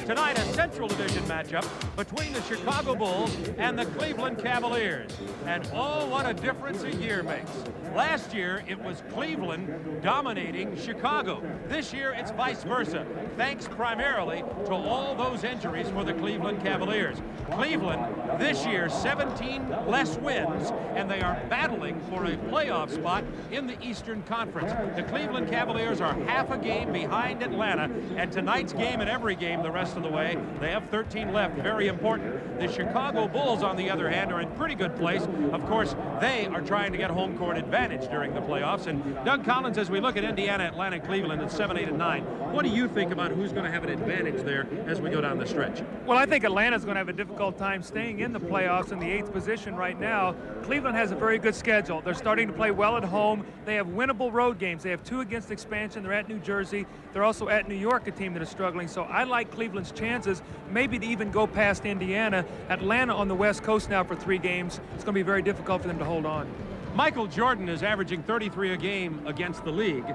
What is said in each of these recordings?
Tonight, a Central Division matchup between the Chicago Bulls and the Cleveland Cavaliers. And oh, what a difference a year makes. Last year, it was Cleveland dominating Chicago. This year, it's vice versa, thanks primarily to all those injuries for the Cleveland Cavaliers. Cleveland, this year, 17 less wins, and they are battling for a playoff spot in the Eastern Conference. The Cleveland Cavaliers are half a game behind Atlanta, and tonight's game and every game the rest of the way, they have 13 left, very important. The Chicago Bulls, on the other hand, are in pretty good place. Of course, they are trying to get home court advantage during the playoffs. And Doug Collins, as we look at Indiana, Atlanta, and Cleveland at 7, 8, and 9, what do you think about who's going to have an advantage there as we go down the stretch? Well, I think Atlanta's going to have a difficult time staying in the playoffs in the 8th position right now. Cleveland has a very good schedule. They're starting to play well at home. They have winnable road games. They have 2 against expansion. They're at New Jersey. They're also at New York, a team that is struggling. So I like Cleveland's chances maybe to even go past Indiana. Atlanta on the West Coast now for 3 games. It's going to be very difficult for them to hold on. Michael Jordan is averaging 33 a game against the league,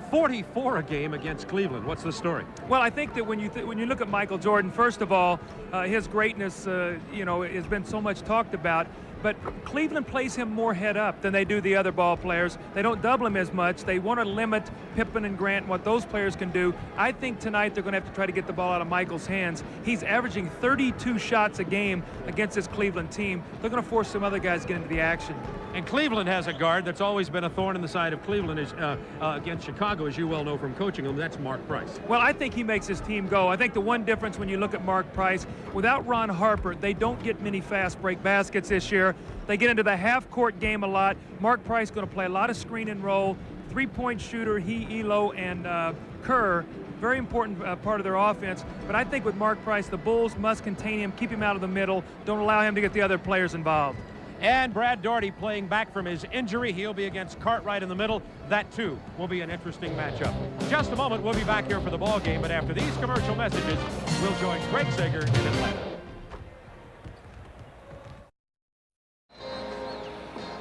44 a game against Cleveland. What's the story? Well, I think that when you look at Michael Jordan, first of all, his greatness, you know, has been so much talked about. But Cleveland plays him more head up than they do the other ball players. They don't double him as much. They want to limit Pippen and Grant and what those players can do. I think tonight they're going to have to try to get the ball out of Michael's hands. He's averaging 32 shots a game against this Cleveland team. They're going to force some other guys to get into the action. And Cleveland has a guard that's always been a thorn in the side of Cleveland against Chicago, as you well know from coaching them. That's Mark Price. Well, I think he makes his team go. I think the one difference when you look at Mark Price, without Ron Harper, they don't get many fast break baskets this year. They get into the half-court game a lot. Mark Price going to play a lot of screen and roll. 3-point shooter, Elo, and Kerr. Very important part of their offense. But I think with Mark Price, the Bulls must contain him, keep him out of the middle, don't allow him to get the other players involved. And Brad Daugherty playing back from his injury. He'll be against Cartwright in the middle. That, too, will be an interesting matchup. Just a moment, we'll be back here for the ball game. But after these commercial messages, we'll join Greg Sager in Atlanta.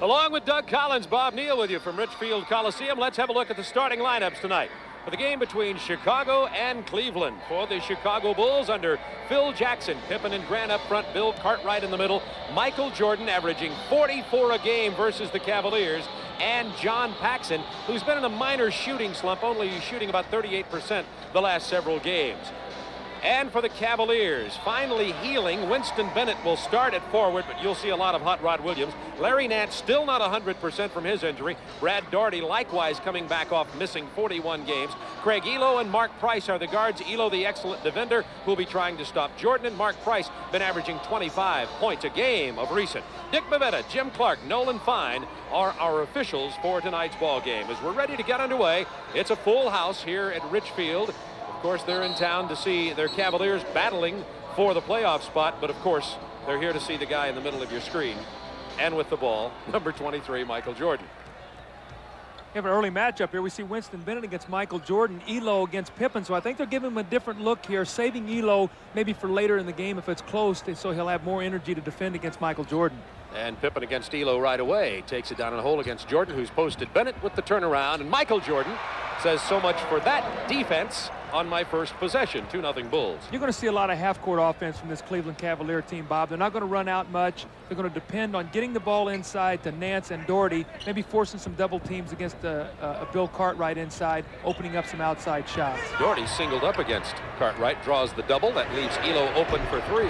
Along with Doug Collins, Bob Neal with you from Richfield Coliseum. Let's have a look at the starting lineups tonight for the game between Chicago and Cleveland. For the Chicago Bulls, under Phil Jackson, Pippen and Grant up front, Bill Cartwright in the middle, Michael Jordan averaging 44 a game versus the Cavaliers, and John Paxson, who's been in a minor shooting slump, only shooting about 38% the last several games. And for the Cavaliers, finally healing, Winston Bennett will start at forward, but you'll see a lot of Hot Rod Williams. Larry Nance still not 100% from his injury. Brad Daugherty likewise coming back off missing 41 games. Craig Elo and Mark Price are the guards. Elo, the excellent defender, who'll be trying to stop Jordan, and Mark Price been averaging 25 points a game of recent. Dick Bavetta, Jim Clark, Nolan Fine are our officials for tonight's ball game. As we're ready to get underway, it's a full house here at Richfield. Of course, they're in town to see their Cavaliers battling for the playoff spot, but of course, they're here to see the guy in the middle of your screen. And with the ball, number 23, Michael Jordan. We have an early matchup here. We see Winston Bennett against Michael Jordan, Elo against Pippen. So I think they're giving him a different look here, saving Elo maybe for later in the game if it's close, so he'll have more energy to defend against Michael Jordan. And Pippen against Elo right away. Takes it down in the hole against Jordan, who's posted Bennett with the turnaround. And Michael Jordan says, so much for that defense on my first possession. 2-0 Bulls. You're going to see a lot of half-court offense from this Cleveland Cavalier team, Bob. They're not going to run out much. They're going to depend on getting the ball inside to Nance and Daugherty, maybe forcing some double teams against a Bill Cartwright inside, opening up some outside shots. Daugherty singled up against Cartwright, draws the double. That leaves Elo open for 3.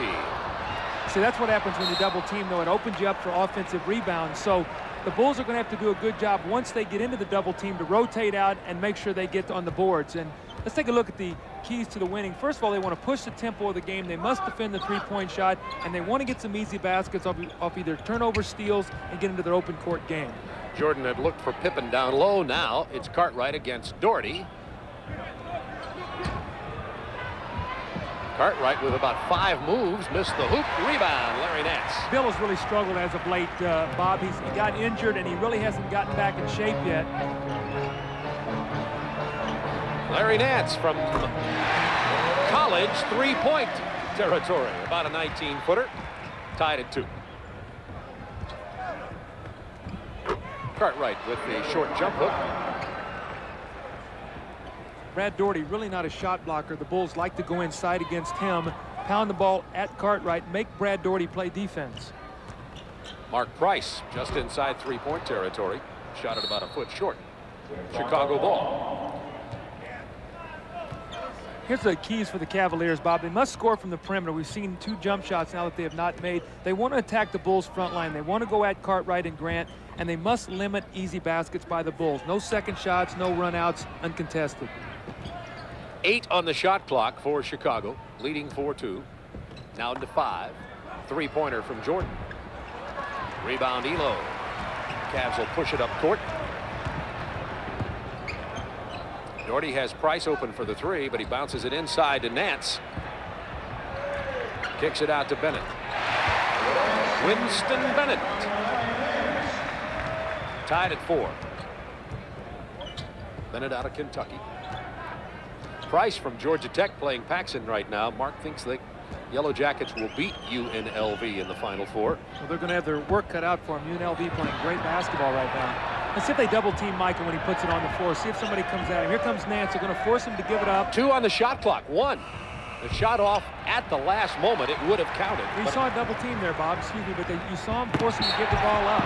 See, that's what happens when you double team, though. It opens you up for offensive rebounds. So the Bulls are going to have to do a good job once they get into the double team to rotate out and make sure they get on the boards. And let's take a look at the keys to the winning. First of all, they want to push the tempo of the game. They must defend the 3-point shot, and they want to get some easy baskets off either turnover, steals, and get into their open court game. Jordan had looked for Pippen down low. Now it's Cartwright against Daugherty. Cartwright with about 5 moves, missed the hoop, rebound, Larry Nance. Bill has really struggled as of late, Bob. He got injured, and he really hasn't gotten back in shape yet. Larry Nance from college 3-point territory, about a 19-footer, tied at 2. Cartwright with the short jump hook. Brad Daugherty, really not a shot blocker. The Bulls like to go inside against him, pound the ball at Cartwright, make Brad Daugherty play defense. Mark Price just inside three-point territory. Shot it about a foot short. Chicago ball. Here's the keys for the Cavaliers, Bob. They must score from the perimeter. We've seen 2 jump shots now that they have not made. They want to attack the Bulls' front line. They want to go at Cartwright and Grant, and they must limit easy baskets by the Bulls. No second shots, no runouts, uncontested. 8 on the shot clock for Chicago, leading 4-2. Now into 5. Three-pointer from Jordan. Rebound Elo. Cavs will push it up court. Daugherty has Price open for the 3, but he bounces it inside to Nance. Kicks it out to Bennett. Winston Bennett. Tied at 4. Bennett out of Kentucky. Price from Georgia Tech playing Paxson right now. Mark thinks the Yellow Jackets will beat UNLV in the Final Four. Well, they're going to have their work cut out for them. UNLV playing great basketball right now. Let's see if they double team Michael when he puts it on the floor. See if somebody comes at him. Here comes Nance. They're going to force him to give it up. 2 on the shot clock. 1. The shot off at the last moment. It would have counted. You saw a double team there, Bob. Excuse me, but you saw him force him to give the ball up.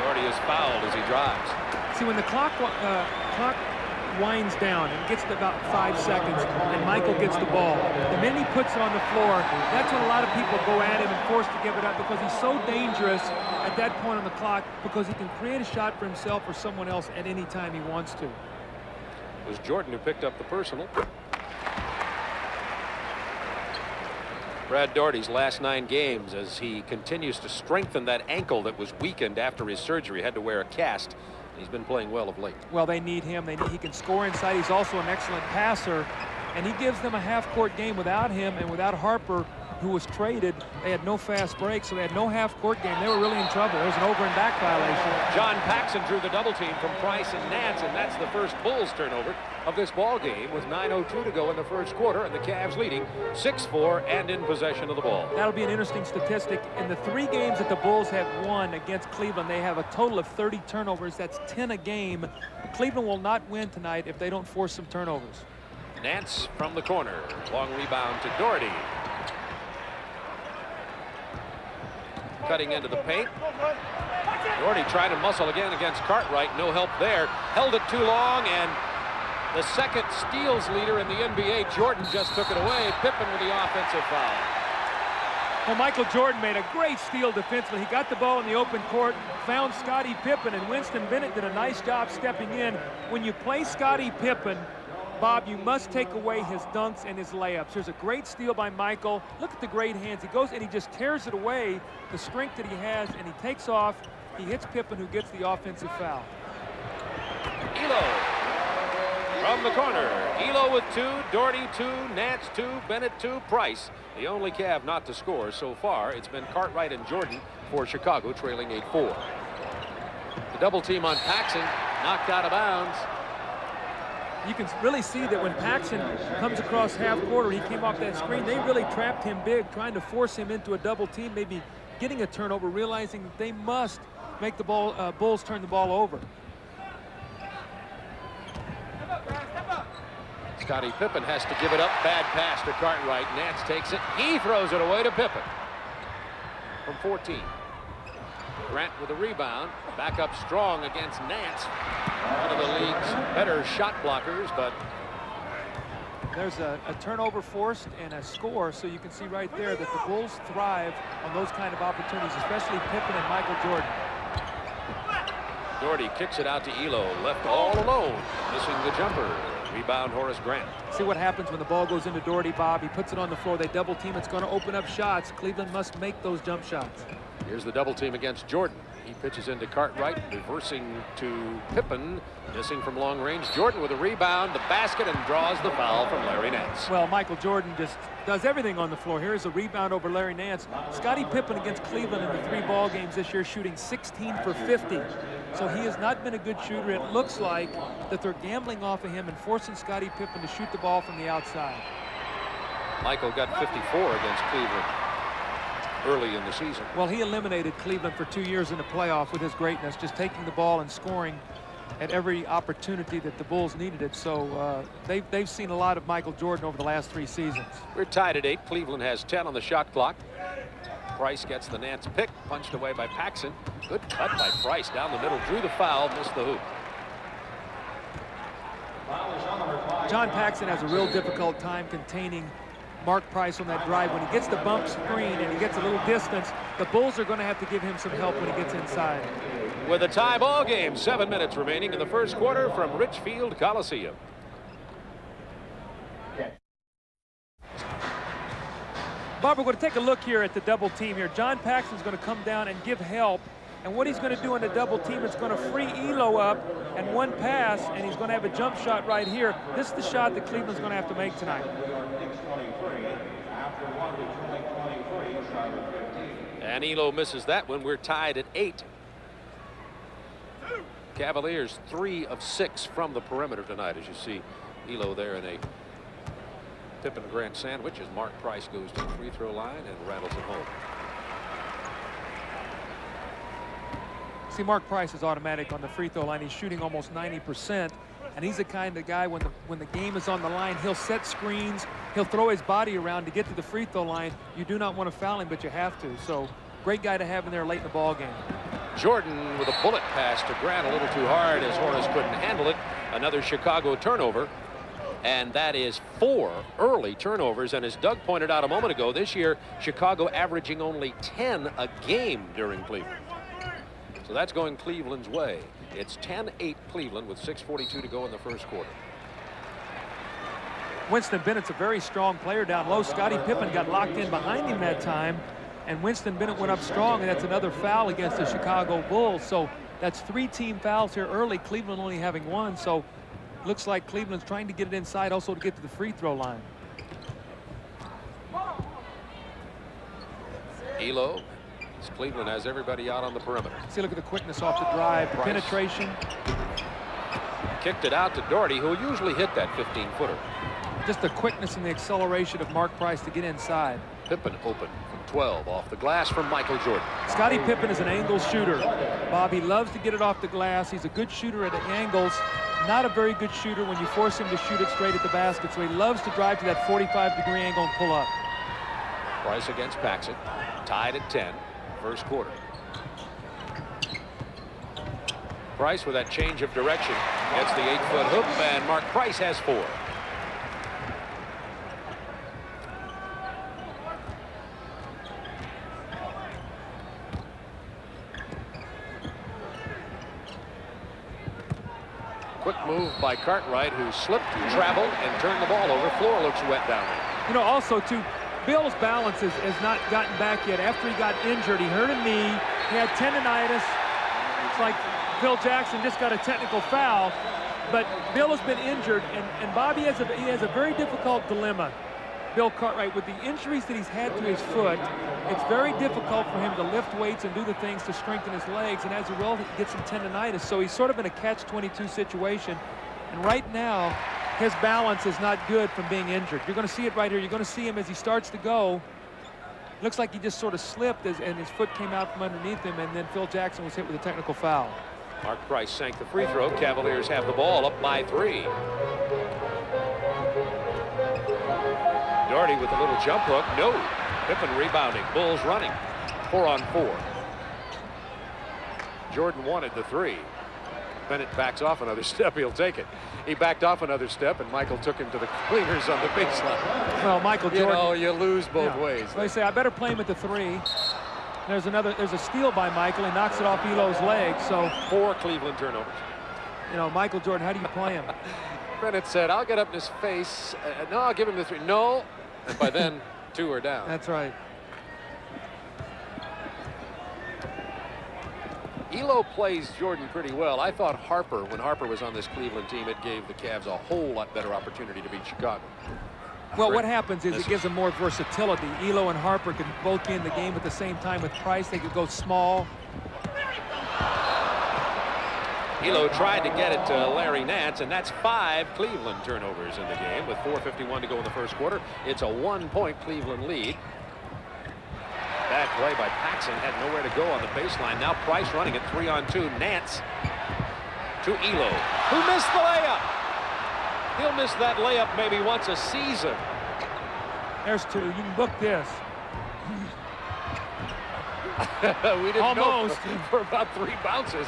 Daugherty is fouled as he drives. See, when the clock winds down and gets to about 5 seconds and Michael gets the ball, the minute he puts it on the floor, that's when a lot of people go at him and force to give it up, because he's so dangerous at that point on the clock, because he can create a shot for himself or someone else at any time he wants to. It was Jordan who picked up the personal. Brad Daugherty's last 9 games as he continues to strengthen that ankle that was weakened after his surgery. Had to wear a cast. He's been playing well of late. Well, they need him. He can score inside. He's also an excellent passer, and he gives them a half-court game. Without him and without Harper, who was traded, they had no fast break, so they had no half-court game. They were really in trouble. There was an over and back violation. John Paxson drew the double team from Price and Nance, and that's the first Bulls turnover of this ball game with 9:02 to go in the first quarter, and the Cavs leading 6-4 and in possession of the ball. That'll be an interesting statistic. In the 3 games that the Bulls have won against Cleveland, they have a total of 30 turnovers. That's 10 a game. Cleveland will not win tonight if they don't force some turnovers. Nance from the corner. Long rebound to Daugherty. Cutting into the paint. Daugherty trying to muscle again against Cartwright. No help there. Held it too long, and the second steals leader in the NBA, Jordan, just took it away. Pippen with the offensive foul. Well, Michael Jordan made a great steal defensively. He got the ball in the open court, found Scottie Pippen, and Winston Bennett did a nice job stepping in. When you play Scottie Pippen, Bob, you must take away his dunks and his layups. There's a great steal by Michael. Look at the great hands. He goes and he just tears it away, the strength that he has, and he takes off. He hits Pippen, who gets the offensive foul. Elo from the corner. Elo with 2, Daugherty 2, Nance 2, Bennett 2, Price. The only Cav not to score so far. It's been Cartwright and Jordan for Chicago, trailing 8-4. The double team on Paxson, knocked out of bounds. You can really see that when Paxson comes across half court, he came off that screen, they really trapped him big, trying to force him into a double team, maybe getting a turnover, realizing that they must make the Bulls turn the ball over. Scottie Pippen has to give it up. Bad pass to Cartwright. Nance takes it. He throws it away to Pippen from 14. Grant with a rebound. Back up strong against Nance. One of the league's better shot blockers, but there's a turnover forced and a score, so you can see right there that the Bulls thrive on those kind of opportunities, especially Pippen and Michael Jordan. Daugherty kicks it out to Elo, left all alone, missing the jumper. Rebound Horace Grant. See what happens when the ball goes into Daugherty, Bob. He puts it on the floor. They double team. It's going to open up shots. Cleveland must make those jump shots. Here's the double team against Jordan. He pitches into Cartwright, reversing to Pippen, missing from long range. Jordan with a rebound, the basket, and draws the foul from Larry Nance. Well, Michael Jordan just does everything on the floor. Here's a rebound over Larry Nance. Scottie Pippen against Cleveland in the 3 ball games this year, shooting 16 for 50. So he has not been a good shooter. It looks like that they're gambling off of him and forcing Scottie Pippen to shoot the ball from the outside. Michael got 54 against Cleveland early in the season. Well, he eliminated Cleveland for 2 years in the playoff with his greatness, just taking the ball and scoring. at every opportunity that the Bulls needed it. So they've seen a lot of Michael Jordan over the last 3 seasons. We're tied at 8. Cleveland has 10 on the shot clock. Price gets the Nance pick, punched away by Paxson. Good cut by Price down the middle, drew the foul, missed the hoop. John Paxson has a real difficult time containing Mark Price on that drive. When he gets the bump screen and he gets a little distance, the Bulls are going to have to give him some help when he gets inside. With a tie ball game, 7 minutes remaining in the first quarter from Richfield Coliseum. Bob, we're going to take a look here at the double team here. John Paxson's going to come down and give help. And what he's going to do in the double team is going to free Elo up and one pass, and he's going to have a jump shot right here. This is the shot that Cleveland's going to have to make tonight. And Elo misses that one. We're tied at 8. Cavaliers 3 of 6 from the perimeter tonight, as you see Elo there in a Pippen Grant sandwich as Mark Price goes to the free throw line and rattles it home. See, Mark Price is automatic on the free throw line. He's shooting almost 90%, and he's the kind of guy when the game is on the line, he'll set screens, he'll throw his body around to get to the free throw line. You do not want to foul him, but you have to. So great guy to have in there late in the ball game. Jordan with a bullet pass to Grant, a little too hard as Horace couldn't handle it. Another Chicago turnover. And that is 4 early turnovers. And as Doug pointed out a moment ago, this year, Chicago averaging only 10 a game during Cleveland. So that's going Cleveland's way. It's 10-8 Cleveland with 6:42 to go in the first quarter. Winston Bennett's a very strong player down low. Scottie Pippen got locked in behind him that time. And Winston Bennett went up strong, and that's another foul against the Chicago Bulls. So that's 3 team fouls here early, Cleveland only having 1. So looks like Cleveland's trying to get it inside also to get to the free throw line. Elo, as Cleveland has everybody out on the perimeter. See, look at the quickness off the drive, the Price. penetration. Kicked it out to Doherty, who usually hit that 15-footer. Just the quickness and the acceleration of Mark Price to get inside. Pippen open from 12 off the glass from Michael Jordan. Scottie Pippen is an angle shooter. Bob, he loves to get it off the glass. He's a good shooter at angles. Not a very good shooter when you force him to shoot it straight at the basket. So he loves to drive to that 45-degree angle and pull up. Price against Paxson. Tied at 10. First quarter. Price with that change of direction gets the 8-foot hook, and Mark Price has 4. Quick move by Cartwright, who slipped, traveled, and turned the ball over. Floor looks wet down there. You know, also, too, Bill's balance has not gotten back yet. After he got injured, he hurt a knee. He had tendonitis. It's like Phil Jackson just got a technical foul. But Bill has been injured, and Bobby has a very difficult dilemma. Bill Cartwright, with the injuries that he's had to his foot, it's very difficult for him to lift weights and do the things to strengthen his legs, and as a result, he gets some tendonitis. So he's sort of in a catch-22 situation. And right now, his balance is not good from being injured. You're going to see it right here. You're going to see him as he starts to go. Looks like he just sort of slipped and his foot came out from underneath him, and then Phil Jackson was hit with a technical foul. Mark Price sank the free throw. Cavaliers have the ball up by 3. Doherty with a little jump hook. No. Pippen rebounding. Bulls running. 4-on-4. Jordan wanted the 3. Bennett backs off another step. He'll take it. He backed off another step, and Michael took him to the cleaners on the baseline. Well, Michael Jordan. You know, you lose both ways. Well, they say, I better play him at the 3. There's a steal by Michael. He knocks it off Elo's leg. So 4 Cleveland turnovers. You know, Michael Jordan, how do you play him? Bennett said, I'll get up in his face. No, I'll give him the 3. No. And by then, 2 are down. That's right. Elo plays Jordan pretty well. I thought Harper, when Harper was on this Cleveland team, it gave the Cavs a whole lot better opportunity to beat Chicago. Well, what happens is it gives them more versatility. Elo and Harper can both be in the game at the same time. With Price, they could go small. Elo tried to get it to Larry Nance, and that's 5 Cleveland turnovers in the game with 4:51 to go in the first quarter. It's a 1-point Cleveland lead. Bad play by Paxson, had nowhere to go on the baseline. Now Price running it 3-on-2. Nance to Elo, who missed the layup. He'll miss that layup maybe once a season. There's two. You can book this. We didn't Almost. know for about 3 bounces.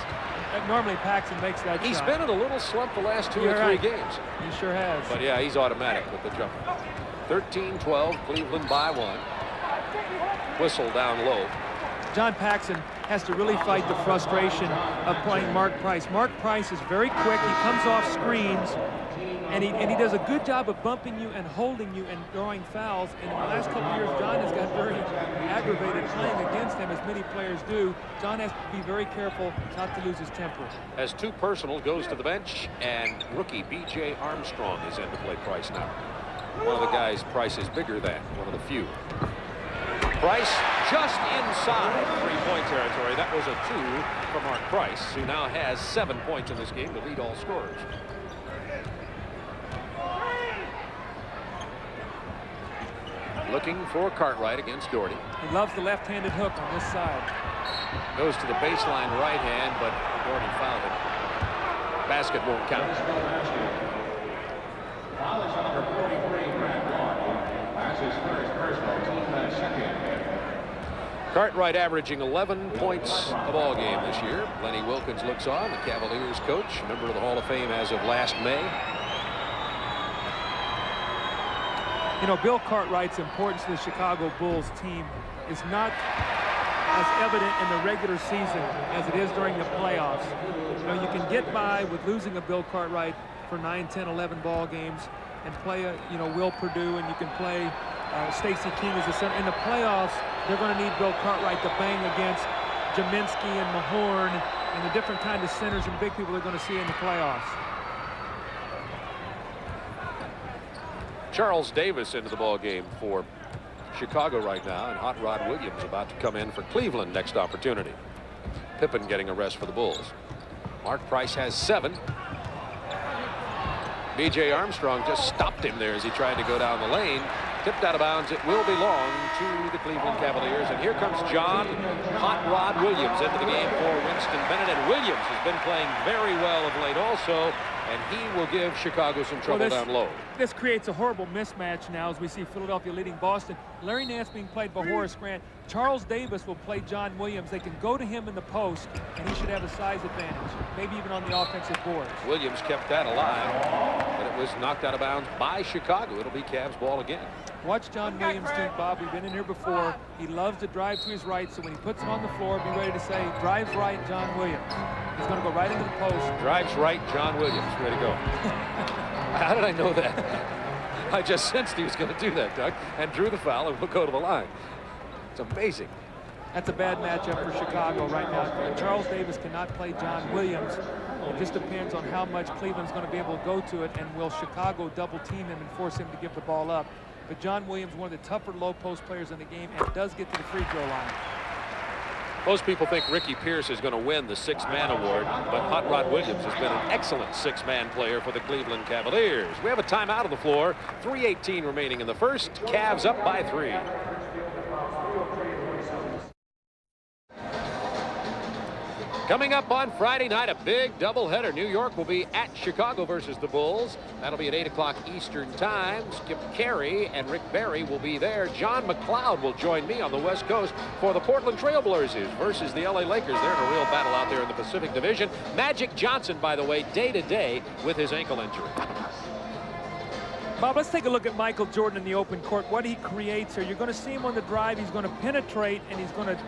Normally Paxson makes that He's shot. been in a little slump the last 2 or 3 games. He sure has. But yeah, he's automatic with the jumper. 13-12, Cleveland by 1. Whistle down low. John Paxson has to really fight the frustration of playing Mark Price. Mark Price is very quick. He comes off screens, and he does a good job of bumping you and holding you and drawing fouls. And in the last couple of years, John has got very aggravated playing against him, as many players do. John has to be very careful not to lose his temper. As 2 personal goes to the bench, and rookie B.J. Armstrong is in to play Price now. One of the guys Price is bigger than, one of the few. Price just inside 3-point territory. That was a 2 for Mark Price, who now has 7 points in this game to lead all scorers. Looking for Cartwright against Doherty. He loves the left-handed hook on this side. Goes to the baseline right hand, but Doherty fouled it. Basket won't count. Cartwright averaging 11 points a ball game this year. Lenny Wilkins looks on, the Cavaliers coach, member of the Hall of Fame as of last May. You know, Bill Cartwright's importance to the Chicago Bulls team is not as evident in the regular season as it is during the playoffs. You know, you can get by with losing a Bill Cartwright for 9, 10, 11 ball games and play, you know, Will Perdue, and you can play Stacey King as a center. In the playoffs, they're going to need Bill Cartwright to bang against Jaminski and Mahorn and the different kind of centers and big people they're going to see in the playoffs. Charles Davis into the ball game for Chicago right now, and Hot Rod Williams about to come in for Cleveland next opportunity. Pippen getting a rest for the Bulls. Mark Price has 7. B.J. Armstrong just stopped him there as he tried to go down the lane. Tipped out of bounds. It will belong to the Cleveland Cavaliers. And here comes John Hot Rod Williams into the game for Winston Bennett. And Williams has been playing very well of late also. And he will give Chicago some trouble down low. This creates a horrible mismatch now as we see Philadelphia leading Boston. Larry Nance being played by Horace Grant. Charles Davis will play John Williams. They can go to him in the post, and he should have a size advantage, maybe even on the offensive boards. Williams kept that alive, but it was knocked out of bounds by Chicago. It'll be Cavs ball again. Watch John Williams do, Bob. We've been in here before. He loves to drive to his right, so when he puts it on the floor, be ready to say, drives right, John Williams. He's going to go right into the post. Drives right, John Williams. Way to go. How did I know that? I just sensed he was going to do that, Doug, and drew the foul and will go to the line. It's amazing. That's a bad matchup for Chicago right now. Charles Davis cannot play John Williams. It just depends on how much Cleveland's going to be able to go to it, and will Chicago double team him and force him to give the ball up. But John Williams, one of the tougher low post players in the game, and does get to the free throw line. Most people think Ricky Pierce is going to win the 6-man award, but Hot Rod Williams has been an excellent 6-man player for the Cleveland Cavaliers. We have a timeout on the floor. 3:18 remaining in the first. Cavs up by 3. Coming up on Friday night, a big doubleheader. New York will be at Chicago versus the Bulls. That'll be at 8 o'clock Eastern time. Skip Carey and Rick Barry will be there. John McLeod will join me on the West Coast for the Portland Trailblazers versus the LA Lakers. They're in a real battle out there in the Pacific Division. Magic Johnson, by the way, day-to-day with his ankle injury. Bob, let's take a look at Michael Jordan in the open court. What he creates here. You're going to see him on the drive. He's going to penetrate, and he's going to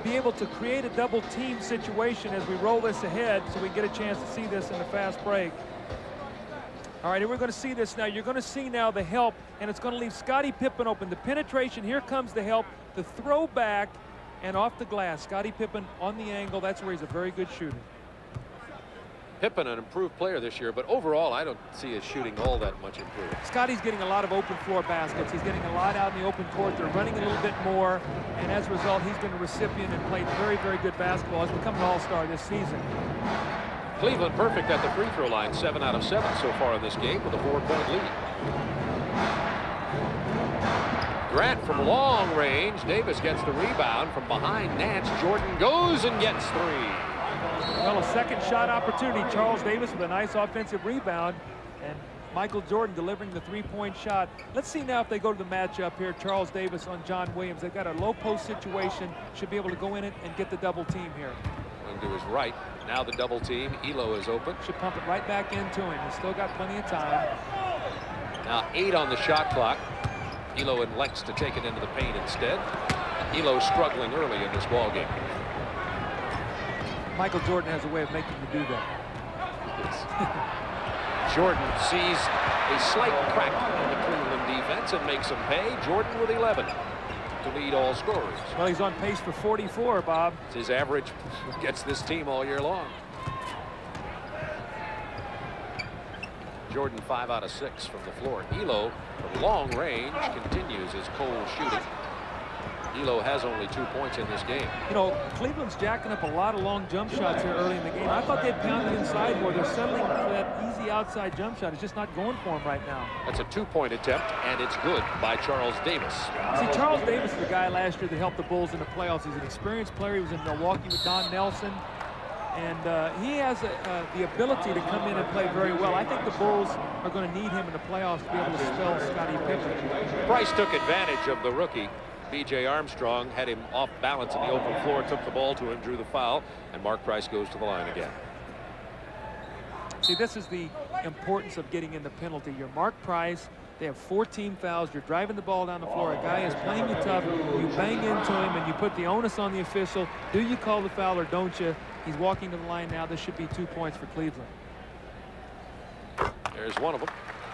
be able to create a double team situation as we roll this ahead, so we get a chance to see this in the fast break. All right, and we're going to see this now. You're going to see now the help, and it's going to leave Scottie Pippen open. The penetration, here comes the help, the throw back, and off the glass. Scottie Pippen on the angle. That's where he's a very good shooter. Pippen, an improved player this year, but overall, I don't see his shooting all that much improved. Scottie's getting a lot of open floor baskets. He's getting a lot out in the open court. They're running a little bit more, and as a result, he's been a recipient and played very, very good basketball. He's become an all-star this season. Cleveland perfect at the free throw line, 7 out of 7 so far in this game with a 4-point lead. Grant from long range. Davis gets the rebound from behind Nance. Jordan goes and gets 3. Well, a second shot opportunity. Charles Davis with a nice offensive rebound, and Michael Jordan delivering the three-point shot. Let's see now if they go to the matchup here. Charles Davis on John Williams. They've got a low post situation. Should be able to go in it and get the double team here. And to his right. Now the double team. Elo is open. Should pump it right back into him. He's still got plenty of time. Now 8 on the shot clock. Elo elects to take it into the paint instead. Elo struggling early in this ball game. Michael Jordan has a way of making you do that. Jordan sees a slight crack in the Cleveland defense and makes them pay. Jordan with 11 to lead all scorers. Well, he's on pace for 44, Bob. It's his average against this team all year long. Jordan 5 out of 6 from the floor. Elo from long range continues his cold shooting. Elo has only 2 points in this game. You know, Cleveland's jacking up a lot of long jump shots here early in the game. I thought they'd pound the inside more. They're settling for that easy outside jump shot. It's just not going for them right now. That's a 2-point attempt, and it's good by Charles Davis. See, Charles Davis is the guy last year that helped the Bulls in the playoffs. He's an experienced player. He was in Milwaukee with Don Nelson. And he has the ability to come in and play very well. I think the Bulls are going to need him in the playoffs to be able to spell Scottie Pippen. Price took advantage of the rookie. B.J. Armstrong had him off balance in the open floor, took the ball to him, drew the foul, and Mark Price goes to the line again. See, this is the importance of getting in the penalty. You're Mark Price. They have 14 fouls. You're driving the ball down the floor. A guy is playing you tough. You bang into him, and you put the onus on the official. Do you call the foul or don't you? He's walking to the line now. This should be 2 points for Cleveland. There's one of them.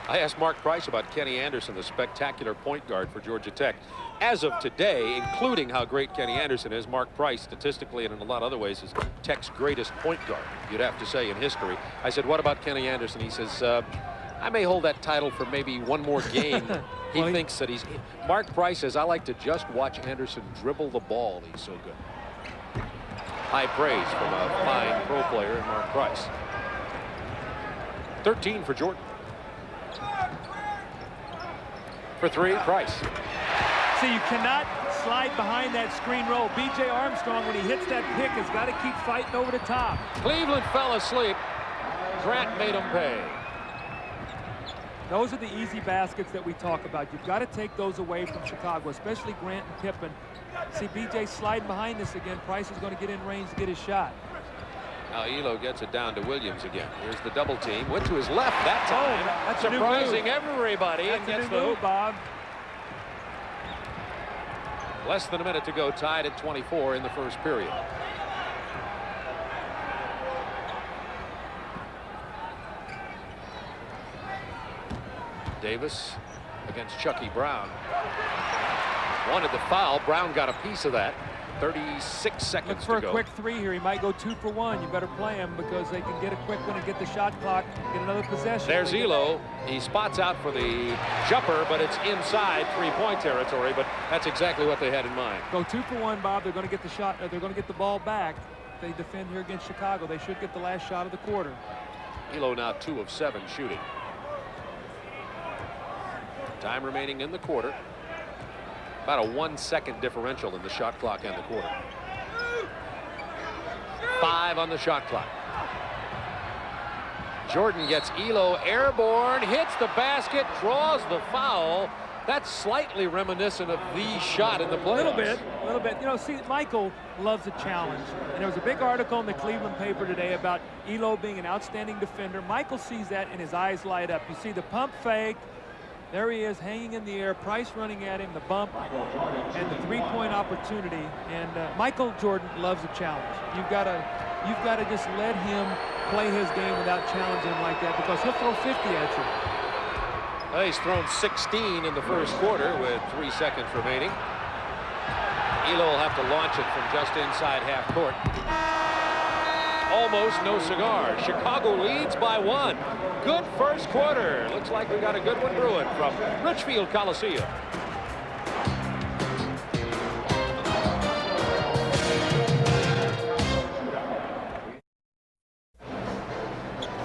I asked Mark Price about Kenny Anderson, the spectacular point guard for Georgia Tech. As of today, including how great Kenny Anderson is, Mark Price, statistically and in a lot of other ways, is Tech's greatest point guard, you'd have to say, in history. I said, what about Kenny Anderson? He says, I may hold that title for maybe one more game. He thinks that he's... Mark Price says, I like to just watch Anderson dribble the ball. He's so good. High praise from a fine pro player in Mark Price. 13 for Jordan. For 3, Price. See, you cannot slide behind that screen roll. B.J. Armstrong, when he hits that pick, has got to keep fighting over the top. Cleveland fell asleep. Grant made him pay. Those are the easy baskets that we talk about. You've got to take those away from Chicago, especially Grant and Pippen. See, B.J. sliding behind this again. Price is going to get in range to get his shot. Now Elo gets it down to Williams again. Here's the double team. Went to his left that time. That's surprising everybody. That's and gets the move, Bob. Less than a minute to go, tied at 24 in the first period. Davis against Chucky Brown. Wanted the foul. Brown got a piece of that. 36 seconds Look to for go. a quick 3 here. He might go 2 for 1. You better play him because they can get a quick one and get the shot clock, get another possession. There's Elo. He spots out for the jumper, but it's inside 3-point territory. But that's exactly what they had in mind. Go 2 for 1, Bob. They're going to get the shot. They're going to get the ball back. They defend here against Chicago. They should get the last shot of the quarter. Elo now 2 of 7 shooting. Time remaining in the quarter. About a 1-second differential in the shot clock and the quarter. 5 on the shot clock. Jordan gets Elo airborne, hits the basket, draws the foul. That's slightly reminiscent of the shot in the playoffs. A little bit. You know, see, Michael loves a challenge. And there was a big article in the Cleveland paper today about Elo being an outstanding defender. Michael sees that and his eyes light up. You see the pump fake. There he is, hanging in the air. Price running at him, the bump, and the 3-point opportunity. And Michael Jordan loves a challenge. You've got to just let him play his game without challenging him like that, because he'll throw 50 at you. Well, he's thrown 16 in the first quarter with 3 seconds remaining. Elo will have to launch it from just inside half court. Almost no cigar. Chicago leads by 1. Good first quarter. Looks like we got a good one brewing from Richfield Coliseum.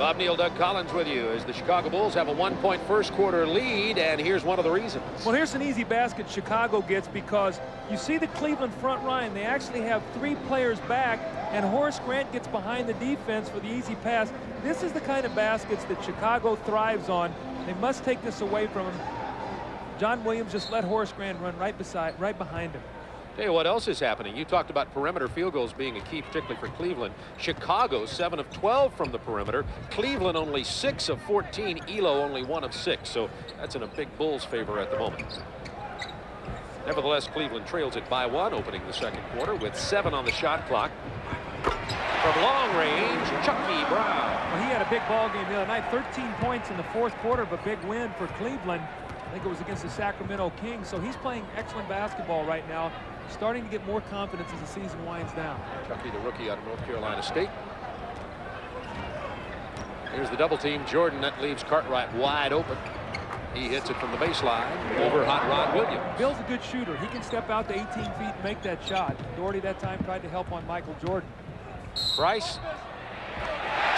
Bob Neal, Doug Collins with you as the Chicago Bulls have a 1-point first quarter lead, and here's one of the reasons. Well, here's an easy basket Chicago gets because you see the Cleveland front line. They actually have 3 players back, and Horace Grant gets behind the defense for the easy pass. This is the kind of baskets that Chicago thrives on. They must take this away from him. John Williams just let Horace Grant run right behind him. Tell you what else is happening. You talked about perimeter field goals being a key, particularly for Cleveland. Chicago 7 of 12 from the perimeter. Cleveland only 6 of 14. Elo only 1 of 6. So that's in a big Bulls favor at the moment. Nevertheless, Cleveland trails it by 1 opening the second quarter with 7 on the shot clock. From long range, Chucky Brown. Well, he had a big ball game the other night. 13 points in the fourth quarter of a big win for Cleveland. I think it was against the Sacramento Kings. So he's playing excellent basketball right now. Starting to get more confidence as the season winds down. Chucky, the rookie out of North Carolina State. Here's the double team. Jordan, that leaves Cartwright wide open. He hits it from the baseline over Hot Rod Williams. Bill's a good shooter. He can step out to 18 feet and make that shot. Doherty that time tried to help on Michael Jordan. Price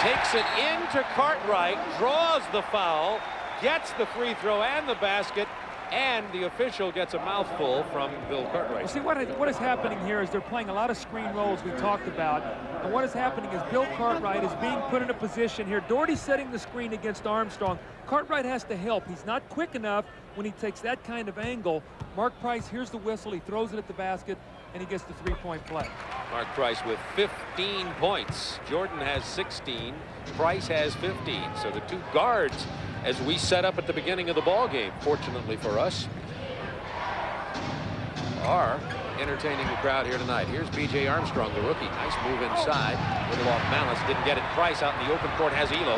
takes it into Cartwright, draws the foul, gets the free throw and the basket, and the official gets a mouthful from Bill Cartwright. Well, see, what is happening here is they're playing a lot of screen rolls we talked about. And what is happening is Bill Cartwright is being put in a position here. Doherty's setting the screen against Armstrong. Cartwright has to help. He's not quick enough when he takes that kind of angle. Mark Price hears the whistle. He throws it at the basket, and he gets the three-point play. Mark Price with 15 points. Jordan has 16. Price has 15. So the 2 guards, as we set up at the beginning of the ball game, fortunately for us, are entertaining the crowd here tonight. Here's B.J. Armstrong, the rookie. Nice move inside. Little off balance. Didn't get it. Price out in the open court has Elo.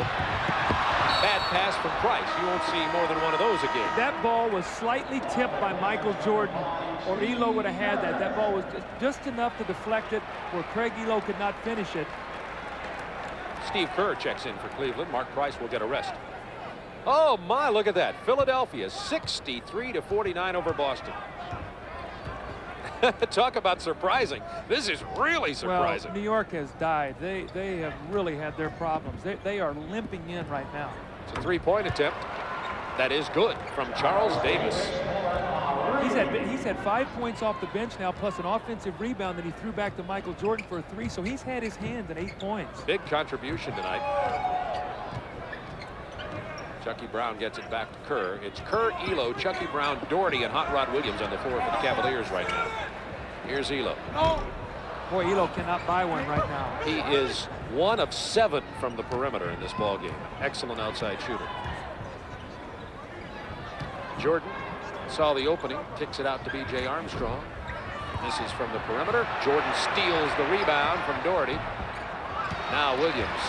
Bad pass from Price. You won't see more than one of those again. That ball was slightly tipped by Michael Jordan, or Elo would have had that. That ball was just enough to deflect it where Craig Elo could not finish it. Steve Kerr checks in for Cleveland. Mark Price will get a rest. Oh my, look at that. Philadelphia 63-49 over Boston. Talk about surprising. This is really surprising. Well, New York has died. They have really had their problems. They are limping in right now. It's a 3-point attempt. That is good from Charles Davis. He's had 5 points off the bench now, plus an offensive rebound that he threw back to Michael Jordan for a 3. So he's had his hands at 8 points. Big contribution tonight. Chucky Brown gets it back to Kerr. It's Kerr, Elo, Chucky Brown, Doherty, and Hot Rod Williams on the floor for the Cavaliers right now. Here's Elo. Boy, Elo cannot buy one right now. He is 1 of 7 from the perimeter in this ball game. Excellent outside shooter. Jordan saw the opening, kicks it out to B.J. Armstrong. This is from the perimeter. Jordan steals the rebound from Doherty. Now Williams.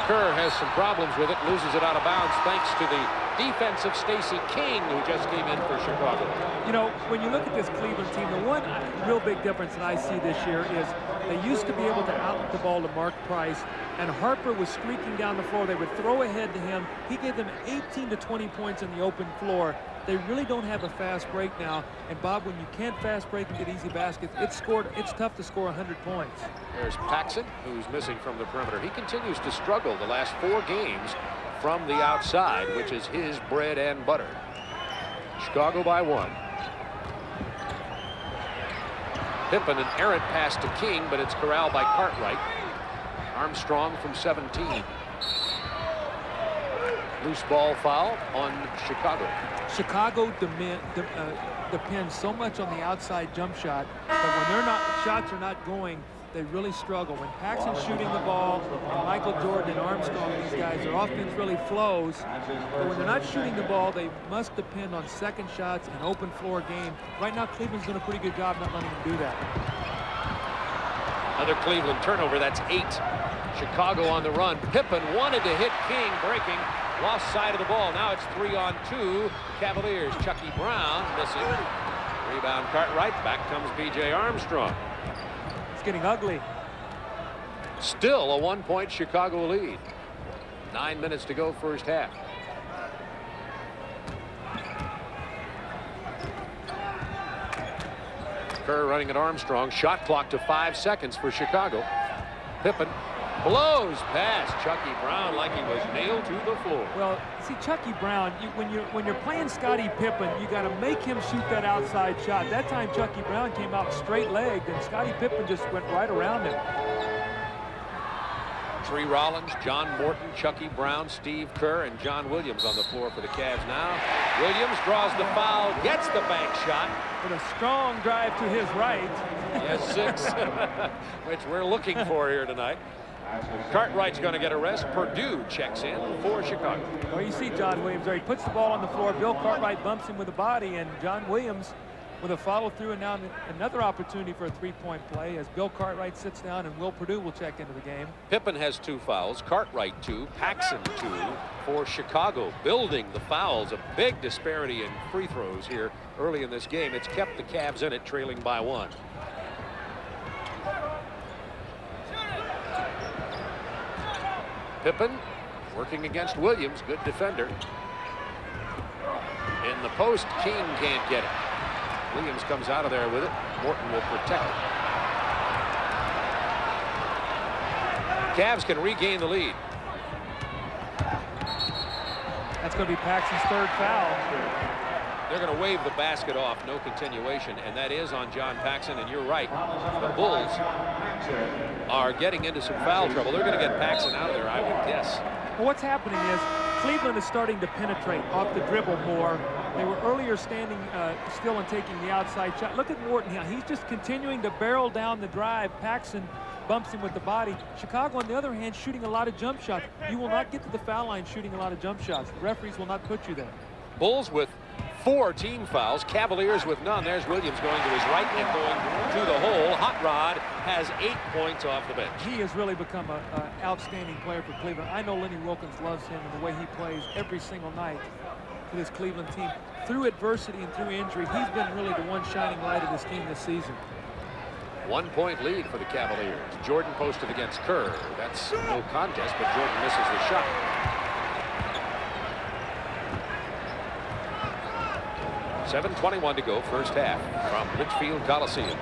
Kerr has some problems with it, loses it out of bounds thanks to the defense of Stacey King, who just came in for Chicago. You know, when you look at this Cleveland team, the one real big difference that I see this year is they used to be able to outlet the ball to Mark Price, and Harper was streaking down the floor. They would throw ahead to him. He gave them 18 to 20 points in the open floor. They really don't have a fast break now. And Bob, when you can't fast break and get easy baskets, it's tough to score 100 points. There's Paxson, who's missing from the perimeter. He continues to struggle the last 4 games from the outside, which is his bread and butter. Chicago by 1. Pippen, an errant pass to King, but it's corralled by Cartwright. Armstrong from 17. Loose ball foul on Chicago. Chicago depends so much on the outside jump shot that when shots are not going, they really struggle. When Paxson's shooting the ball, and Michael Jordan and Armstrong, these guys, their offense really flows. But when they're not shooting the ball, they must depend on second shots and open floor game. Right now, Cleveland's doing a pretty good job not letting them do that. Another Cleveland turnover. That's 8. Chicago on the run. Pippen wanted to hit King, breaking. Lost side of the ball. Now it's 3-on-2. Cavaliers. Chucky Brown missing. Rebound Cartwright. Back comes B.J. Armstrong. It's getting ugly. Still a 1-point Chicago lead. 9 minutes to go first half. Kerr running at Armstrong. Shot clock to 5 seconds for Chicago. Pippen Blows past Chucky Brown like he was nailed to the floor. Well, see, Chucky Brown, when you're playing Scottie Pippen, you got to make him shoot that outside shot. That time Chucky Brown came out straight-legged, and Scottie Pippen just went right around him. Tree Rollins, John Morton, Chucky Brown, Steve Kerr, and John Williams on the floor for the Cavs now. Williams draws the foul, gets the bank shot. With a strong drive to his right. Yes, 6, which we're looking for here tonight. Cartwright's going to get a rest. Purdue checks in for Chicago. Well, you see John Williams there. He puts the ball on the floor. Bill Cartwright bumps him with the body, and John Williams with a follow-through, and now another opportunity for a three-point play as Bill Cartwright sits down, and Will Purdue will check into the game. Pippen has 2 fouls. Cartwright 2. Paxson 2 for Chicago. Building the fouls. A big disparity in free throws here early in this game. It's kept the Cavs in it, trailing by 1. Pippen working against Williams. Good defender. In the post, King can't get it. Williams comes out of there with it. Morton will protect it. Cavs can regain the lead. That's going to be Paxson's 3rd foul. They're going to wave the basket off. No continuation, and that is on John Paxson. And you're right. The Bulls are getting into some foul trouble. They're going to get Paxson out of there, I would guess. Well, what's happening is Cleveland is starting to penetrate off the dribble more. They were earlier standing still and taking the outside shot. Look at Morton here. He's just continuing to barrel down the drive. Paxson bumps him with the body. Chicago, on the other hand, shooting a lot of jump shots. You will not get to the foul line shooting a lot of jump shots. The referees will not put you there. Bulls with 4 team fouls. Cavaliers with none. There's Williams going to his right and going to the hole. Hot Rod has 8 points off the bench. He has really become an outstanding player for Cleveland. I know Lenny Wilkins loves him and the way he plays every single night for this Cleveland team. Through adversity and through injury, he's been really the one shining light of this team this season. 1-point lead for the Cavaliers. Jordan posted against Kerr. That's no contest, but Jordan misses the shot. .7:21 to go, first half from Litchfield Coliseum.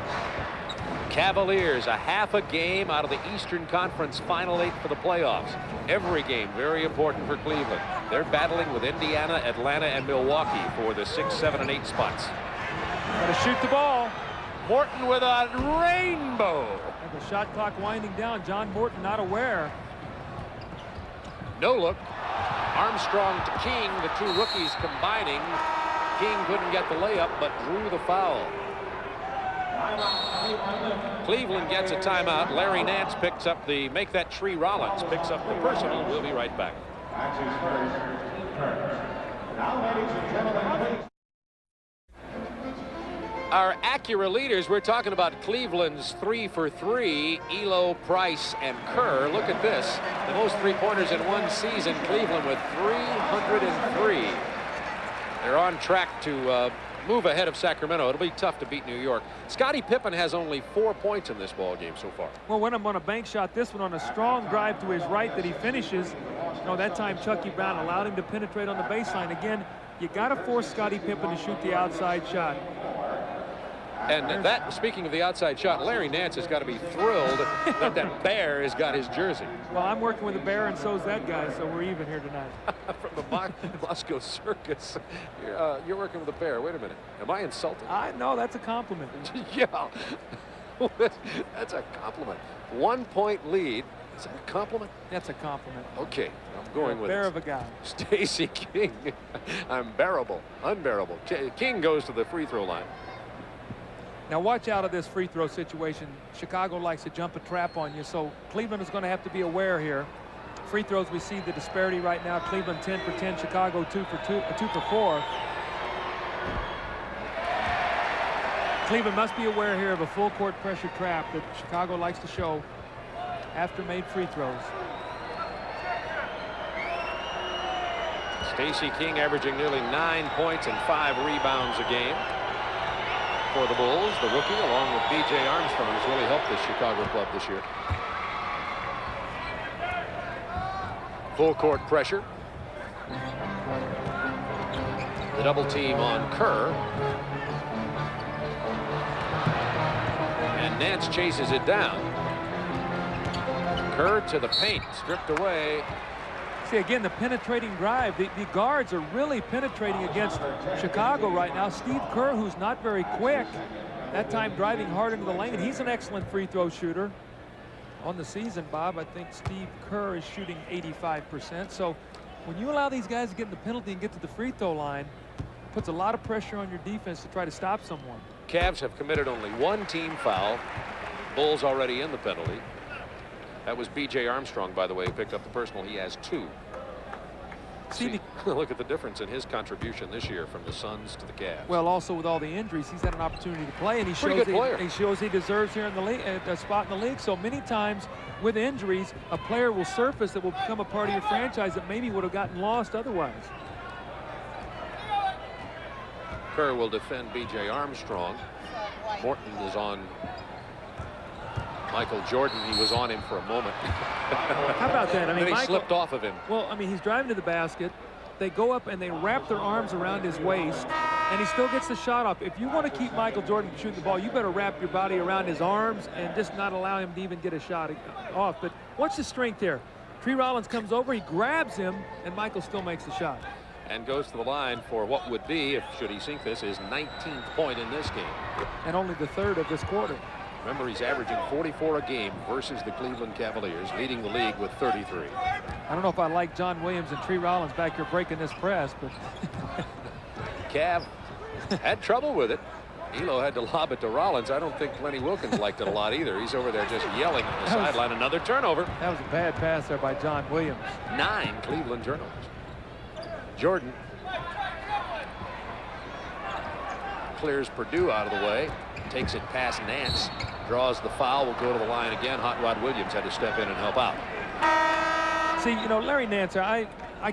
Cavaliers a half a game out of the Eastern Conference Final 8 for the playoffs. Every game very important for Cleveland. They're battling with Indiana, Atlanta, and Milwaukee for the 6, 7, and 8 spots. Got to shoot the ball. Morton with a rainbow. And the shot clock winding down. John Morton not aware. No look. Armstrong to King, the 2 rookies combining. King couldn't get the layup, but drew the foul. Cleveland gets a timeout. Larry Nance picks up the make that Tree Rollins picks up the personal. We'll be right back. Our Acura leaders, we're talking about Cleveland's 3 for 3, Elo, Price, and Kerr. Look at this. The most three-pointers in one season. Cleveland with 303. They're on track to move ahead of Sacramento. It'll be tough to beat New York. Scottie Pippen has only 4 points in this ball game so far. Well, when I'm on a bank shot, this one on a strong drive to his right that he finishes. You know, that time Chucky Brown allowed him to penetrate on the baseline. Again, you got to force Scottie Pippen to shoot the outside shot. And that, speaking of the outside shot, Larry Nance has got to be thrilled that that bear has got his jersey. Well, I'm working with a bear, and so's that guy, so we're even here tonight. From the Moscow Circus. You're working with a bear. Wait a minute. Am I insulting? No, that's a compliment. Yeah. That's a compliment. 1-point lead. Is that a compliment? That's a compliment. Okay. I'm going with bear of a guy. Stacey King. Unbearable. Unbearable. King goes to the free throw line. Now watch out of this free throw situation. Chicago likes to jump a trap on you, so Cleveland is going to have to be aware here. Free throws, we see the disparity right now. Cleveland 10 for 10, Chicago 2 for 4. Cleveland must be aware here of a full court pressure trap that Chicago likes to show after made free throws. Stacey King averaging nearly 9 points and 5 rebounds a game for the Bulls. The rookie, along with B.J. Armstrong, has really helped this Chicago club this year. Full court pressure. The double team on Kerr. And Nance chases it down. Kerr to the paint, stripped away. See, again, the penetrating drive. The guards are really penetrating against Chicago right now. Steve Kerr, who's not very quick, that time driving hard into the lane. He's an excellent free throw shooter. On the season, Bob, I think Steve Kerr is shooting 85%. So when you allow these guys to get in the penalty and get to the free throw line, it puts a lot of pressure on your defense to try to stop someone. Cavs have committed only one team foul. Bulls already in the penalty. That was B.J. Armstrong, by the way, who picked up the personal. He has 2. See, look at the difference in his contribution this year from the Suns to the Cavs. Well, also with all the injuries, he's had an opportunity to play, and he shows he deserves here in the league, a spot in the league. So many times with injuries, a player will surface that will become a part of your franchise that maybe would have gotten lost otherwise. Kerr will defend B.J. Armstrong. Morton is on Michael Jordan. He was on him for a moment. How about that? I mean, then he slipped off of him. Well, I mean, he's driving to the basket. They go up and they wrap their arms around his waist, and he still gets the shot off. If you want to keep Michael Jordan from shooting the ball, you better wrap your body around his arms and just not allow him to even get a shot off. But what's the strength here? Tree Rollins comes over, he grabs him, and Michael still makes the shot. And goes to the line for what would be, if should he sink this, his 19th point in this game. And only the 3rd of this quarter. Remember, he's averaging 44 a game versus the Cleveland Cavaliers, leading the league with 33. I don't know if I like John Williams and Tree Rollins back here breaking this press, but Cav had trouble with it. Elo had to lob it to Rollins. I don't think Lenny Wilkins liked it a lot either. He's over there just yelling on the sideline. Another turnover. That was a bad pass there by John Williams. 9 Cleveland turnovers. Jordan clears Purdue out of the way, takes it past Nance, draws the foul, will go to the line again. Hot Rod Williams had to step in and help out. See, you know, Larry Nance, I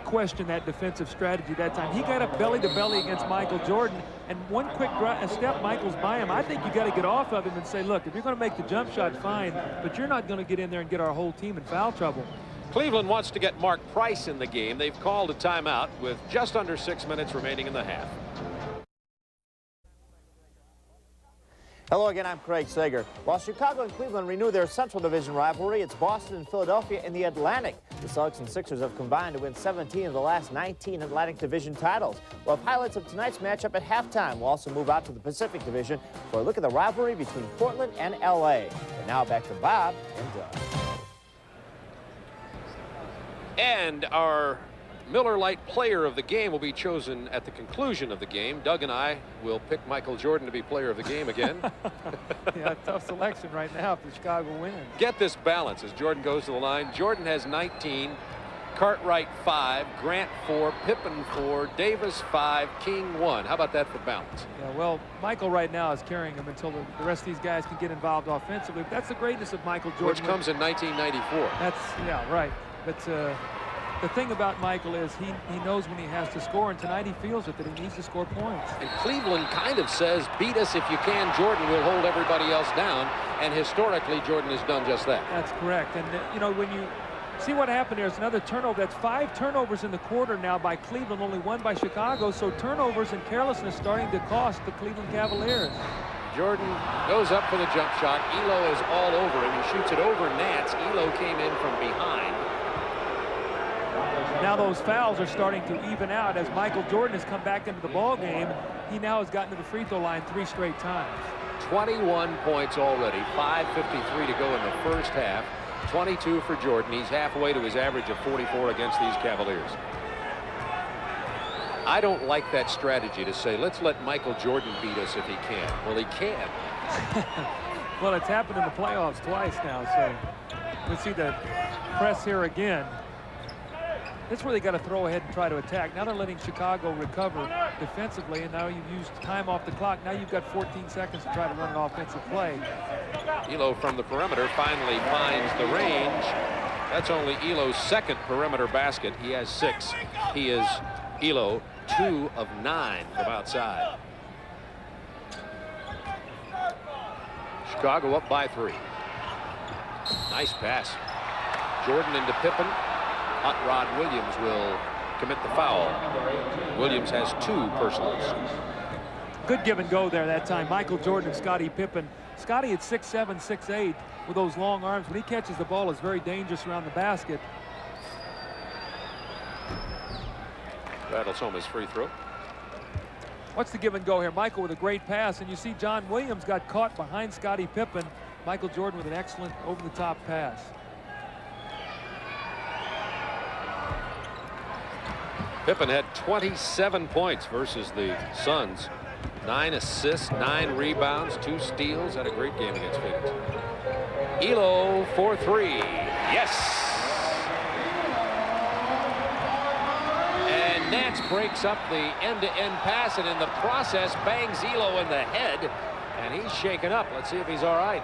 question that defensive strategy that time. He got up belly to belly against Michael Jordan, and one quick step, Michael's by him. I think you got to get off of him and say, look, if you're going to make the jump shot, fine, but you're not going to get in there and get our whole team in foul trouble. Cleveland wants to get Mark Price in the game. They've called a timeout with just under 6 minutes remaining in the half. Hello again, I'm Craig Sager. While Chicago and Cleveland renew their Central Division rivalry, it's Boston and Philadelphia in the Atlantic. The Celtics and Sixers have combined to win 17 of the last 19 Atlantic Division titles. We'll have highlights of tonight's matchup at halftime. We'll also move out to the Pacific Division for a look at the rivalry between Portland and L.A. And now back to Bob and Doug. And our Miller Lite player of the game will be chosen at the conclusion of the game. Doug and I will pick Michael Jordan to be player of the game again. Yeah, tough selection right now if the Chicago wins. Get this balance as Jordan goes to the line. Jordan has 19, Cartwright 5, Grant 4, Pippen 4, Davis 5, King 1. How about that for balance? Yeah, well, Michael right now is carrying him until the rest of these guys can get involved offensively. But that's the greatness of Michael Jordan. Which comes in 1994. That's, yeah, right. But the thing about Michael is he knows when he has to score, and tonight he feels it, that he needs to score points. And Cleveland kind of says, beat us if you can, Jordan. Will hold everybody else down. And historically, Jordan has done just that. That's correct. And, you know, when you see what happened, there's another turnover. That's 5 turnovers in the quarter now by Cleveland, only 1 by Chicago. So turnovers and carelessness starting to cost the Cleveland Cavaliers. Jordan goes up for the jump shot. Elo is all over him. He shoots it over Nance. Elo came in from behind. Now those fouls are starting to even out as Michael Jordan has come back into the ball game. He now has gotten to the free throw line 3 straight times. 21 points already, 5:53 to go in the first half. 22 for Jordan. He's halfway to his average of 44 against these Cavaliers. I don't like that strategy to say, let's let Michael Jordan beat us if he can. Well, he can. Well, it's happened in the playoffs twice now, so let's see the press here again. That's where they got to throw ahead and try to attack. Now they're letting Chicago recover defensively, and now you've used time off the clock. Now you've got 14 seconds to try to run an offensive play. Elo from the perimeter finally finds the range. That's only Elo's 2nd perimeter basket. He has 6. He is, Elo, 2 of 9 from outside. Chicago up by 3. Nice pass. Jordan into Pippen. Hot Rod Williams will commit the foul. Williams has 2 personals. Good give and go there that time. Michael Jordan and Scottie Pippen Scotty at 6'7", 6'8", with those long arms. When he catches the ball, is very dangerous around the basket. Rattles home his free throw. What's the give and go here? Michael with a great pass, and you see John Williams got caught behind Scottie Pippen. Michael Jordan with an excellent over-the-top pass. Pippen had 27 points versus the Suns. 9 assists, 9 rebounds, 2 steals. Had a great game against Phoenix. Elo for 3. Yes! And Nance breaks up the end-to-end pass, and in the process bangs Elo in the head, and he's shaken up. Let's see if he's all right.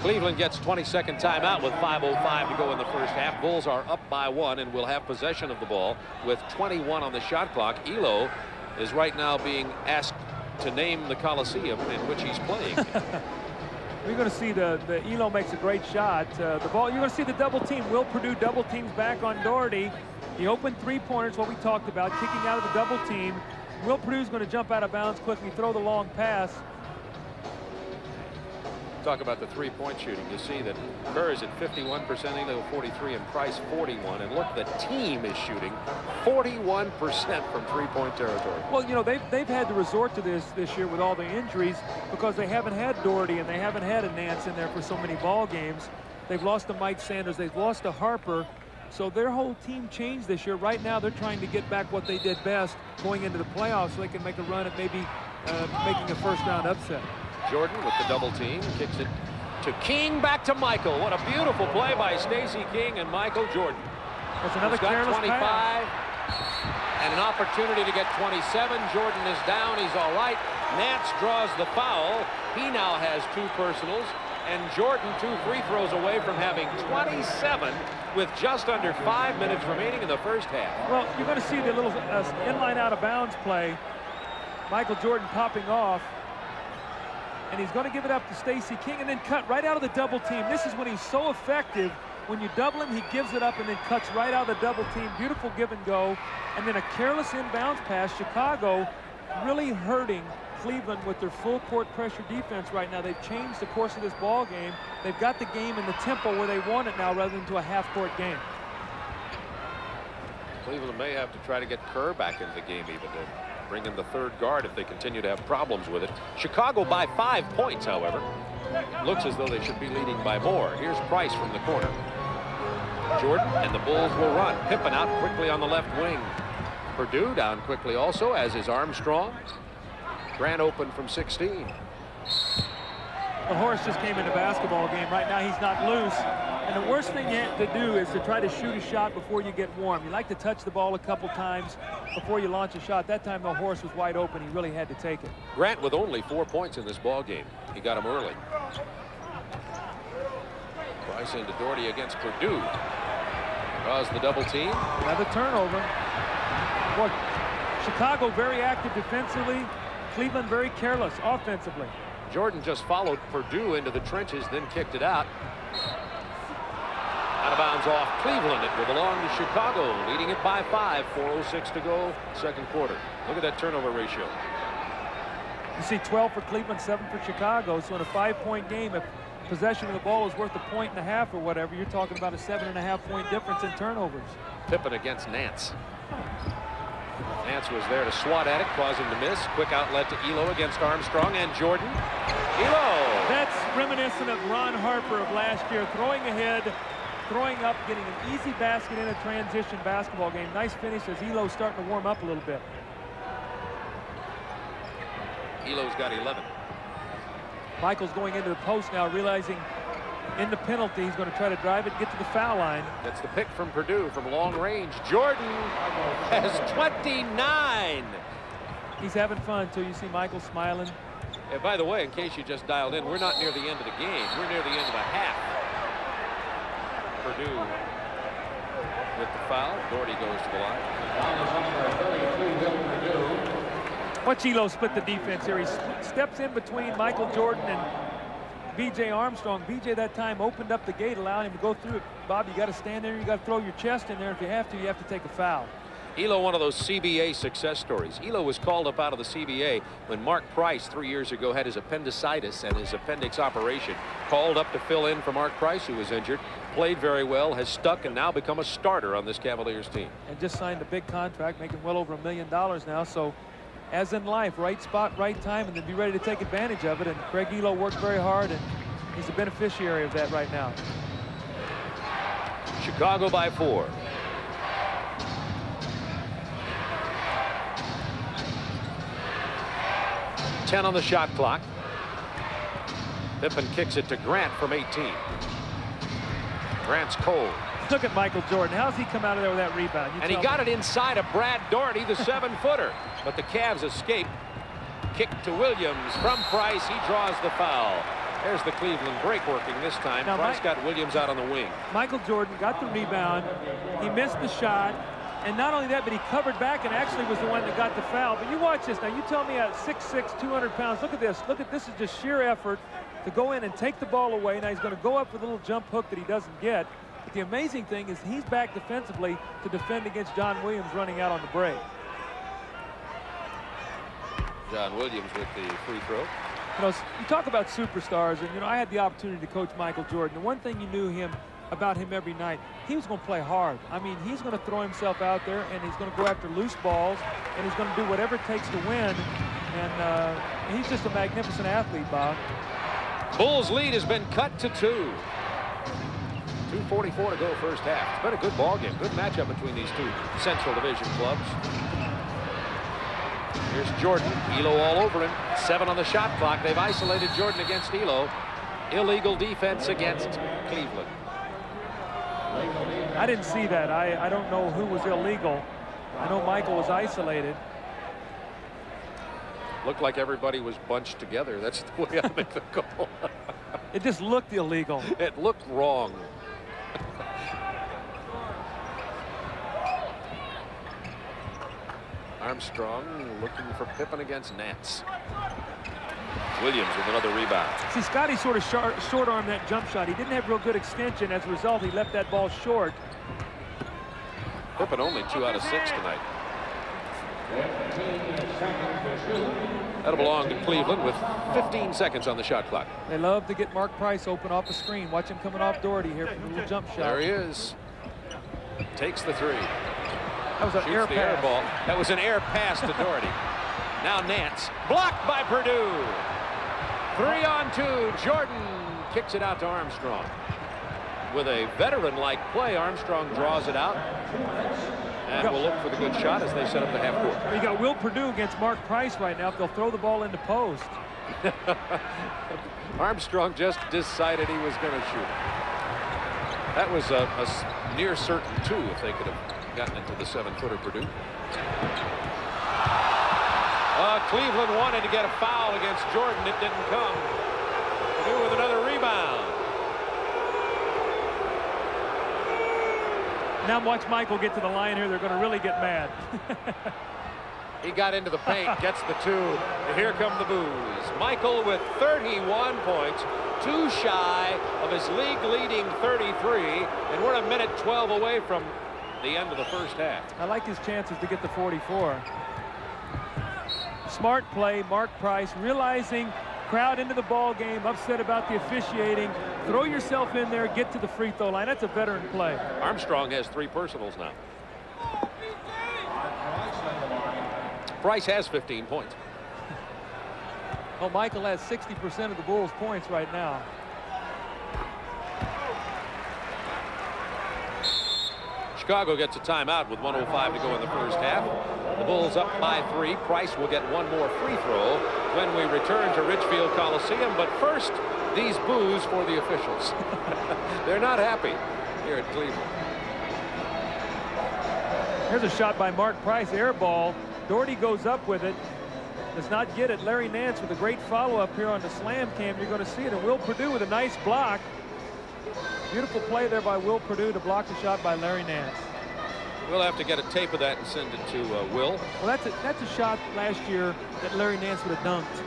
Cleveland gets 22nd timeout with 5:05 to go in the first half. Bulls are up by 1 and will have possession of the ball with 21 on the shot clock. Elo is right now being asked to name the Coliseum in which he's playing. You're going to see the Elo makes a great shot. The ball, you're going to see the double team. Will Purdue double teams back on Doherty. The open three-pointers, what we talked about, kicking out of the double team. Will Purdue's going to jump out of bounds quickly, throw the long pass. Talk about the three-point shooting. You see that Kerr is at 51%, Elo 43, and Price 41. And look, the team is shooting 41% from three-point territory. Well, you know, they've had to resort to this year with all the injuries because they haven't had Doherty and they haven't had a Nance in there for so many ball games. They've lost to Mike Sanders. They've lost to Harper. So their whole team changed this year. Right now, they're trying to get back what they did best going into the playoffs so they can make a run at maybe making a first-round upset. Jordan with the double team, kicks it to King, back to Michael. What a beautiful play by Stacey King and Michael Jordan. That's another careless 25 pass. And an opportunity to get 27. Jordan is down. He's all right. Nance draws the foul. He now has 2 personals. And Jordan 2 free throws away from having 27 with just under 5 minutes remaining in the first half. Well, you're going to see the little inline out of bounds play. Michael Jordan popping off. And he's going to give it up to Stacey King and then cut right out of the double team. This is when he's so effective. When you double him, he gives it up and then cuts right out of the double team. Beautiful give and go. And then a careless inbounds pass. Chicago really hurting Cleveland with their full court pressure defense right now. They've changed the course of this ball game. They've got the game in the tempo where they want it now rather than to a half-court game. Cleveland may have to try to get Kerr back into the game even to bring in the third guard if they continue to have problems with it. Chicago by 5 points, however. Looks as though they should be leading by more. Here's Price from the corner. Jordan and the Bulls will run. Pippen out quickly on the left wing. Purdue down quickly also, as is Armstrong. Grant open from 16. Well, Horace just came in a basketball game. Right now he's not loose. And the worst thing you have to do is to try to shoot a shot before you get warm. You like to touch the ball a couple times before you launch a shot. That time, though, Horace was wide open. He really had to take it. Grant with only 4 points in this ball game. He got him early. Price into Doherty against Purdue. Draws the double team. Another turnover. Boy, Chicago very active defensively. Cleveland very careless offensively. Jordan just followed Purdue into the trenches, then kicked it out. Out of bounds off Cleveland. It will belong to Chicago, leading it by 5. 4:06 to go, second quarter. Look at that turnover ratio. You see 12 for Cleveland, 7 for Chicago. So in a 5-point game, if possession of the ball is worth 1.5 or whatever, you're talking about a 7.5-point difference in turnovers. Pippen against Nance. Nance was there to swat at it, cause him to miss. Quick outlet to Elo against Armstrong and Jordan. Elo! That's reminiscent of Ron Harper of last year, throwing ahead, throwing up, getting an easy basket in a transition basketball game. Nice finish as Elo's starting to warm up a little bit. Elo's got 11. Michael's going into the post now, realizing in the penalty, he's going to try to drive it, get to the foul line. That's the pick from Purdue from long range. Jordan has 29. He's having fun, too. You see Michael smiling. And by the way, in case you just dialed in, we're not near the end of the game. We're near the end of the half. Purdue with the foul. Doherty goes to the line. Watch Elo split the defense here. He steps in between Michael Jordan and B.J. Armstrong. B.J. that time opened up the gate, allowing him to go through it. Bob, you got to stand there. You got to throw your chest in there. If you have to take a foul. Elo, one of those CBA success stories. Elo was called up out of the CBA when Mark Price 3 years ago had his appendicitis and his appendix operation. Called up to fill in for Mark Price, who was injured. Played very well, has stuck, and now become a starter on this Cavaliers team. And just signed a big contract, making well over $1 million now. So, as in life, right spot, right time, and then be ready to take advantage of it. And Craig Elo worked very hard, and he's a beneficiary of that right now. Chicago by 4. $10 on the shot clock. Pippen kicks it to Grant from 18. Grant's cold. Look at Michael Jordan. How's he come out of there with that rebound? And he got it inside of Brad Daugherty, the 7-footer. But the Cavs escape. Kick to Williams from Price. He draws the foul. There's the Cleveland break working this time. Now, Price got Williams out on the wing. Michael Jordan got the rebound. He missed the shot. And not only that, but he covered back and actually was the one that got the foul. But you watch this now. You tell me at 6'6", 200 pounds. Look at this. Look at this. Is just sheer effort to go in and take the ball away. Now he's going to go up with a little jump hook that he doesn't get. But the amazing thing is he's back defensively to defend against John Williams running out on the break. John Williams with the free throw. You know, you talk about superstars, and you know, I had the opportunity to coach Michael Jordan. The one thing you knew about him every night, he was going to play hard. I mean, he's going to throw himself out there, and he's going to go after loose balls, and he's going to do whatever it takes to win. And he's just a magnificent athlete, Bob. Bulls lead has been cut to 2. 2:44 to go first half. It's been a good ball game. Good matchup between these two Central Division clubs. Here's Jordan. Elo all over him. 7 on the shot clock. They've isolated Jordan against Elo. Illegal defense against Cleveland. I didn't see that. I don't know who was illegal. I know Michael was isolated. Looked like everybody was bunched together. That's the way I make the call. It just looked illegal. It looked wrong. Armstrong looking for Pippen against Nance. Williams with another rebound. See, Scotty sort of short-armed that jump shot. He didn't have real good extension. As a result, he left that ball short. Pippen only 2 out of 6 tonight. That'll belong to Cleveland with 15 seconds on the shot clock. They love to get Mark Price open off the screen. Watch him coming off Daugherty here from the little jump shot. There he is. Takes the 3. That was an air pass. Air ball. That was an air pass to Daugherty. Now Nance. Blocked by Purdue. 3 on 2. Jordan kicks it out to Armstrong. With a veteran-like play, Armstrong draws it out. And we'll look for the good shot as they set up the half court. You got Will Purdue against Mark Price right now. If they'll throw the ball into post. Armstrong just decided he was going to shoot. That was a near certain 2 if they could have gotten into the 7-footer Purdue. Cleveland wanted to get a foul against Jordan. It didn't come. Purdue with another rebound. Now watch Michael get to the line here. They're going to really get mad. He got into the paint, gets the 2, and here come the boos. Michael with 31 points, 2 shy of his league-leading 33, and we're a minute 12 away from the end of the first half. I like his chances to get the 44. Smart play, Mark Price, realizing crowd into the ball game, upset about the officiating. Throw yourself in there, get to the free throw line. That's a veteran play. Armstrong has 3 personals now. Price has 15 points. Well, Michael has 60% of the Bulls' points right now. Chicago gets a timeout with 1:05 to go in the first half. The Bulls up by 3. Price will get 1 more free throw when we return to Richfield Coliseum. But first, these boos for the officials. They're not happy here at Cleveland. Here's a shot by Mark Price, air ball. Daugherty goes up with it, does not get it. Larry Nance with a great follow-up here on the slam cam. You're going to see it. And Will Purdue with a nice block. Beautiful play there by Will Purdue to block the shot by Larry Nance. We'll have to get a tape of that and send it to Will. Well, that's a shot last year that Larry Nance would have dunked.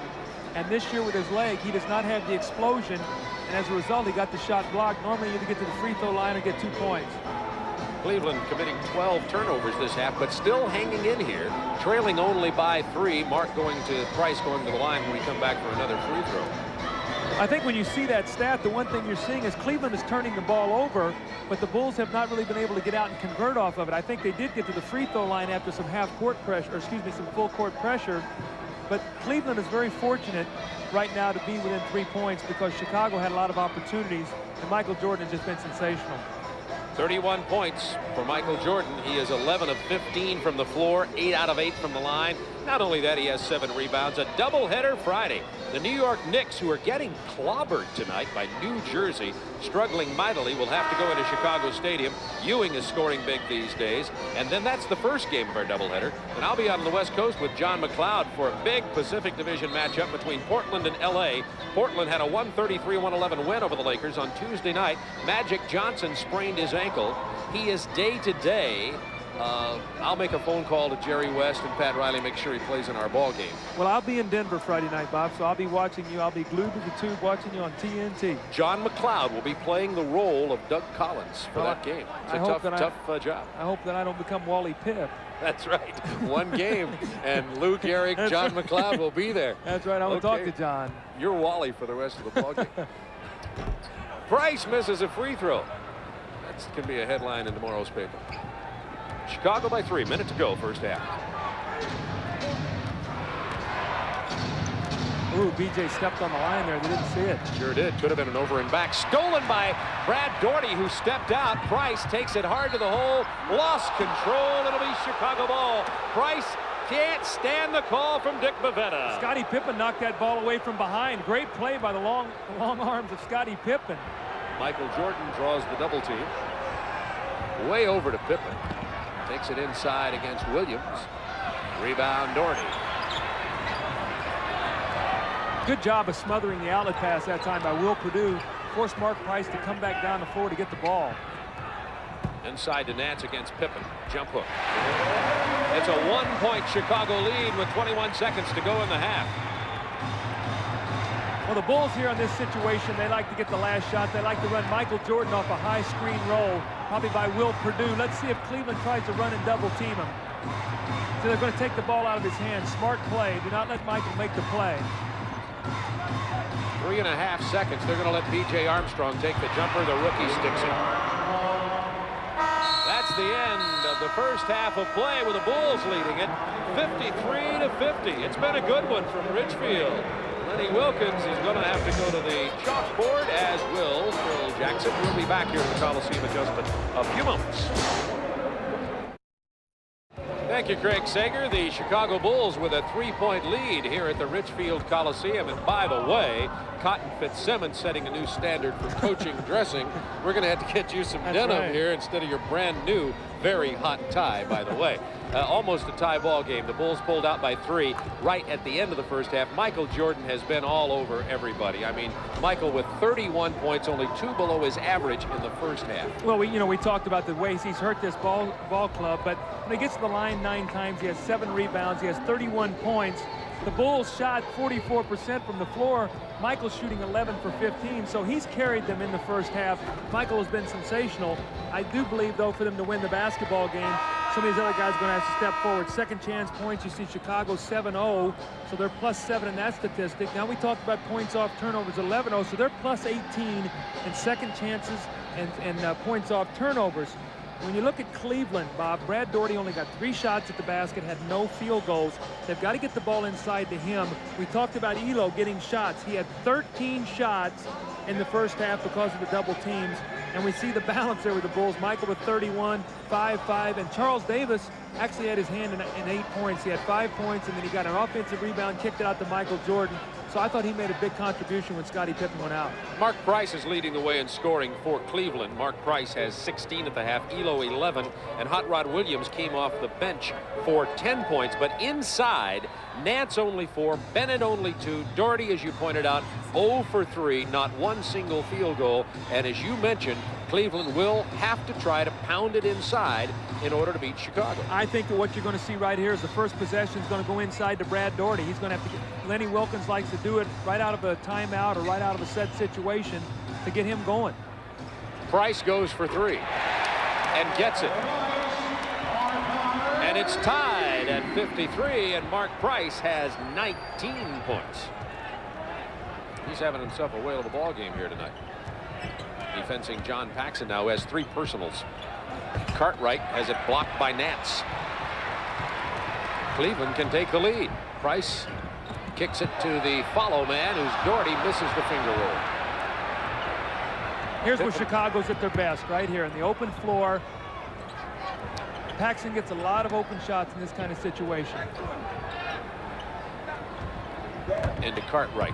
And this year with his leg, he does not have the explosion. And as a result, he got the shot blocked. Normally, you either get to the free throw line or get 2 points. Cleveland committing 12 turnovers this half, but still hanging in here, trailing only by 3. Mark going to Price going to the line when we come back for another free throw. I think when you see that stat, the one thing you're seeing is Cleveland is turning the ball over, but the Bulls have not really been able to get out and convert off of it. I think they did get to the free throw line after some half-court pressure, or excuse me, some full-court pressure. But Cleveland is very fortunate right now to be within 3 points because Chicago had a lot of opportunities, and Michael Jordan has just been sensational. 31 points for Michael Jordan. He is 11 of 15 from the floor, 8 out of 8 from the line. Not only that, he has 7 rebounds. A doubleheader Friday. The New York Knicks, who are getting clobbered tonight by New Jersey, struggling mightily, will have to go into Chicago Stadium. Ewing is scoring big these days. And then that's the first game of our doubleheader. And I'll be out on the West Coast with John McLeod for a big Pacific Division matchup between Portland and L.A. Portland had a 133-111 win over the Lakers on Tuesday night. Magic Johnson sprained his ankle. He is day-to-day. I'll make a phone call to Jerry West and Pat Riley, make sure he plays in our ball game. Well, I'll be in Denver Friday night, Bob, so I'll be watching you. I'll be glued to the tube watching you on TNT. John McLeod will be playing the role of Doug Collins for that game. It's a tough job. I hope that I don't become Wally Pipp. That's right. One game, and Lou Gehrig, John McLeod will be there. That's right. I will talk to John. You're Wally for the rest of the ball game. Price misses a free throw. That can be a headline in tomorrow's paper. Chicago by 3. Minute to go, first half. Ooh, BJ stepped on the line there. They didn't see it. Sure did. Could have been an over and back. Stolen by Brad Daugherty, who stepped out. Price takes it hard to the hole. Lost control. It'll be Chicago ball. Price can't stand the call from Dick Bavetta. Scottie Pippen knocked that ball away from behind. Great play by the long arms of Scottie Pippen. Michael Jordan draws the double team. Way over to Pippen. Takes it inside against Williams. Rebound Daugherty. Good job of smothering the outlet pass that time by Will Perdue. Forced Mark Price to come back down the floor to get the ball. Inside to Nance against Pippen. Jump hook. It's a 1-point Chicago lead with 21 seconds to go in the half. Well, the Bulls here on this situation, they like to get the last shot. They like to run Michael Jordan off a high screen roll, probably by Will Perdue. Let's see if Cleveland tries to run and double team him. So they're going to take the ball out of his hands. Smart play. Do not let Michael make the play. 3.5 seconds. They're going to let B.J. Armstrong take the jumper. The rookie sticks it. That's the end of the first half of play with the Bulls leading it 53-50. It's been a good one from Richfield. Lenny Wilkins is going to have to go to the chalkboard, as will Phil Jackson. We'll be back here at the Coliseum in just a few moments. Thank you, Craig Sager. The Chicago Bulls with a 3-point lead here at the Richfield Coliseum. And by the way, Cotton Fitzsimmons setting a new standard for coaching dressing. We're going to have to get you some denim here instead of your brand new, very hot tie, by the way. Almost a tie ball game. The Bulls pulled out by 3 right at the end of the first half. Michael Jordan has been all over everybody. I mean, Michael with 31 points, only 2 below his average in the first half. Well, we talked about the ways he's hurt this ball club, but when he gets to the line 9 times, he has 7 rebounds, he has 31 points. The Bulls shot 44% from the floor. Michael's shooting 11 for 15, so he's carried them in the first half. Michael has been sensational. I do believe, though, for them to win the basketball game, some of these other guys are going to have to step forward. Second chance points, you see Chicago 7-0, so they're +7 in that statistic. Now we talked about points off turnovers, 11-0, so they're +18 in second chances and points off turnovers. When you look at Cleveland, Bob, Brad Daugherty only got 3 shots at the basket, had no field goals. They've got to get the ball inside to him. We talked about Elo getting shots. He had 13 shots in the first half because of the double teams. And we see the balance there with the Bulls. Michael with 31, 5, and Charles Davis actually had his hand in 8 points. He had 5 points, and then he got an offensive rebound, kicked it out to Michael Jordan. So I thought he made a big contribution when Scottie Pippen went out. Mark Price is leading the way in scoring for Cleveland. Mark Price has 16 at the half, Elo 11, and Hot Rod Williams came off the bench for 10 points. But inside, Nance only 4, Bennett only 2, Daugherty, as you pointed out, 0 for 3, not one single field goal. And as you mentioned, Cleveland will have to try to pound it inside in order to beat Chicago. I think that what you're going to see right here is the first possession is going to go inside to Brad Daugherty. He's going to have to get, Lenny Wilkins likes to do it right out of a timeout or right out of a set situation to get him going. Price goes for 3. and gets it. And it's tied at 53, and Mark Price has 19 points. He's having himself a whale of a ball game here tonight. Defensing John Paxson now has 3 personals. Cartwright has it blocked by Nance. Cleveland can take the lead. Price kicks it to the follow man, who's Doherty, misses the finger roll. Here's where Chicago's at their best, right here in the open floor. Paxson gets a lot of open shots in this kind of situation. Into Cartwright.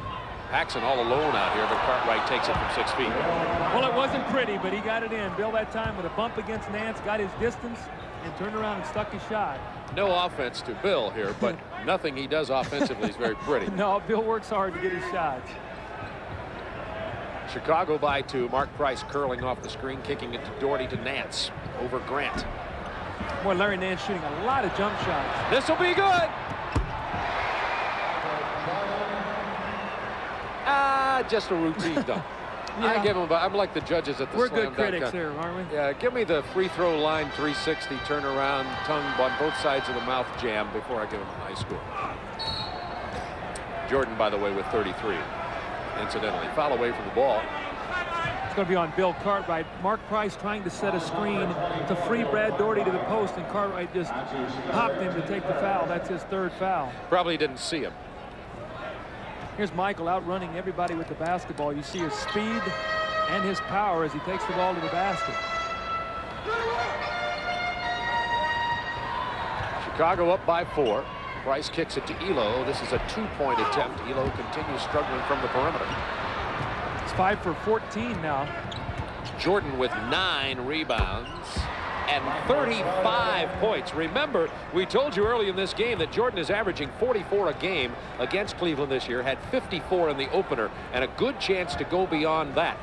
Paxson all alone out here, but Cartwright takes it from 6 feet. Well, it wasn't pretty, but he got it in. Bill that time with a bump against Nance, got his distance, and turned around and stuck his shot. No offense to Bill here, but nothing he does offensively is very pretty. No, Bill works hard to get his shots. Chicago by 2. Mark Price curling off the screen, kicking it to Doherty to Nance over Grant. Boy, Larry Nance shooting a lot of jump shots. This will be good. Just a routine dunk. Yeah. I give him. I'm like the judges at the We're slam good critics dunk. here, aren't we? Yeah, give me the free throw line 360 turnaround tongue on both sides of the mouth jam before I give him a high score. Jordan, by the way, with 33. Incidentally, foul away from the ball. It's going to be on Bill Cartwright. Mark Price trying to set a screen to free Brad Doherty to the post, and Cartwright just popped him to take the foul. That's his 3rd foul. Probably didn't see him. Here's Michael outrunning everybody with the basketball. You see his speed and his power as he takes the ball to the basket. Chicago up by 4. Price kicks it to Elo. This is a 2-point attempt. Elo continues struggling from the perimeter. It's 5 for 14 now. Jordan with 9 rebounds and 35 points. Remember, we told you early in this game that Jordan is averaging 44 a game against Cleveland this year, had 54 in the opener, and a good chance to go beyond that.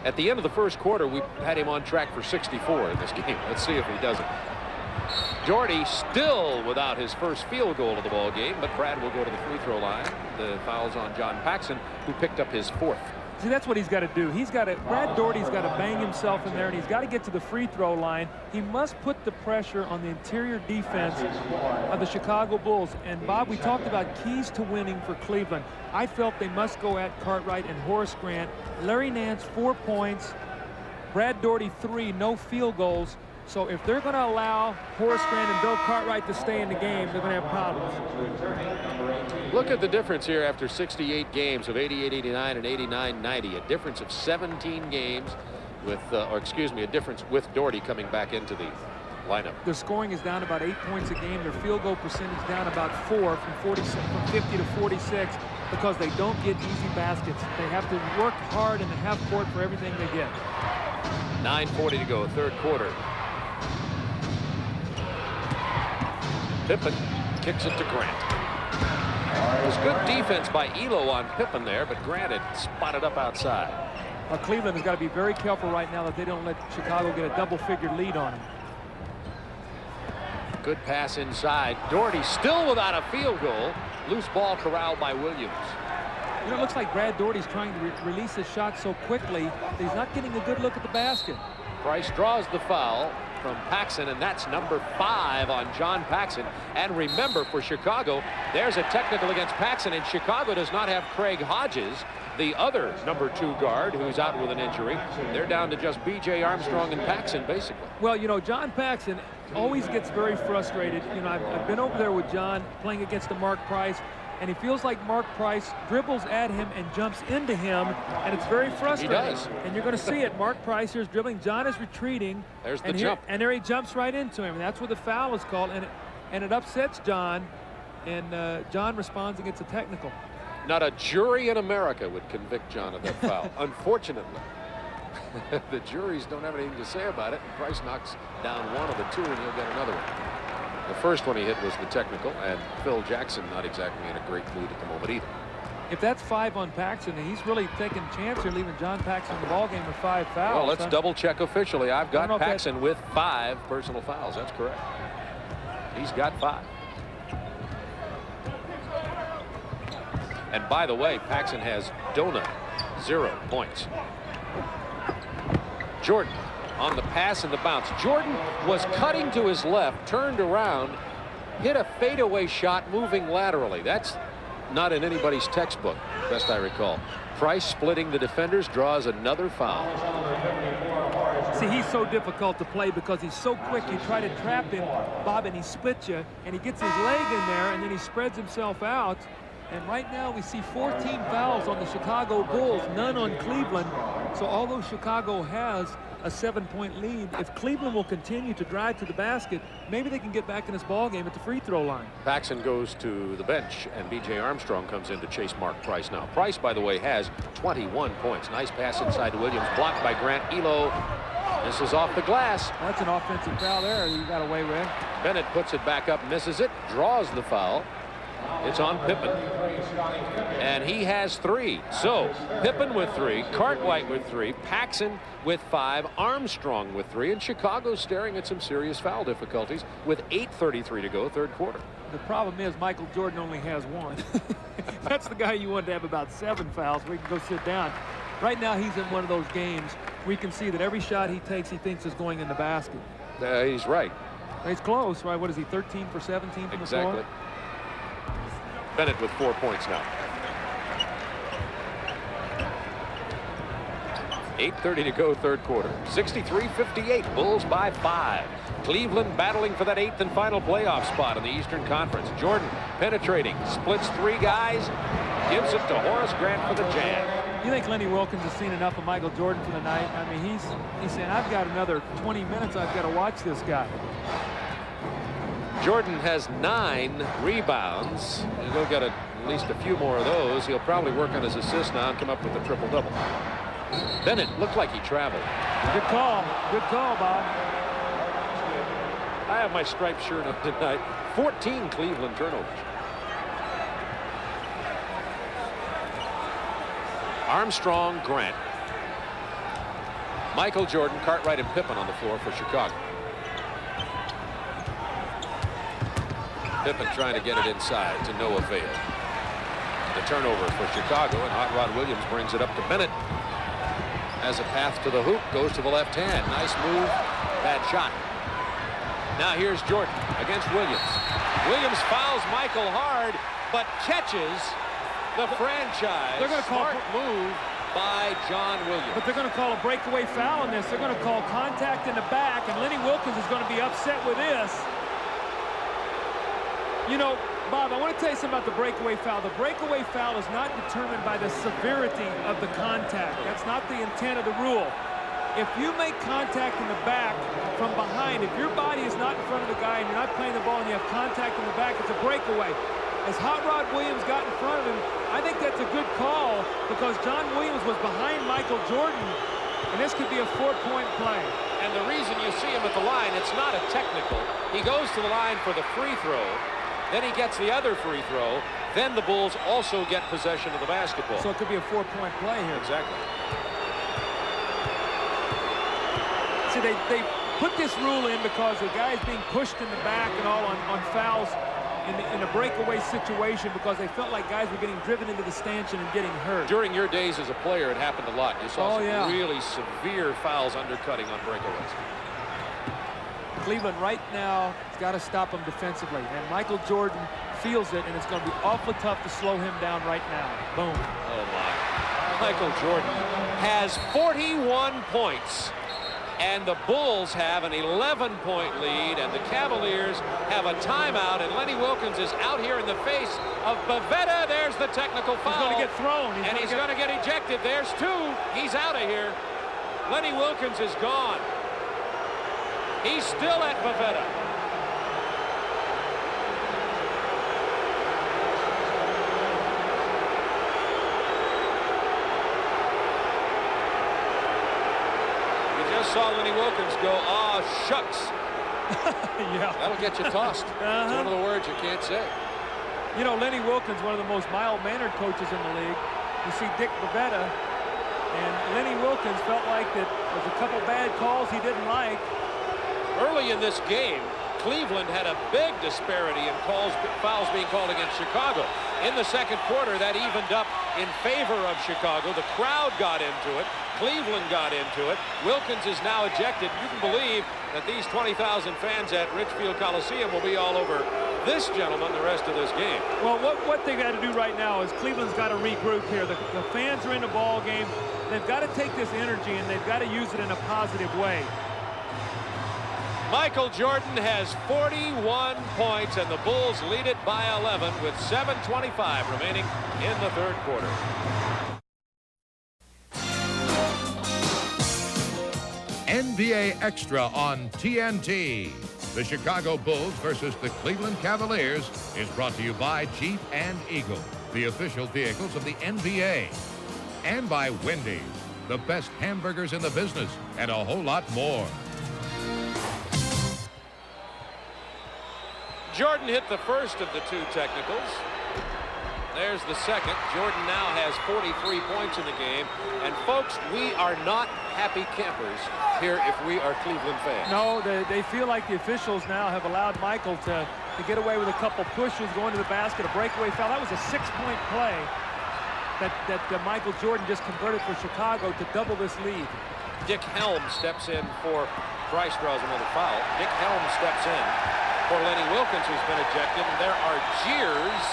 At the end of the first quarter, we had him on track for 64 in this game. Let's see if he does it. Doherty still without his first field goal of the ball game, but Brad will go to the free throw line. The foul's on John Paxson, who picked up his 4th. See, that's what he's got to do. Brad Doherty's got to bang himself in there, and he's got to get to the free throw line. He must put the pressure on the interior defense of the Chicago Bulls. And Bob, we talked about keys to winning for Cleveland. I felt they must go at Cartwright and Horace Grant. Larry Nance, 4 points. Brad Doherty, 3, no field goals. So if they're going to allow Horace Grant and Bill Cartwright to stay in the game, they're going to have problems. Look at the difference here after 68 games of 88-89 and 89-90. A difference of 17 games with, a difference with Doherty coming back into the lineup. Their scoring is down about 8 points a game. Their field goal percentage down about 4 from 50 to 46 because they don't get easy baskets. They have to work hard in the half court for everything they get. 9:40 to go, 3rd quarter. Pippen kicks it to Grant. It was good defense by Elo on Pippen there, but Grant had spotted up outside. Cleveland has got to be very careful right now that they don't let Chicago get a double-figure lead on them. Good pass inside. Doherty still without a field goal. Loose ball corralled by Williams. You know, it looks like Brad Doherty's trying to release his shot so quickly that he's not getting a good look at the basket. Price draws the foul from Paxson, and that's number 5 on John Paxson. And remember, for Chicago, there's a technical against Paxson, and Chicago does not have Craig Hodges, the other number 2 guard, who's out with an injury. They're down to just B.J. Armstrong and Paxson, basically. Well, you know, John Paxson always gets very frustrated. You know, I've been over there with John playing against the Mark Price, and he feels like Mark Price dribbles at him and jumps into him, and it's very frustrating. He does. And you're going to see it. Mark Price here's dribbling. John is retreating. There's the jump. And there he jumps right into him. And that's where the foul is called. And it upsets John. And John responds and gets a technical. Not a jury in America would convict John of that foul. Unfortunately, the juries don't have anything to say about it. Price knocks down one of the 2, and he'll get another one. The first one he hit was the technical, and Phil Jackson not exactly in a great mood at the moment either. If that's 5 on Paxson, he's really taking a chance here, leaving John Paxson in the ballgame with 5 fouls. Well, let's double check officially. I've got Paxson with 5 personal fouls. That's correct. He's got 5. And by the way, Paxson has donut 0 points. Jordan on the pass and the bounce. Jordan was cutting to his left, turned around, hit a fadeaway shot moving laterally. That's not in anybody's textbook, best I recall. Price, splitting the defenders, draws another foul. See, he's so difficult to play because he's so quick. You try to trap him, Bob, and he splits you, and he gets his leg in there, and then he spreads himself out. And right now we see 14 fouls on the Chicago Bulls, none on Cleveland. So although Chicago has a 7-point lead, if Cleveland will continue to drive to the basket, maybe they can get back in this ball game at the free throw line. Paxson goes to the bench, and B.J. Armstrong comes in to chase Mark Price now. Price, by the way, has 21 points. Nice pass inside to Williams, blocked by Grant. Elo, this is off the glass. That's an offensive foul there you got away with. Bennett puts it back up, misses it, draws the foul. It's on Pippen, and he has 3. So Pippen with 3, Cartwright with 3, Paxson with 5, Armstrong with 3, and Chicago's staring at some serious foul difficulties with 8:33 to go, third quarter. The problem is Michael Jordan only has 1. That's the guy you want to have about 7 fouls. We can go sit down. Right now he's in one of those games we can see that every shot he takes he thinks is going in the basket. He's right. He's close, right? What is he, 13 for 17 from the floor? Exactly. Bennett with 4 points now. 8:30 to go, third quarter. 63-58, Bulls by 5. Cleveland battling for that 8th and final playoff spot in the Eastern Conference. Jordan penetrating, splits 3 guys, gives it to Horace Grant for the jam. You think Lenny Wilkins has seen enough of Michael Jordan for the night? I mean, he's saying, I've got another 20 minutes. I've got to watch this guy. Jordan has 9 rebounds. He'll get at least a few more of those. He'll probably work on his assists now and come up with a triple-double. Bennett looked like he traveled. Good call. Good call, Bob. I have my striped shirt on tonight. 14 Cleveland turnovers. Armstrong, Grant. Michael Jordan, Cartwright, and Pippen on the floor for Chicago. Pippen trying to get it inside to no avail. The turnover for Chicago, and Hot Rod Williams brings it up to Bennett. Has a path to the hoop, goes to the left hand. Nice move, bad shot. Now here's Jordan against Williams. Williams fouls Michael hard, but catches the franchise. They're going to call smart move by John Williams. But they're going to call a breakaway foul on this. They're going to call contact in the back, and Lenny Wilkins is going to be upset with this. You know, Bob, I want to tell you something about the breakaway foul. The breakaway foul is not determined by the severity of the contact. That's not the intent of the rule. If you make contact in the back from behind, if your body is not in front of the guy and you're not playing the ball and you have contact in the back, it's a breakaway. As Hot Rod Williams got in front of him, I think that's a good call because John Williams was behind Michael Jordan, and this could be a 4-point play. And the reason you see him at the line, it's not a technical. He goes to the line for the free throw. Then he gets the other free throw. Then the Bulls also get possession of the basketball. So it could be a 4-point play here. Exactly. See, they put this rule in because the guy's being pushed in the back and all on fouls in a breakaway situation because they felt like guys were getting driven into the stanchion and getting hurt. During your days as a player, it happened a lot. You saw some really severe fouls undercutting on breakaways. Cleveland right now has got to stop him defensively, and Michael Jordan feels it, and it's going to be awfully tough to slow him down right now. Boom. Oh, my. Michael Jordan has 41 points, and the Bulls have an 11-point lead, and the Cavaliers have a timeout, and Lenny Wilkins is out here in the face of Bavetta. There's the technical foul. He's going to get thrown. He's going to get ejected. There's 2. He's out of here. Lenny Wilkins is gone. He's still at Bavetta. We just saw Lenny Wilkins go, "Ah, shucks." Yeah. That'll get you tossed. It's one of the words you can't say. You know, Lenny Wilkins, one of the most mild-mannered coaches in the league. You see Dick Bavetta, and Lenny Wilkins felt like that there's a couple bad calls he didn't like. Early in this game, Cleveland had a big disparity in fouls being called against Chicago. In the second quarter, that evened up in favor of Chicago. The crowd got into it. Cleveland got into it. Wilkins is now ejected. You can believe that these 20,000 fans at Richfield Coliseum will be all over this gentleman the rest of this game. Well, what they got to do right now is Cleveland's got to regroup here. The fans are in the ball game. They've got to take this energy and they've got to use it in a positive way. Michael Jordan has 41 points, and the Bulls lead it by 11 with 7:25 remaining in the third quarter. NBA Extra on TNT. The Chicago Bulls versus the Cleveland Cavaliers is brought to you by Jeep and Eagle, the official vehicles of the NBA. And by Wendy's, the best hamburgers in the business, and a whole lot more. Jordan hit the first of the two technicals. There's the second. Jordan now has 43 points in the game. And folks, we are not happy campers here if we are Cleveland fans. No, they feel like the officials now have allowed Michael to get away with a couple pushes, going to the basket, a breakaway foul. That was a 6-point play that Michael Jordan just converted for Chicago to double this lead. Dick Helm steps in for Price, draws another foul. Dick Helm steps in for Lenny Wilkins, who's been ejected. And there are jeers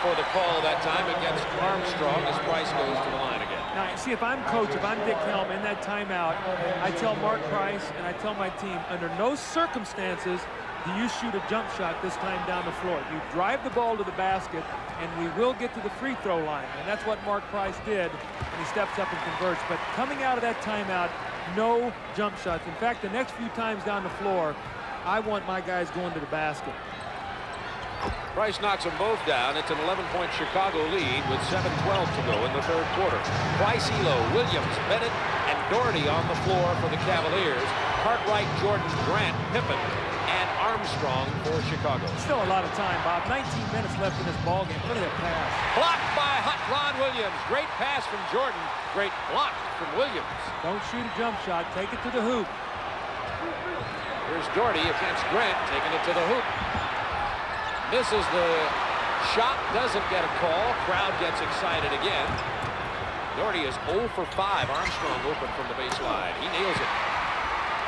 for the call that time against Armstrong as Price goes to the line again. Now, see, if I'm coach, if I'm Dick Helm in that timeout, I tell Mark Price and I tell my team, under no circumstances do you shoot a jump shot this time down the floor. You drive the ball to the basket, and we will get to the free throw line. And that's what Mark Price did, and he steps up and converts. But coming out of that timeout, no jump shots. In fact, the next few times down the floor, I want my guys going to the basket. Price knocks them both down. It's an 11-point Chicago lead with 7:12 to go in the third quarter. Price, Elo, Williams, Bennett, and Doherty on the floor for the Cavaliers. Cartwright, Jordan, Grant, Pippen, and Armstrong for Chicago. Still a lot of time, Bob. 19 minutes left in this ball game. Look at that pass. Blocked by Ron Williams. Great pass from Jordan. Great block from Williams. Don't shoot a jump shot. Take it to the hoop. Here's Doherty against Grant, taking it to the hoop. Misses the shot, doesn't get a call. Crowd gets excited again. Doherty is 0 for 5. Armstrong open from the baseline. He nails it.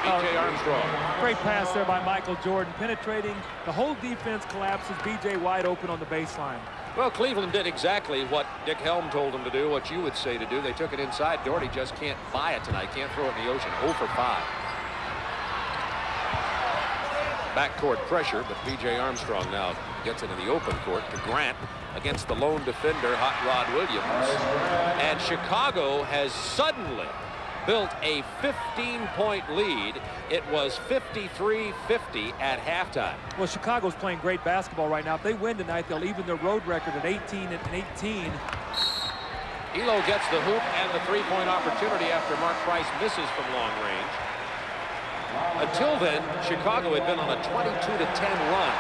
B.J. Armstrong. Great pass there by Michael Jordan, penetrating. The whole defense collapses. B.J. wide open on the baseline. Well, Cleveland did exactly what Dick Helm told them to do, what you would say to do. They took it inside. Doherty just can't buy it tonight. Can't throw it in the ocean. 0 for 5. Backcourt pressure, but B.J. Armstrong now gets into the open court to Grant against the lone defender, Hot Rod Williams. And Chicago has suddenly built a 15-point lead. It was 53-50 at halftime. Well, Chicago's playing great basketball right now. If they win tonight, they'll even their road record at 18-18. Elo gets the hoop and the three-point opportunity after Mark Price misses from long range. Until then, Chicago had been on a 22-10 run.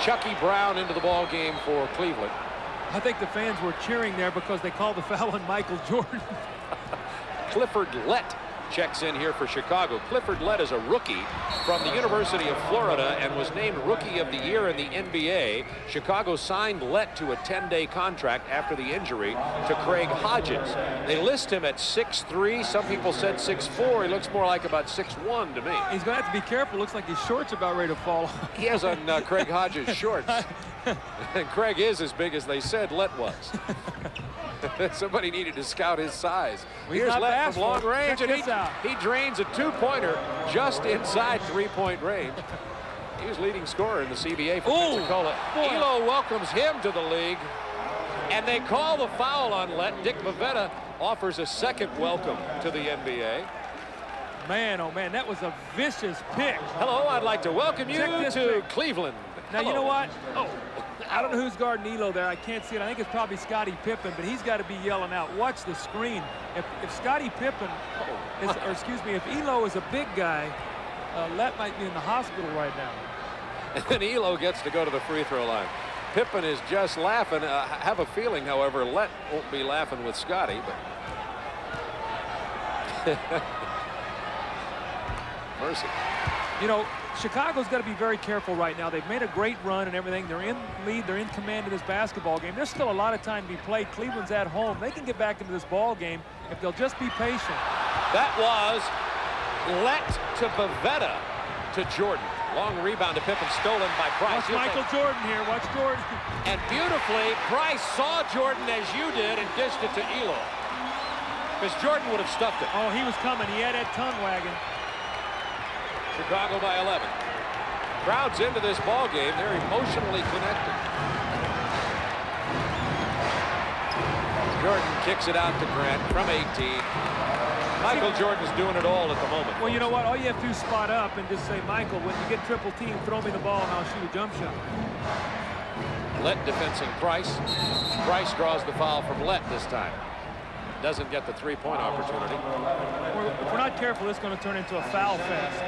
Chucky Brown into the ball game for Cleveland. I think the fans were cheering there because they called the foul on Michael Jordan. Clifford Lett checks in here for Chicago. Clifford Lett is a rookie from the University of Florida and was named Rookie of the Year in the NBA. Chicago signed Lett to a 10-day contract after the injury to Craig Hodges. They list him at 6'3". Some people said 6'4". He looks more like about 6'1" to me. He's going to have to be careful. Looks like his shorts are about ready to fall off. He has on Craig Hodges shorts. And Craig is as big as they said Lett was. Somebody needed to scout his size. Here's Lett from long range, and he drains a two-pointer just inside three-point range. He was leading scorer in the CBA for Pensacola. Elo welcomes him to the league, and they call the foul on Lett. Dick Bavetta offers a second welcome to the NBA. Man, oh man, that was a vicious pick. Hello, I'd like to welcome you to Cleveland. Now, you know what? I don't know who's guarding Elo there. I can't see it. I think it's probably Scottie Pippen, but he's got to be yelling out. Watch the screen. If Scottie Pippen, or excuse me, if Elo is a big guy, Lett might be in the hospital right now. And then Elo gets to go to the free throw line. Pippen is just laughing. I have a feeling, however, Lett won't be laughing with Scottie, but mercy. You know, Chicago's got to be very careful right now. They've made a great run and everything. They're in lead. They're in command of this basketball game. There's still a lot of time to be played. Cleveland's at home. They can get back into this ball game if they'll just be patient. That was Lett to Pavetta to Jordan. Long rebound to Pippen, stolen by Price. Watch Michael Jordan here. Watch Jordan. And beautifully, Price saw Jordan as you did and dished it to Elo. Because Jordan would have stuffed it. Oh, he was coming. He had that tongue wagging. Chicago by 11. Crowd's into this ball game. They're emotionally connected. Jordan kicks it out to Grant from 18. Michael Jordan's doing it all at the moment. Well, you know what? All you have to do is spot up and just say, Michael, when you get triple team, throw me the ball and I'll shoot a jump shot. Lett defensing Price. Price draws the foul from Lett this time. Doesn't get the three-point opportunity. If we're not careful, it's going to turn into a foul fest.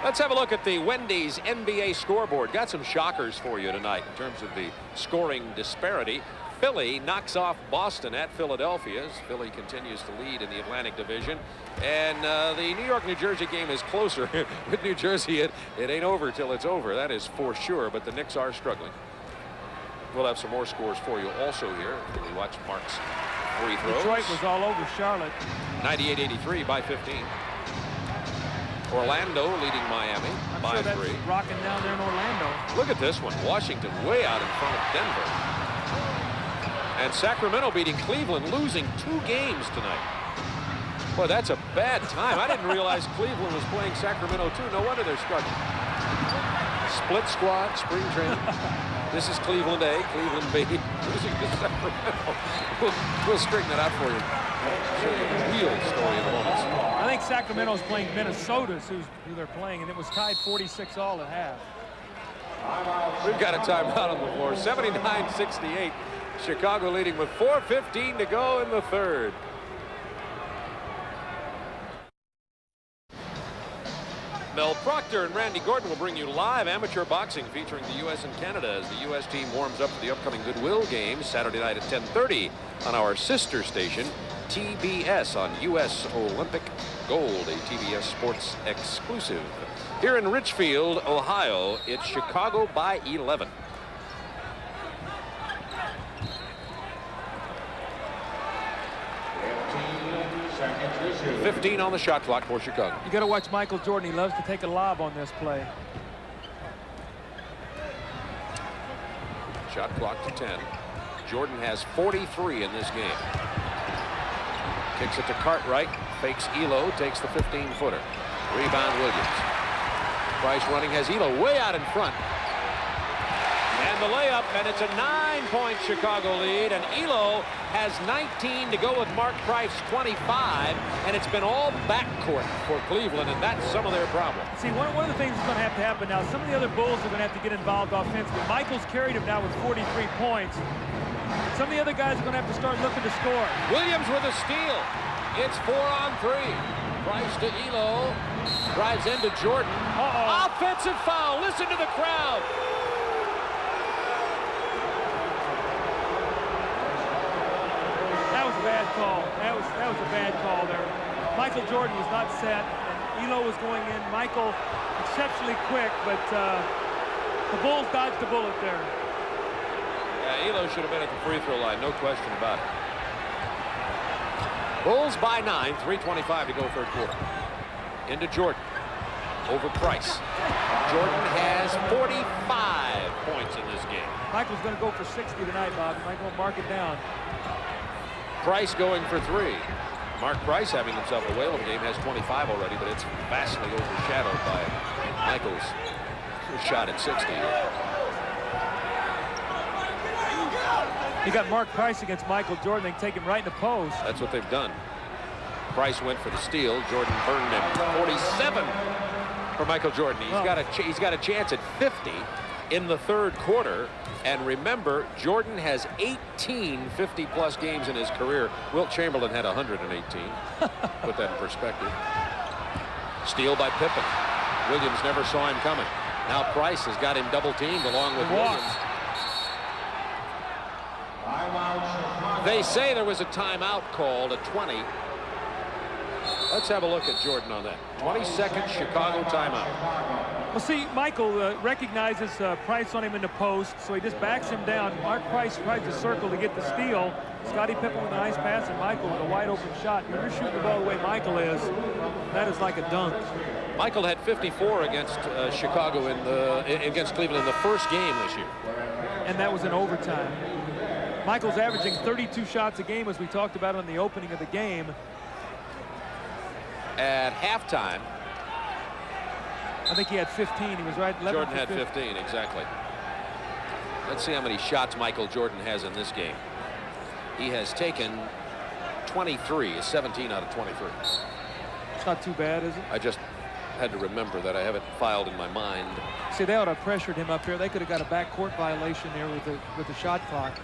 Let's have a look at the Wendy's NBA scoreboard. Got some shockers for you tonight in terms of the scoring disparity. Philly knocks off Boston at Philadelphia as Philly continues to lead in the Atlantic Division. And the New York-New Jersey game is closer. With New Jersey, it ain't over till it's over. That is for sure. But the Knicks are struggling. We'll have some more scores for you also here. We watch Mark's free throws. Detroit was all over Charlotte. 98-83 by 15. Orlando leading Miami by 3. Rocking down there in Orlando. Look at this one. Washington way out in front of Denver. And Sacramento beating Cleveland, losing 2 games tonight. Boy, that's a bad time. I didn't realize Cleveland was playing Sacramento too. No wonder they're struggling. Split squad, spring training. This is Cleveland A, Cleveland B, losing to Sacramento. We'll straighten that out for you. Show you the real story in a moment. I think Sacramento's playing Minnesota, who they're playing, and it was tied 46 all at half. We've got a timeout on the floor. 79-68. Chicago leading with 4:15 to go in the third. Mel Proctor and Randy Gordon will bring you live amateur boxing featuring the U.S. and Canada as the U.S. team warms up for the upcoming Goodwill Games Saturday night at 10:30 on our sister station, TBS, on U.S. Olympic Gold, a TBS Sports exclusive. Here in Richfield, Ohio, it's Chicago by 11. .15 on the shot clock for Chicago. You got to watch Michael Jordan. He loves to take a lob on this play. Shot clock to 10. Jordan has 43 in this game. Kicks it to Cartwright. Fakes Elo. Takes the 15-footer. Rebound Williams. Price running, has Elo way out in front. And the layup, and it's a 9-point Chicago lead, and Elo has 19 to go with Mark Price 25, and it's been all backcourt for Cleveland, and that's some of their problem. See, one of the things that's going to have to happen now, some of the other Bulls are going to have to get involved offensively. Michael's carried him now with 43 points. Some of the other guys are going to have to start looking to score. Williams with a steal. It's 4 on 3. Price to Elo. Drives into Jordan. Offensive foul. Listen to the crowd. That was a bad call. That was a bad call there. Michael Jordan was not set, and Elo was going in. Michael exceptionally quick, but the Bulls dodged the bullet there. Yeah, Elo should have been at the free throw line, no question about it. Bulls by 9, 3:25 to go third quarter. Into Jordan. Over Price. Jordan has 45 points in this game. Michael's going to go for 60 tonight, Bob. Michael will mark it down. Price going for 3. Mark Price, having himself a whale of a game, has 25 already, but it's vastly overshadowed by Michael's shot at 60. You got Mark Price against Michael Jordan. They can take him right in the post. That's what they've done. Price went for the steal. Jordan burned him. 47 for Michael Jordan. He's got a chance at 50 in the third quarter. And remember, Jordan has 18 50-plus games in his career. Wilt Chamberlain had 118. Put that in perspective. Steal by Pippen. Williams never saw him coming. Now Price has got him double-teamed along with Williams. They say there was a timeout called at 20. Let's have a look at Jordan on that. 22nd Chicago timeout. Well, see, Michael recognizes Price on him in the post, so he just backs him down. Mark Price tries to circle to get the steal. Scottie Pippen with a nice pass, and Michael with a wide open shot. When you're shooting the ball the way Michael is, that is like a dunk. Michael had 54 against Chicago against Cleveland in the first game this year. And that was in overtime. Michael's averaging 32 shots a game, as we talked about on the opening of the game. At halftime, I think he had 15. He was right. 11 Jordan had 15, exactly. Let's see how many shots Michael Jordan has in this game. He has taken 23, 17 out of 23. It's not too bad, is it? I just had to remember that. I have it filed in my mind. See, they ought to have pressured him up there. They could have got a backcourt violation there with the shot clock.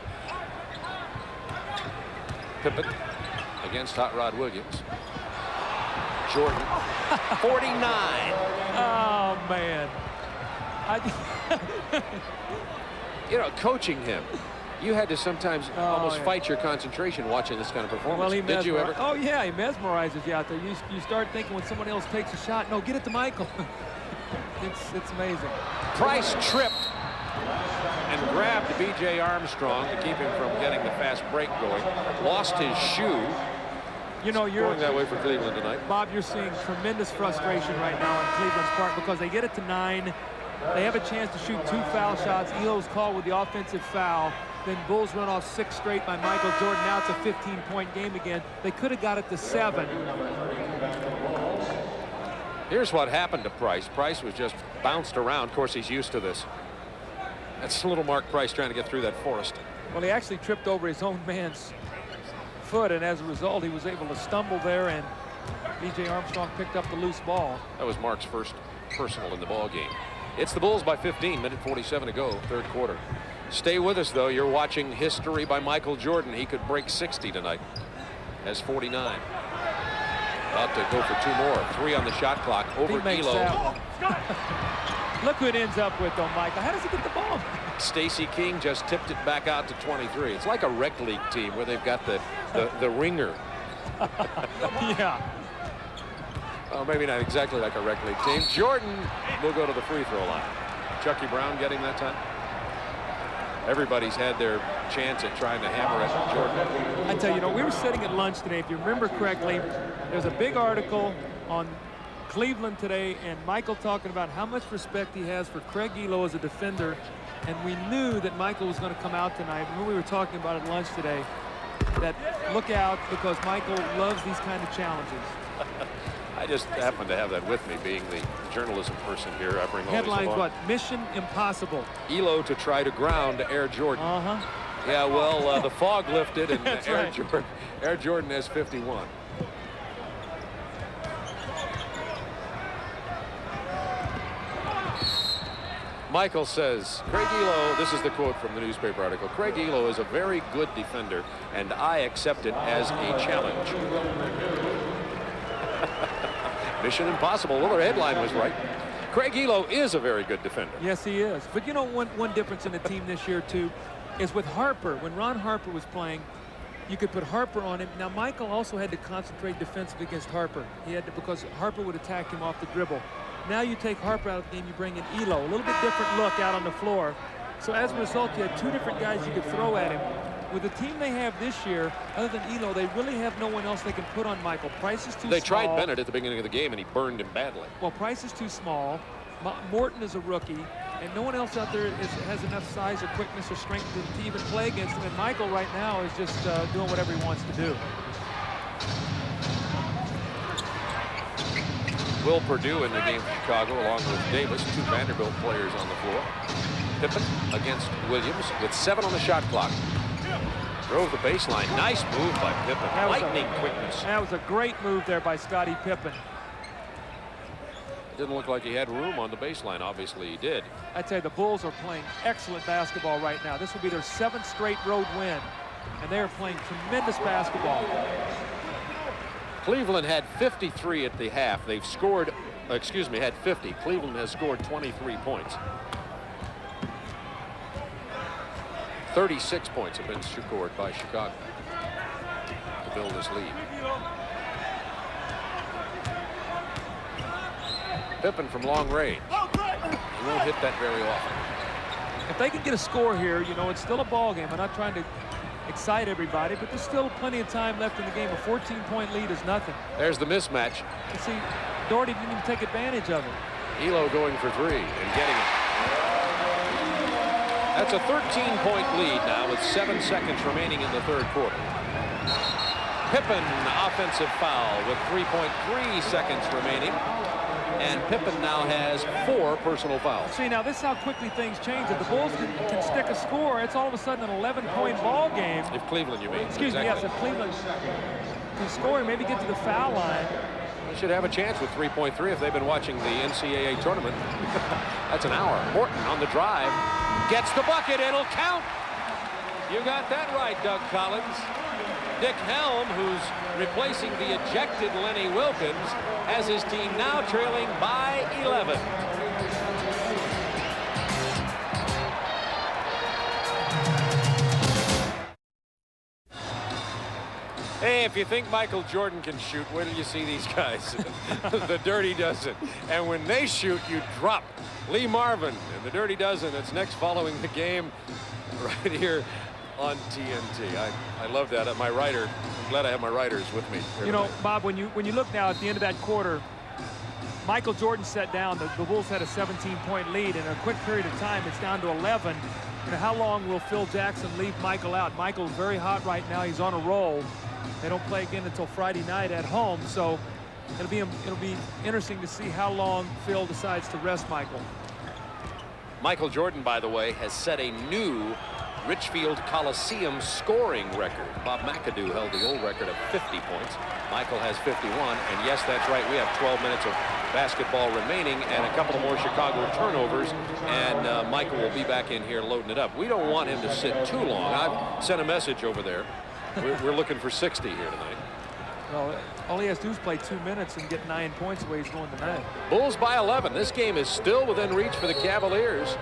Pippen against Hot Rod Williams. Jordan, 49. Oh, man. You know, coaching him, you had to sometimes almost fight your concentration watching this kind of performance. Well, Did you ever? Oh, yeah, he mesmerizes you out there. You start thinking when someone else takes a shot, no, get it to Michael. It's amazing. Price tripped and grabbed B.J. Armstrong to keep him from getting the fast break going. Lost his shoe. You know, you're going that way for Cleveland tonight. Bob, you're seeing tremendous frustration right now on Cleveland's part because they get it to 9. They have a chance to shoot 2 foul shots. Elo's called with the offensive foul. Then Bulls run off 6 straight by Michael Jordan. Now it's a 15-point game again. They could have got it to 7. Here's what happened to Price. Price was just bounced around. Of course, he's used to this. That's little Mark Price trying to get through that forest. Well, he actually tripped over his own man's foot, and as a result, he was able to stumble there, and B.J. Armstrong picked up the loose ball. That was Mark's first personal in the ball game. It's the Bulls by 15, minute 47 to go, third quarter. Stay with us, though. You're watching history by Michael Jordan. He could break 60 tonight. Has 49. About to go for 2 more. 3 on the shot clock over Elo. Look who it ends up with, though, Michael. How does he get the ball? Stacey King just tipped it back out to 23. It's like a rec league team where they've got the ringer. Yeah. Well, maybe not exactly like a rec league team. Jordan will go to the free throw line. Chucky Brown getting that time. Everybody's had their chance at trying to hammer at Jordan. I tell you, we were sitting at lunch today. If you remember correctly, there's a big article on Cleveland today, and Michael talking about how much respect he has for Craig Elo as a defender. And we knew that Michael was going to come out tonight. When we were talking about it at lunch today, that look out because Michael loves these kind of challenges. I just happen to have that with me, being the journalism person here. I bring all headlines, what? Mission Impossible. Elo to try to ground Air Jordan. Yeah, well, the fog lifted, and Air Jordan has 51. Michael says, Craig Elo, this is the quote from the newspaper article, Craig Elo is a very good defender, and I accept it as a challenge. Mission Impossible. Well, their headline was right. Craig Elo is a very good defender. Yes, he is. But you know, one difference in the team this year, too, is with Harper. When Ron Harper was playing, you could put Harper on him. Now, Michael also had to concentrate defensively against Harper. He had to, because Harper would attack him off the dribble. Now you take Harper out of the game, you bring in Elo. A little bit different look out on the floor. So as a result, you had 2 different guys you could throw at him. With the team they have this year, other than Elo, they really have no one else they can put on Michael. Price is too small. They tried Bennett at the beginning of the game, and he burned him badly. Well, Price is too small. Morton is a rookie, and no one else out there has enough size or quickness or strength to even play against him. And Michael right now is just doing whatever he wants to do. Will Perdue in the game for Chicago, along with Davis, 2 Vanderbilt players on the floor. Pippen against Williams with 7 on the shot clock. Drove the baseline. Nice move by Pippen. Lightning quickness. That was a great move there by Scottie Pippen. Didn't look like he had room on the baseline. Obviously, he did. I'd say the Bulls are playing excellent basketball right now. This will be their 7th straight road win, and they are playing tremendous basketball. Cleveland had 53 at the half. They've scored, had 50. Cleveland has scored 23 points. 36 points have been scored by Chicago to build this lead. Pippen from long range. He won't hit that very often. If they can get a score here, you know, it's still a ball game. I'm not trying to excite everybody, but there's still plenty of time left in the game. A 14-point lead is nothing. There's the mismatch. You see, Doherty didn't even take advantage of it. Elo going for three and getting it. That's a 13-point lead now with 7 seconds remaining in the third quarter. Pippen, offensive foul with 3.3 seconds remaining. And Pippen now has 4 personal fouls. See, now this is how quickly things change. If the Bulls can stick a score, it's all of a sudden an 11-point ball game. If Cleveland, you mean. Excuse me, yes, if Cleveland can score and maybe get to the foul line. They should have a chance with 3.3 if they've been watching the NCAA tournament. That's an hour. Morton on the drive. Gets the bucket. It'll count. You got that right, Doug Collins. Dick Helm, who's replacing the ejected Lenny Wilkins, has his team now trailing by 11. Hey, if you think Michael Jordan can shoot, where do you see these guys? The Dirty Dozen. And when they shoot, you drop. Lee Marvin and the Dirty Dozen. It's next following the game right here on TNT. I love that. My writer, I'm glad I have my writers with me. You know, Bob, when you look now at the end of that quarter, Michael Jordan set down. The Bulls had a 17-point lead. In a quick period of time, it's down to 11. You know, how long will Phil Jackson leave Michael out? Michael's very hot right now. He's on a roll. They don't play again until Friday night at home, so it'll be interesting to see how long Phil decides to rest Michael. Michael Jordan, by the way, has set a new Richfield Coliseum scoring record. Bob McAdoo held the old record of 50 points. Michael has 51, and yes, that's right, we have 12 minutes of basketball remaining and a couple of more Chicago turnovers, and Michael will be back in here loading it up. We don't want him to sit too long. I've sent a message over there. We're looking for 60 here tonight. Well, all he has to do is play 2 minutes and get 9 points the way he's going tonight. Bulls by 11. This game is still within reach for the Cavaliers.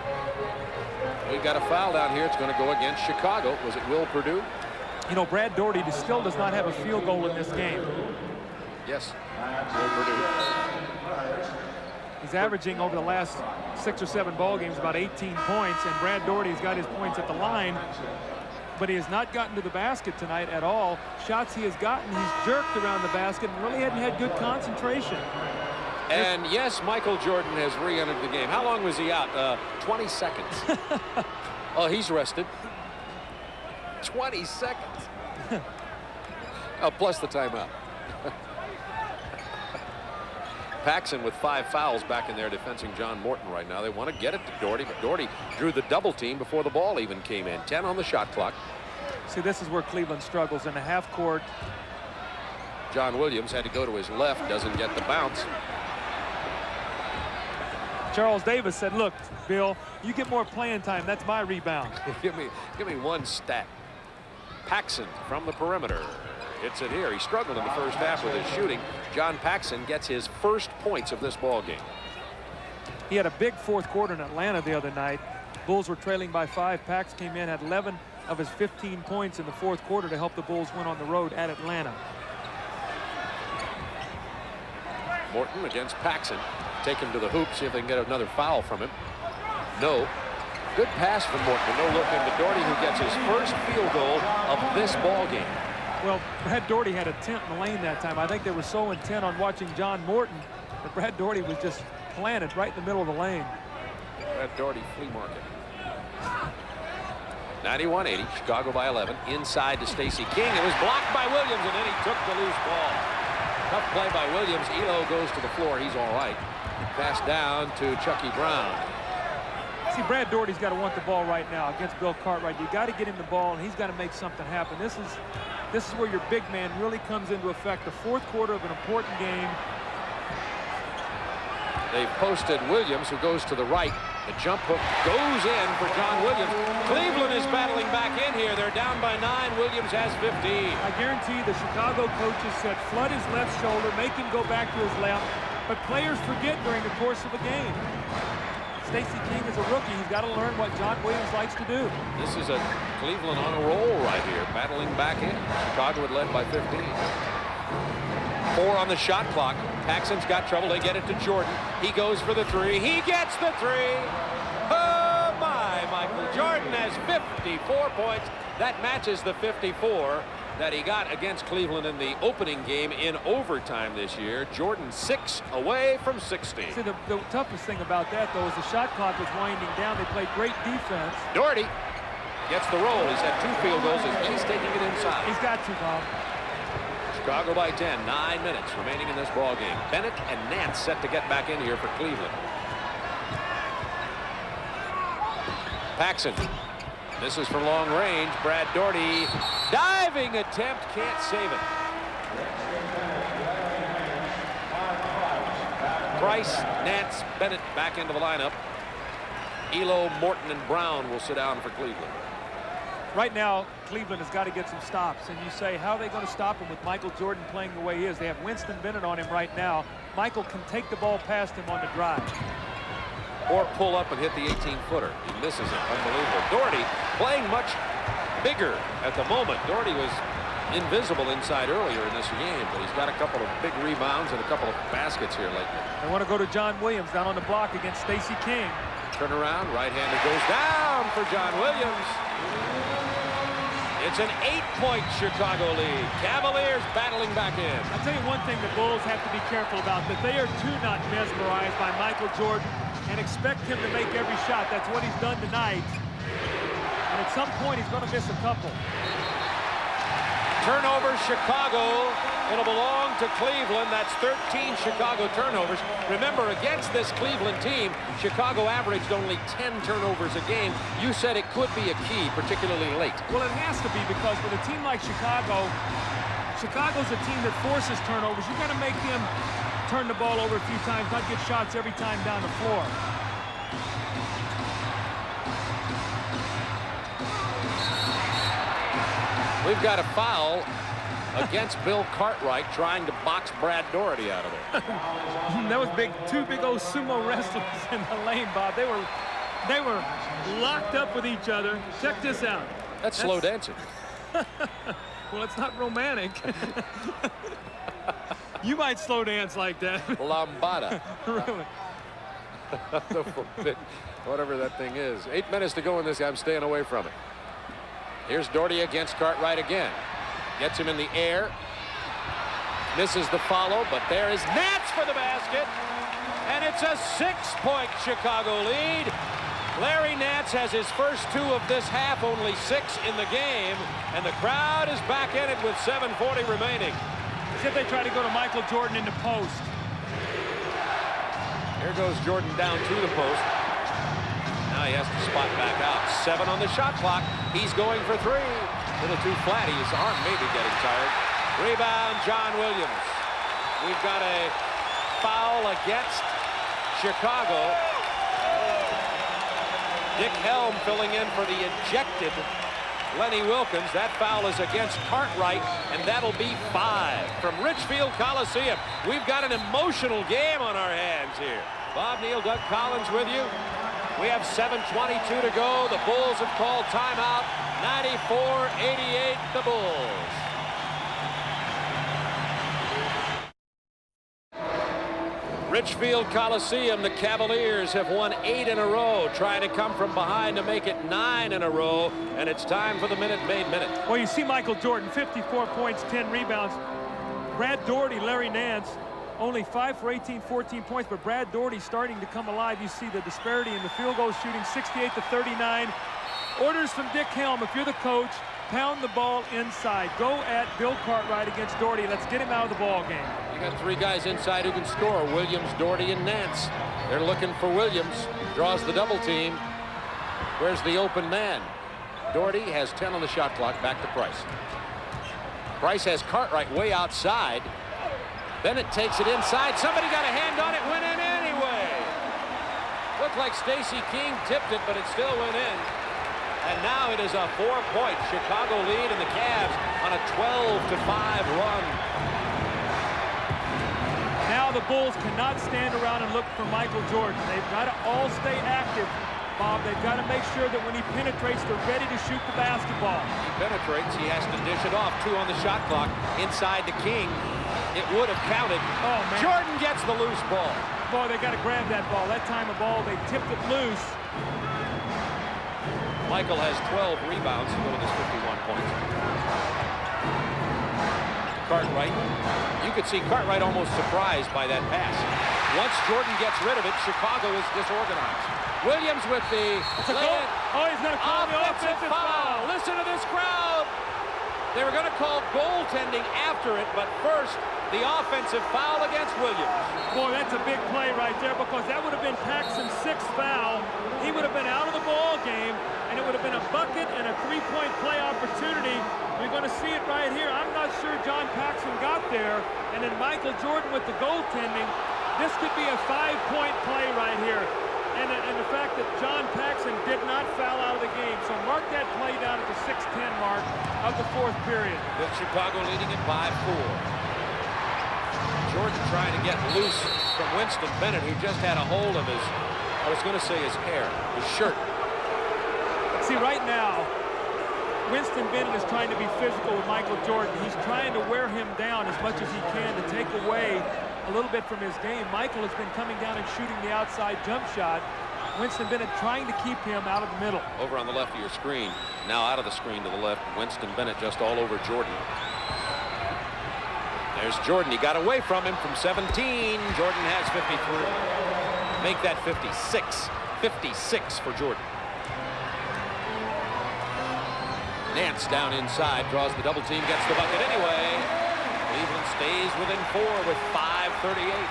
We got a foul down here. It's going to go against Chicago. Was it Will Perdue? You know, Brad Doherty still does not have a field goal in this game. Yes, Will Perdue. He's averaging over the last 6 or 7 ball games about 18 points, and Brad Doherty's got his points at the line, but he has not gotten to the basket tonight at all. Shots he has gotten, he's jerked around the basket and really hadn't had good concentration. And yes, Michael Jordan has re-entered the game. How long was he out? 20 seconds. Oh, he's rested. 20 seconds. Oh, plus the timeout. Paxson with 5 fouls back in there defending John Morton right now. They want to get it to Doherty, but Doherty drew the double team before the ball even came in. 10 on the shot clock. See, this is where Cleveland struggles in the half court. John Williams had to go to his left, doesn't get the bounce. Charles Davis said, look, Bill, you get more playing time. That's my rebound. give me one stat. Paxson from the perimeter. Hits it here. He struggled in the first half with his shooting. John Paxson gets his first points of this ball game. He had a big fourth quarter in Atlanta the other night. Bulls were trailing by 5. Pax came in, had 11 of his 15 points in the fourth quarter to help the Bulls win on the road at Atlanta. Morton against Paxson. Take him to the hoop, see if they can get another foul from him. No. Good pass from Morton. No look into Doherty, who gets his first field goal of this ball game. Well, Brad Doherty had a tent in the lane that time. I think they were so intent on watching John Morton that Brad Doherty was just planted right in the middle of the lane. Brad Doherty flea market. 91-80, Chicago by 11. Inside to Stacey King. It was blocked by Williams, and then he took the loose ball. Tough play by Williams. Elo goes to the floor. He's all right. Pass down to Chucky Brown. See, Brad Doherty's got to want the ball right now against Bill Cartwright. You got to get him the ball, and he's got to make something happen. This is where your big man really comes into effect. The fourth quarter of an important game. They've posted Williams, who goes to the right. The jump hook goes in for John Williams. Cleveland is battling back in here. They're down by 9. Williams has 15. I guarantee the Chicago coaches said flood his left shoulder, make him go back to his left. But players forget during the course of a game. Stacey King is a rookie. He's got to learn what John Williams likes to do. This is a Cleveland on a roll right here, battling back in. Chicago had led by 15. 4 on the shot clock. Paxson's got trouble. They get it to Jordan. He goes for the 3. He gets the 3. Oh, my. Michael Jordan has 54 points. That matches the 54 that he got against Cleveland in the opening game in overtime this year. Jordan 6 away from 60. See, the toughest thing about that, though, is the shot clock was winding down. They played great defense. Doherty gets the roll. He's had 2 field goals. He's taking it inside. He's got to, Bob. Chicago by 10. 9 minutes remaining in this ball game. Bennett and Nance set to get back in here for Cleveland. Paxson. This is from long range. Brad Doherty. Diving attempt. Can't save it. Price, Nance, Bennett back into the lineup. Elo, Morton, and Brown will sit down for Cleveland. Right now, Cleveland has got to get some stops. And you say, how are they going to stop him with Michael Jordan playing the way he is? They have Winston Bennett on him right now. Michael can take the ball past him on the drive. Or pull up and hit the 18-footer. He misses it. Unbelievable. Doherty playing much bigger at the moment. Doherty was invisible inside earlier in this game, but he's got a couple of big rebounds and a couple of baskets here lately. They want to go to John Williams down on the block against Stacey King. Turn around, right-handed goes down for John Williams. It's an 8-point Chicago lead. Cavaliers battling back in. I'll tell you one thing the Bulls have to be careful about, that they are too not mesmerized by Michael Jordan and expect him to make every shot. That's what he's done tonight. And at some point, he's going to miss a couple. Turnover, Chicago. It'll belong to Cleveland. That's 13 Chicago turnovers. Remember, against this Cleveland team, Chicago averaged only 10 turnovers a game. You said it could be a key, particularly late. Well, it has to be, because with a team like Chicago, Chicago's a team that forces turnovers. You've got to make them turn the ball over a few times, not get shots every time down the floor. We've got a foul against Bill Cartwright trying to box Brad Doherty out of there. That was big. 2 big old sumo wrestlers in the lane, Bob. They were locked up with each other. Check this out. That's slow dancing. Well, it's not romantic. You might slow dance like that. Lambada. Really? Whatever that thing is. 8 minutes to go in this. I'm staying away from it. Here's Doherty against Cartwright again. Gets him in the air. Misses the follow, but there is Nance for the basket. And it's a 6-point Chicago lead. Larry Nance has his first 2 of this half, only 6 in the game. And the crowd is back in it with 7:40 remaining. As if they try to go to Michael Jordan in the post. Here goes Jordan down to the post. Now he has to spot back out. 7 on the shot clock. He's going for 3. A little too flat. His arm may be getting tired. Rebound, John Williams. We've got a foul against Chicago. Dick Helm filling in for the ejected Lenny Wilkins. That foul is against Cartwright, and that'll be 5 from Richfield Coliseum. We've got an emotional game on our hands here. Bob Neal, Doug Collins with you. We have 7:22 to go. The Bulls have called timeout. 94-88, the Bulls. Richfield Coliseum, the Cavaliers have won 8 in a row, trying to come from behind to make it 9 in a row, and it's time for the Minute Maid Minute. Well, you see Michael Jordan, 54 points, 10 rebounds. Brad Doherty, Larry Nance, only 5 for 18, 14 points, but Brad Doherty starting to come alive. You see the disparity in the field goal shooting, 68-39. Orders from Dick Helm, if you're the coach, pound the ball inside. Go at Bill Cartwright against Doherty. Let's get him out of the ball game. You got 3 guys inside who can score. Williams, Doherty, and Nance. They're looking for Williams. Draws the double team. Where's the open man? Doherty has 10 on the shot clock. Back to Price. Price has Cartwright way outside. Bennett takes it inside. Somebody got a hand on it. Went in anyway. Looked like Stacey King tipped it, but it still went in. And now it is a 4-point Chicago lead, and the Cavs on a 12-5 run. Now the Bulls cannot stand around and look for Michael Jordan. They've got to all stay active, Bob. They've got to make sure that when he penetrates, they're ready to shoot the basketball. He penetrates. He has to dish it off. 2 on the shot clock. Inside to King. It would have counted. Oh, man. Jordan gets the loose ball. Boy, they got to grab that ball. That time of ball, they tipped it loose. Michael has 12 rebounds to go with his 51 points. Cartwright. You could see Cartwright almost surprised by that pass. Once Jordan gets rid of it, Chicago is disorganized. Williams with the lay-in. Oh, he's going to call the offensive foul. Listen to this crowd. They were going to call goaltending after it, but first, the offensive foul against Williams. Boy, that's a big play right there, because that would have been Paxson's 6th foul. He would have been out of the ball game, and it would have been a bucket and a 3-point play opportunity. We're going to see it right here. I'm not sure John Paxson got there, and then Michael Jordan with the goaltending. This could be a 5-point play right here. And the fact that John Paxson did not foul out of the game. So mark that play down at the 6:10 mark of the 4th period. With Chicago leading it by 4. Jordan trying to get loose from Winston Bennett, who just had a hold of his, I was going to say his hair, his shirt. See, right now, Winston Bennett is trying to be physical with Michael Jordan. He's trying to wear him down as much as he can to take away a little bit from his game. Michael has been coming down and shooting the outside jump shot. Winston Bennett trying to keep him out of the middle. Over on the left of your screen. Now out of the screen to the left. Winston Bennett just all over Jordan. There's Jordan. He got away from him from 17. Jordan has 53. Make that 56. 56 for Jordan. Nance down inside. Draws the double team. Gets the bucket anyway. Cleveland stays within 4 with 5:38.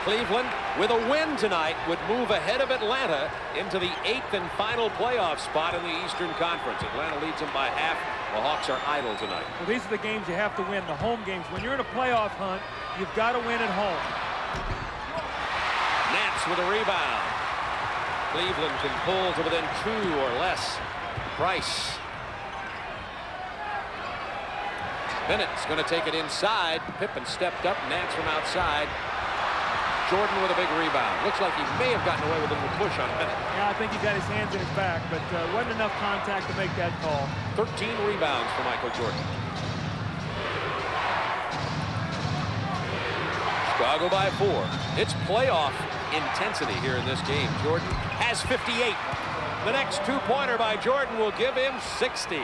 Cleveland, with a win tonight, would move ahead of Atlanta into the 8th and final playoff spot in the Eastern Conference. Atlanta leads them by half. The Hawks are idle tonight. Well, these are the games you have to win, the home games. When you're in a playoff hunt, you've got to win at home. Nance with a rebound. Cleveland can pull to within 2 or less. Price. Bennett's going to take it inside. Pippen stepped up. Nance from outside. Jordan with a big rebound. Looks like he may have gotten away with a little push on Bennett. Yeah, I think he got his hands in his back, but wasn't enough contact to make that call. 13 rebounds for Michael Jordan. Chicago by 4. It's playoff intensity here in this game. Jordan has 58. The next 2-pointer by Jordan will give him 60.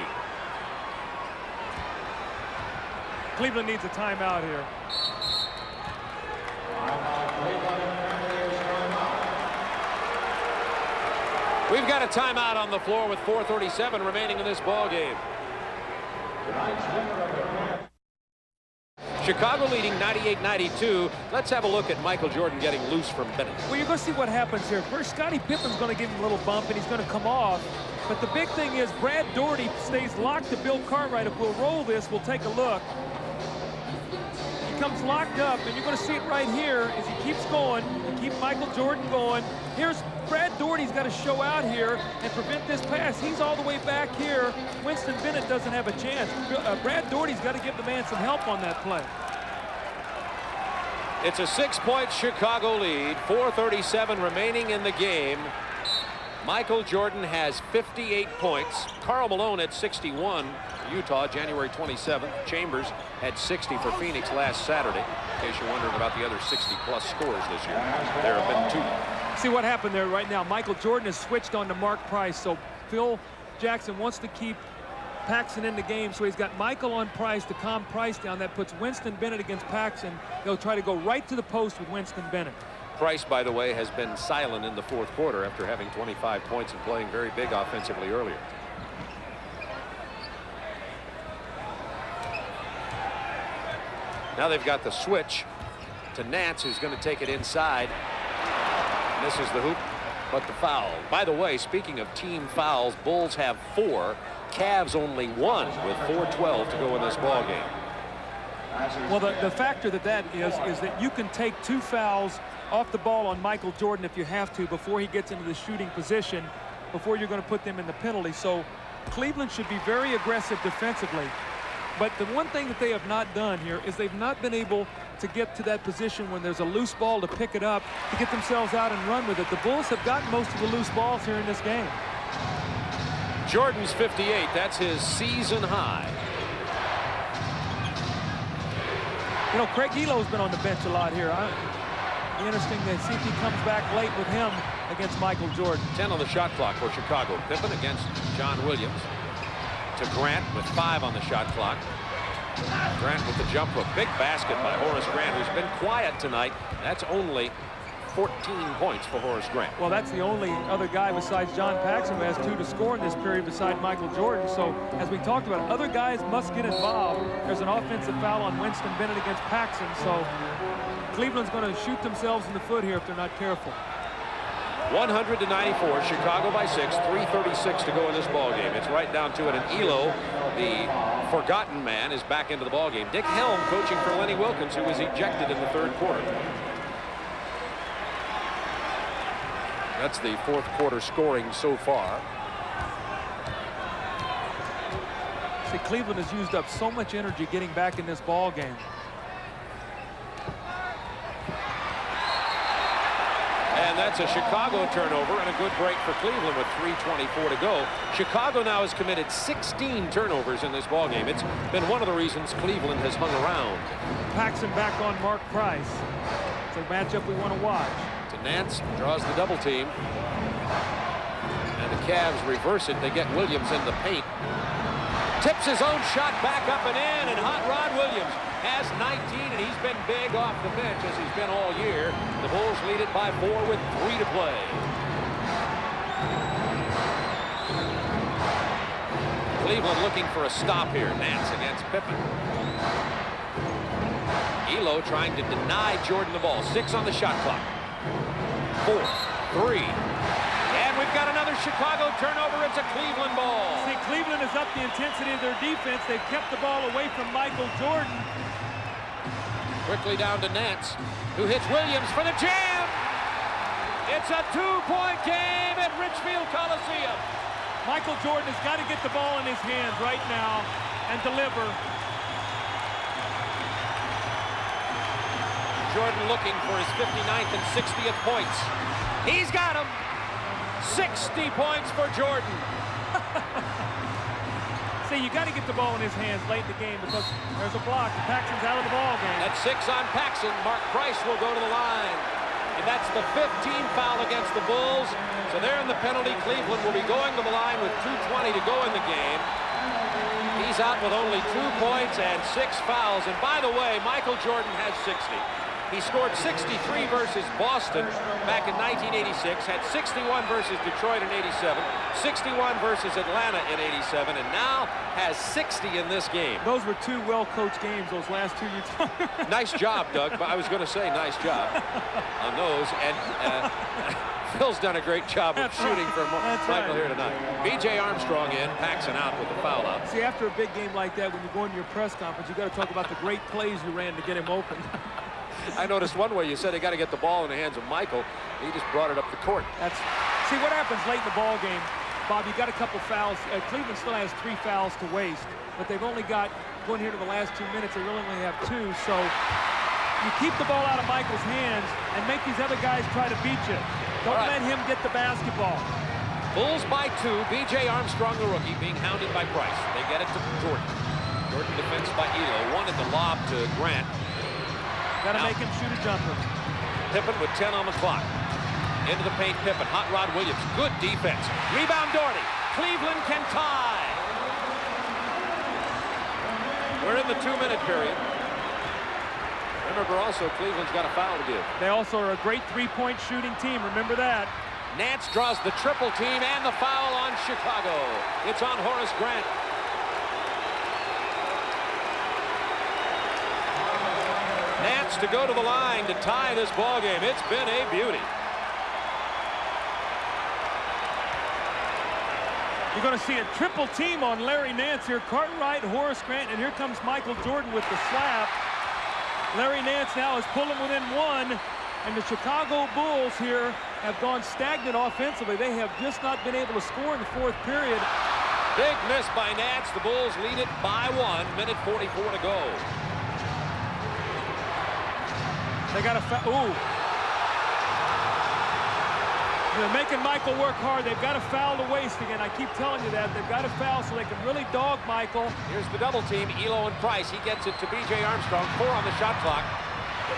Cleveland needs a timeout here. We've got a timeout on the floor with 4:37 remaining in this ball game. Chicago leading 98-92. Let's have a look at Michael Jordan getting loose from Bennett. Well, you're going to see what happens here. First, Scottie Pippen's going to give him a little bump, and he's going to come off. But the big thing is Brad Daugherty stays locked to Bill Cartwright. If we'll roll this, we'll take a look. He comes locked up, and you're going to see it right here as he keeps going. Keep Michael Jordan going. Here's Brad Daugherty's got to show out here and prevent this pass. He's all the way back here. Winston Bennett doesn't have a chance. Brad Daugherty's got to give the man some help on that play. It's a 6-point Chicago lead. 4:37 remaining in the game. Michael Jordan has 58 points. Karl Malone at 61. Utah, January 27th. Chambers had 60 for Phoenix last Saturday. In case you're wondering about the other 60-plus scores this year, there have been 2. See what happened there right now. Michael Jordan has switched on to Mark Price, so Phil Jackson wants to keep Paxson in the game, so he's got Michael on Price to calm Price down. That puts Winston Bennett against Paxson. They'll try to go right to the post with Winston Bennett. Price, by the way, has been silent in the 4th quarter after having 25 points and playing very big offensively earlier. Now they've got the switch to Nance, who's going to take it inside. Misses the hoop, but the foul. By the way, speaking of team fouls, Bulls have 4. Cavs only 1 with 4:12 to go in this ball game. Well, the factor that is that you can take 2 fouls off the ball on Michael Jordan if you have to before he gets into the shooting position, before you're going to put them in the penalty. So Cleveland should be very aggressive defensively. But the one thing that they have not done here is they've not been able to get to that position when there's a loose ball to pick it up, to get themselves out and run with it. The Bulls have gotten most of the loose balls here in this game. Jordan's 58. That's his season high. You know, Craig Elo's been on the bench a lot here. It'll be interesting to see if he comes back late with him against Michael Jordan. 10 on the shot clock for Chicago. Pippen against John Williams. To Grant with 5 on the shot clock. Grant with the jump hook. Big basket by Horace Grant, who's been quiet tonight. That's only 14 points for Horace Grant. Well, that's the only other guy besides John Paxson who has 2 to score in this period beside Michael Jordan. So, as we talked about, other guys must get involved. There's an offensive foul on Winston Bennett against Paxson. So, Cleveland's going to shoot themselves in the foot here if they're not careful. 100 to 94, Chicago by 6, 3:36 to go in this ball game. It's right down to it, and Elo, the forgotten man, is back into the ball game. Dick Helm coaching for Lenny Wilkins, who was ejected in the 3rd quarter. That's the 4th quarter scoring so far. See, Cleveland has used up so much energy getting back in this ball game. And that's a Chicago turnover and a good break for Cleveland with 3:24 to go. Chicago now has committed 16 turnovers in this ballgame. It's been one of the reasons Cleveland has hung around. Paxson back on Mark Price. It's a matchup we want to watch. To Nance, draws the double team. And the Cavs reverse it. They get Williams in the paint. Tips his own shot back up and in, and Hot Rod Williams has 19, and he's been big off the bench as he's been all year. The Bulls lead it by 4 with 3 to play. Cleveland looking for a stop here. Nance against Pippen. Elo trying to deny Jordan the ball. 6 on the shot clock. 4, 3. And we've got another Chicago turnover. It's a Cleveland ball. See, Cleveland has upped the intensity of their defense. They've kept the ball away from Michael Jordan. Quickly down to Nance, who hits Williams for the jam. It's a 2-point game at Richfield Coliseum. Michael Jordan has got to get the ball in his hands right now and deliver. Jordan looking for his 59th and 60th points. He's got them. 60 points for Jordan. See, you got to get the ball in his hands late in the game because there's a block. Paxson's out of the ball game. That's 6 on Paxson. Mark Price will go to the line. And that's the 15th foul against the Bulls. So they're in the penalty. Cleveland will be going to the line with 2:20 to go in the game. He's out with only 2 points and 6 fouls. And by the way, Michael Jordan has 60. He scored 63 versus Boston back in 1986, had 61 versus Detroit in 87, 61 versus Atlanta in 87, and now has 60 in this game. Those were 2 well-coached games, those last 2 years. Nice job, Doug. But I was going to say nice job on those. And Phil's done a great job of shooting for Michael here tonight. B.J. Armstrong in, Paxson out with the foul out. See, after a big game like that, when you go into your press conference, you got to talk about the great plays you ran to get him open. I noticed one way you said they got to get the ball in the hands of Michael. He just brought it up the court. See what happens late in the ball game. Bob, you got a couple fouls. Cleveland still has 3 fouls to waste, but they've only got, going here to the last 2 minutes, they really only have 2. So you keep the ball out of Michael's hands and make these other guys try to beat you. Don't let him get the basketball. Bulls by 2. B.J. Armstrong, the rookie, being hounded by Price. They get it to Jordan. Jordan defense by Elo. Wanted the lob to Grant. Got to make him shoot a jumper. Pippen with 10 on the clock. Into the paint, Pippen. Hot Rod Williams. Good defense. Rebound, Doherty. Cleveland can tie. We're in the 2-minute period. Remember also, Cleveland's got a foul to give. They also are a great 3-point shooting team. Remember that. Nance draws the triple team and the foul on Chicago. It's on Horace Grant. Nance to go to the line to tie this ball game. It's been a beauty. You're going to see a triple team on Larry Nance here. Cartwright, Horace Grant, and here comes Michael Jordan with the slap. Larry Nance now is pulling within 1, and the Chicago Bulls here have gone stagnant offensively. They have just not been able to score in the 4th period. Big miss by Nance. The Bulls lead it by 1. Minute 44 to go. They got a foul. Ooh. They're making Michael work hard. They've got to foul to waste again. I keep telling you that. They've got to foul so they can really dog Michael. Here's the double team, Elo and Price. He gets it to B.J. Armstrong, 4 on the shot clock.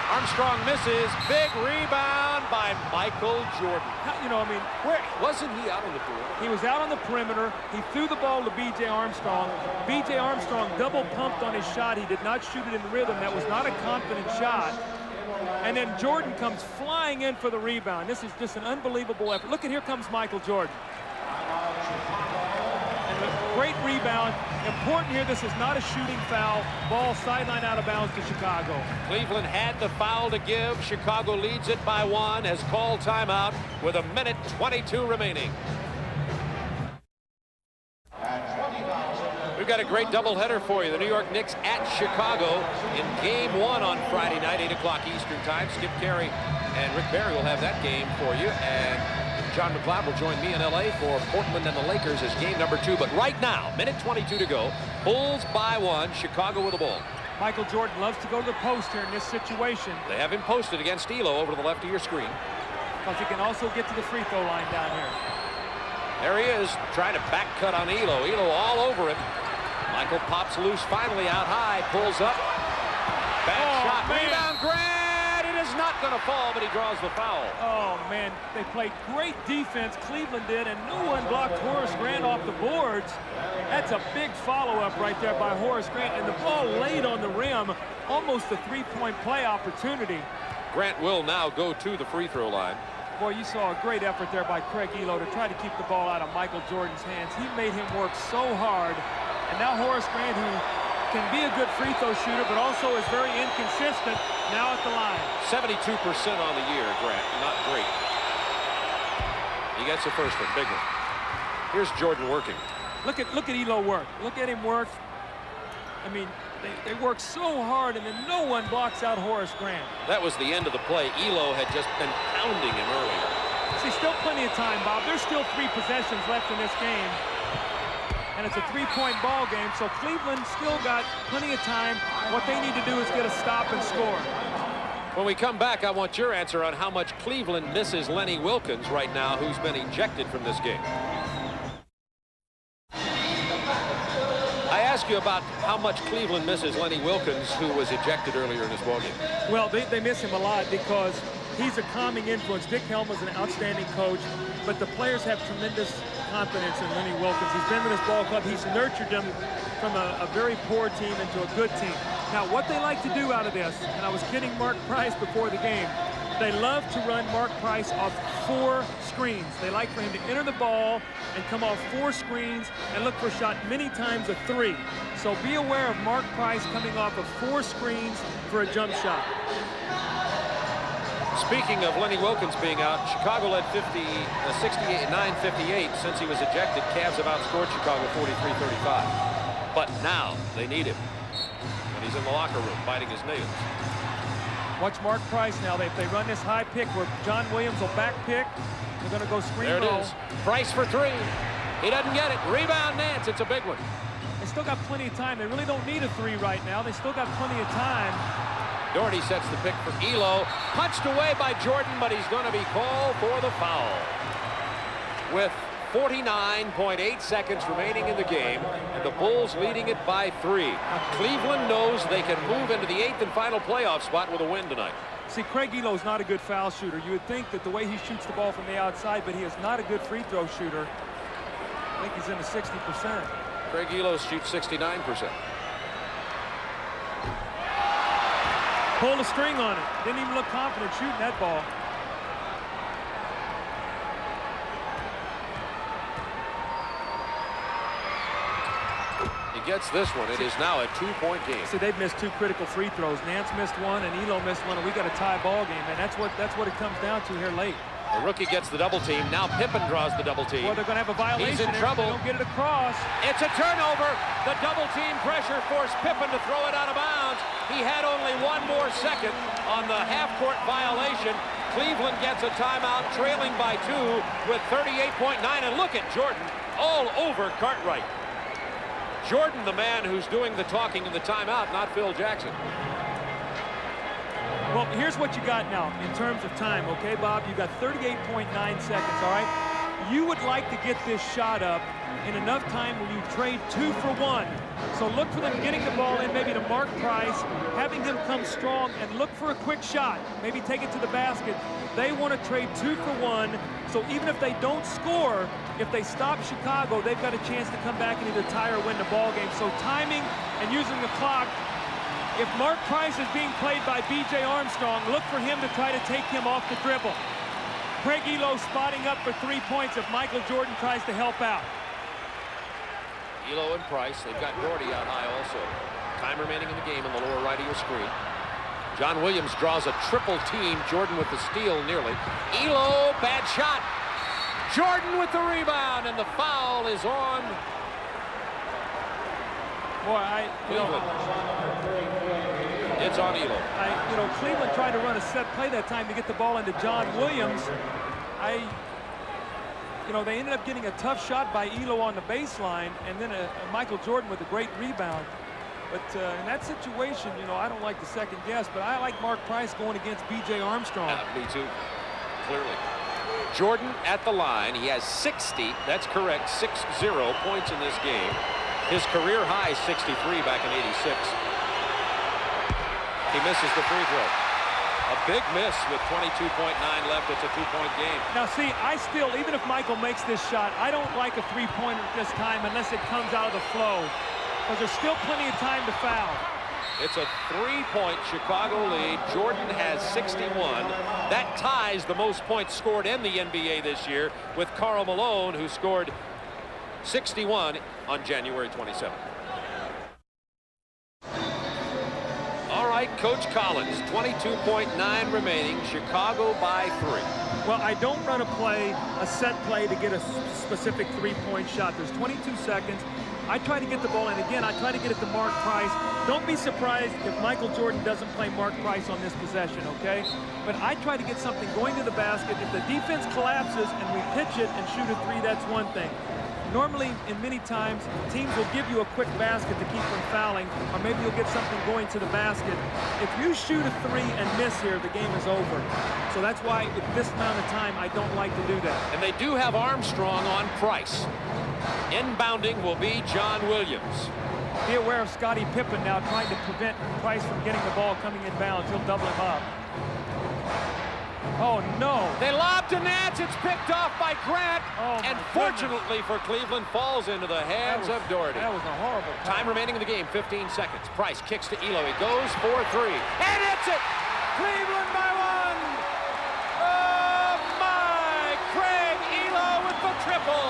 Armstrong misses. Big rebound by Michael Jordan. You know, I mean, Where wasn't he out on the perimeter? he was out on the perimeter. He threw the ball to B.J. Armstrong. B.J. Armstrong double pumped on his shot. He did not shoot it in rhythm. That was not a confident shot. And then Jordan comes flying in for the rebound. This is just an unbelievable effort. Look at, here comes Michael Jordan. And a great rebound. Important here, this is not a shooting foul. Ball sideline out of bounds to Chicago. Cleveland had the foul to give. Chicago leads it by 1, has called timeout with 1:22 remaining. We've got a great doubleheader for you. The New York Knicks at Chicago in Game 1 on Friday night, 8 o'clock Eastern Time. Skip Carey and Rick Barry will have that game for you. And John McLeod will join me in L.A. for Portland and the Lakers as game number 2. But right now, 1:22 to go. Bulls by 1. Chicago with the ball. Michael Jordan loves to go to the post here in this situation. They have him posted against Elo over to the left of your screen. Because he can also get to the free throw line down here. There he is, trying to back cut on Elo. Elo all over him. Michael pops loose, finally out high, pulls up. Bad shot, man. Rebound, Grant! It is not going to fall, but he draws the foul. Oh, man, they played great defense, Cleveland did, and no one blocked Horace Grant off the boards. That's a big follow-up right there by Horace Grant, and the ball laid on the rim, almost a three-point play opportunity. Grant will now go to the free throw line. Boy, you saw a great effort there by Craig Elo to try to keep the ball out of Michael Jordan's hands. He made him work so hard. And now Horace Grant, who can be a good free throw shooter, but also is very inconsistent, now at the line. 72% on the year, Grant. Not great. He gets the first one, big one. Here's Jordan working. Look at Elo work. Look at him work. I mean, they work so hard, and then no one blocks out Horace Grant. That was the end of the play. Elo had just been pounding him earlier. See, still plenty of time, Bob. There's still 3 possessions left in this game. And it's a 3-point ball game, so Cleveland still got plenty of time. What they need to do is get a stop and score. When we come back, I want your answer on how much Cleveland misses Lenny Wilkens right now, who's been ejected from this game. I ask you about how much Cleveland misses Lenny Wilkens, who was ejected earlier in this ballgame. Well, they miss him a lot because he's a calming influence. Dick Helma's an outstanding coach, but the players have tremendous confidence in Lenny Wilkens. He's been with this ball club. He's nurtured them from a very poor team into a good team. Now, what they like to do out of this, and I was kidding Mark Price before the game, they love to run Mark Price off 4 screens. They like for him to enter the ball and come off 4 screens and look for a shot, many times a 3. So be aware of Mark Price coming off of 4 screens for a jump shot. Speaking of Lenny Wilkens being out, Chicago led 69-58 since he was ejected. Cavs have outscored Chicago 43-35. But now they need him. And he's in the locker room biting his nails. Watch Mark Price now. If they run this high pick where John Williams will back pick, they're going to go screen there roll. It is. Price for 3. He doesn't get it. Rebound, Nance. It's a big one. They still got plenty of time. They really don't need a 3 right now. They still got plenty of time. Doherty sets the pick for Elo. Punched away by Jordan, but he's going to be called for the foul. With 49.8 seconds remaining in the game, and the Bulls leading it by 3. Cleveland knows they can move into the 8th and final playoff spot with a win tonight. See, Craig Elo's not a good foul shooter. You would think that the way he shoots the ball from the outside, but he is not a good free throw shooter. I think he's in the 60%. Craig Elo shoots 69%. Pulled a string on it. Didn't even look confident shooting that ball. He gets this one. It is now a 2-point game. See, they've missed 2 critical free throws. Nance missed 1 and Elo missed 1, and we got a tie ball game, and that's what it comes down to here late. The rookie gets the double team. Now Pippen draws the double team. Well, they're going to have a violation. He's in trouble. They don't get it across. It's a turnover. The double team pressure forced Pippen to throw it out of bounds. He had only 1 more second on the half-court violation. Cleveland gets a timeout, trailing by 2 with 38.9. And look at Jordan all over Cartwright. Jordan, the man who's doing the talking in the timeout, not Phil Jackson. Well, here's what you got now in terms of time, okay, Bob? You got 38.9 seconds, all right? You would like to get this shot up in enough time where you trade 2 for 1. So look for them getting the ball in, maybe to Mark Price, having him come strong, and look for a quick shot. Maybe take it to the basket. They want to trade 2 for 1. So even if they don't score, if they stop Chicago, they've got a chance to come back and either tie or win the ball game. So timing and using the clock. If Mark Price is being played by B.J. Armstrong, look for him to try to take him off the dribble. Craig Elo spotting up for 3 points if Michael Jordan tries to help out. Elo and Price, they've got Doherty out high also. Time remaining in the game in the lower right of your screen. John Williams draws a triple team. Jordan with the steal nearly. Elo, bad shot. Jordan with the rebound, and the foul is on. Boy, it's on Elo. Cleveland tried to run a set play that time to get the ball into John Williams. They ended up getting a tough shot by Elo on the baseline, and then Michael Jordan with a great rebound. But in that situation, I don't like the second guess, but I like Mark Price going against B.J. Armstrong. Me too, clearly. Jordan at the line. He has 60, that's correct, 60 points in this game. His career high is 63 back in '86. He misses the free throw. A big miss with 22.9 left. It's a 2-point game. Now, see, even if Michael makes this shot, I don't like a three-pointer at this time unless it comes out of the flow, because there's still plenty of time to foul. It's a 3-point Chicago lead. Jordan has 61. That ties the most points scored in the NBA this year with Karl Malone, who scored 61 on January 27th. All right, Coach Collins, 22.9 remaining. Chicago by 3. Well, I don't run a set play to get a specific three-point shot. There's 22 seconds. I try to get the ball in. Again, I try to get it to Mark Price. Don't be surprised if Michael Jordan doesn't play Mark Price on this possession, okay? But I try to get something going to the basket. If the defense collapses and we pitch it and shoot a 3, that's one thing. Normally, in many times, teams will give you a quick basket to keep from fouling, or maybe you'll get something going to the basket. If you shoot a 3 and miss here, the game is over. So that's why at this amount of time, I don't like to do that. And they do have Armstrong on Price. Inbounding will be John Williams. Be aware of Scottie Pippen now trying to prevent Price from getting the ball coming inbounds. He'll double him up. Oh, no. They lob to Nance. It's picked off by Grant. Oh, and fortunately for Cleveland, falls into the hands of Doherty. That was a horrible time remaining in the game, 15 seconds. Price kicks to Elo. He goes for 3. And hits it! Cleveland by 1! Oh, my! Craig Elo with the triple!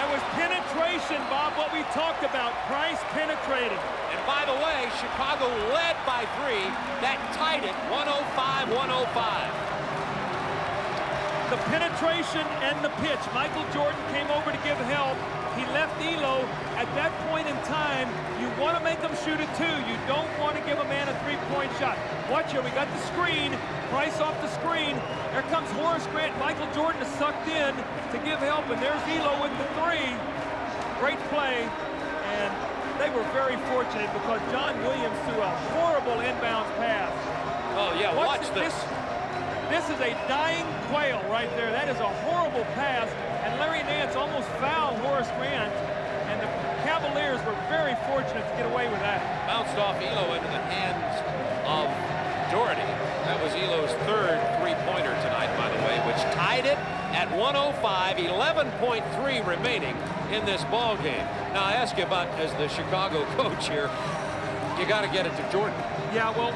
That was penetration, Bob, what we talked about. Price penetrating. And by the way, Chicago led by 3. That tied it, 105-105. The penetration and the pitch. Michael Jordan came over to give help. He left Elo. At that point in time, you want to make him shoot a 2. You don't want to give a man a 3-point shot. Watch here. We got the screen. Price off the screen. There comes Horace Grant. Michael Jordan is sucked in to give help, and there's Elo with the 3. Great play. And they were very fortunate because John Williams threw a horrible inbounds pass. Oh, yeah, watch this. This is a dying quail right there. That is a horrible pass, and Larry Nance almost fouled Horace Grant, and the Cavaliers were very fortunate to get away with that. Bounced off Elo into the hands of Doherty. That was Elo's 3rd three-pointer tonight, by the way, which tied it at 105, 11.3 remaining in this ball game. Now, I ask you about, as the Chicago coach here, you got to get it to Jordan. Yeah, well,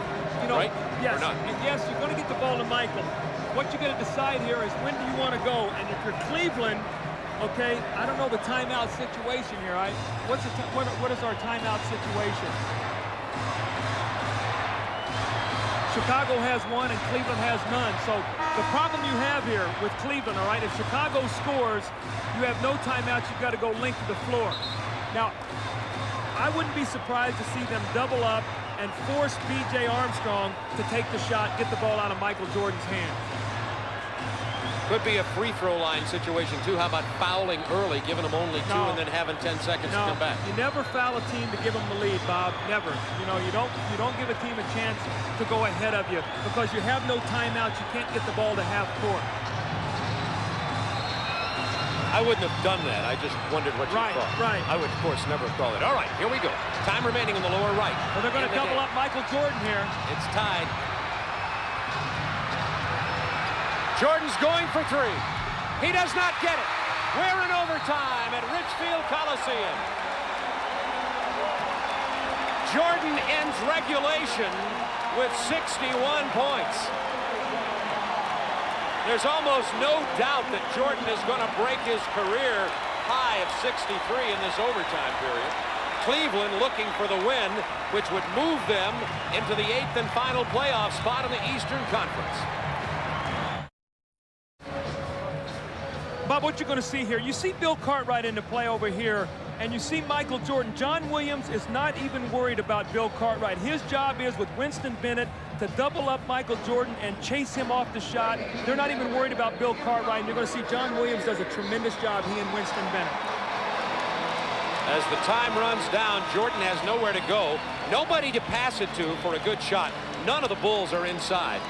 right? Yes, yes, you're going to get the ball to Michael. What you're going to decide here is when do you want to go? And if you're Cleveland, okay, I don't know the timeout situation here. What is our timeout situation? Chicago has one and Cleveland has none. So the problem you have here with Cleveland, all right, if Chicago scores, you have no timeouts. You've got to go length to the floor. Now, I wouldn't be surprised to see them double up and force B.J. Armstrong to take the shot, get the ball out of Michael Jordan's hands. Could be a free throw line situation, too. How about fouling early, giving them only 2 and then having 10 seconds to come back? You never foul a team to give them the lead, Bob. Never. You know, you don't give a team a chance to go ahead of you because you have no timeouts. You can't get the ball to half court. I wouldn't have done that. I just wondered what you thought. Right. I would, of course, never have called it. All right, here we go. Time remaining in the lower right. Well, they're going to double up Michael Jordan here. It's tied. Jordan's going for 3. He does not get it. We're in overtime at Richfield Coliseum. Jordan ends regulation with 61 points. There's almost no doubt that Jordan is going to break his career high of 63 in this overtime period. Cleveland looking for the win, which would move them into the 8th and final playoff spot in the Eastern Conference. Bob, what you're going to see here, you see Bill Cartwright into play over here, and you see Michael Jordan. John Williams is not even worried about Bill Cartwright. His job is with Winston Bennett to double up Michael Jordan and chase him off the shot. They're not even worried about Bill Cartwright, and you're going to see John Williams does a tremendous job, he and Winston Bennett. As the time runs down, Jordan has nowhere to go. Nobody to pass it to for a good shot. None of the Bulls are inside.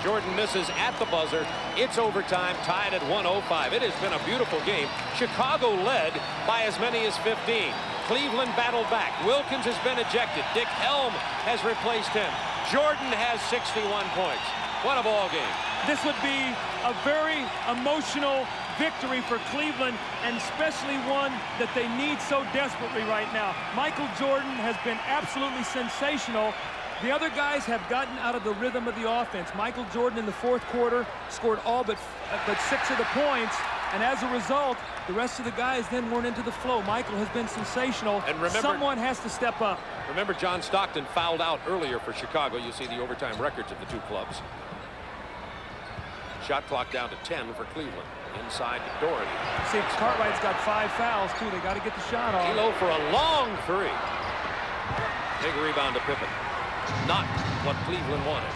Jordan misses at the buzzer. It's overtime, tied at 105. It has been a beautiful game. Chicago led by as many as 15. Cleveland battled back. Wilkins has been ejected. Dick Helm has replaced him. Jordan has 61 points. What a ball game. This would be a very emotional victory for Cleveland, and especially one that they need so desperately right now. Michael Jordan has been absolutely sensational. The other guys have gotten out of the rhythm of the offense. Michael Jordan in the 4th quarter scored all but 6 of the points, and as a result, the rest of the guys then weren't into the flow. Michael has been sensational. And remember, someone has to step up. Remember, John Stockton fouled out earlier for Chicago. You see the overtime records of the two clubs. Shot clock down to 10 for Cleveland. Inside to Doherty. See, Cartwright's got 5 fouls, too. They got to get the shot off. Elo for a long 3. Big rebound to Pippen. Not what Cleveland wanted.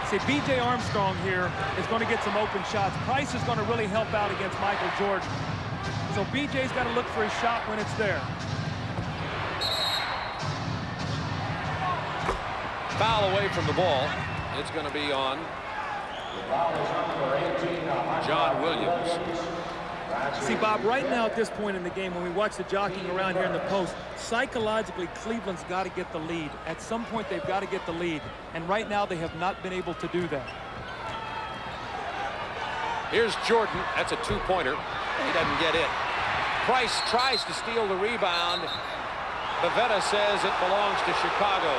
See, B.J. Armstrong here is going to get some open shots. Price is going to really help out against Michael Jordan. So B.J.'s got to look for his shot when it's there. Foul away from the ball. It's going to be on John Williams. See, Bob, right now at this point in the game, when we watch the jockeying around here in the post, psychologically, Cleveland's got to get the lead. At some point, they've got to get the lead. And right now, they have not been able to do that. Here's Jordan. That's a 2-pointer. He doesn't get it. Price tries to steal the rebound. Pavetta says it belongs to Chicago.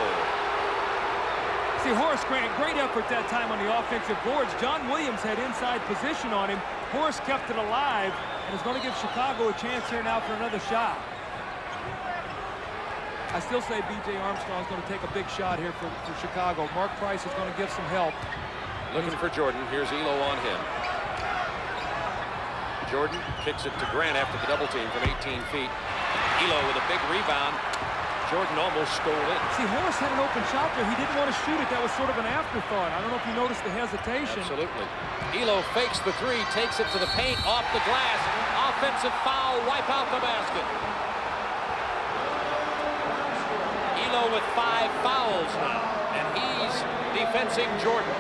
See, Horace Grant, great effort that time on the offensive boards. John Williams had inside position on him. Horace kept it alive and is going to give Chicago a chance here now for another shot. I still say B.J. Armstrong is going to take a big shot here for Chicago. Mark Price is going to give some help. Looking for Jordan. Here's Elo on him. Jordan kicks it to Grant after the double team from 18 feet. Elo with a big rebound. Jordan almost stole it. See, Horace had an open shot there. He didn't want to shoot it. That was sort of an afterthought. I don't know if you noticed the hesitation. Absolutely. Elo fakes the 3, takes it to the paint, off the glass. Offensive foul, wipe out the basket. Elo with 5 fouls now, and he's defensing Jordan.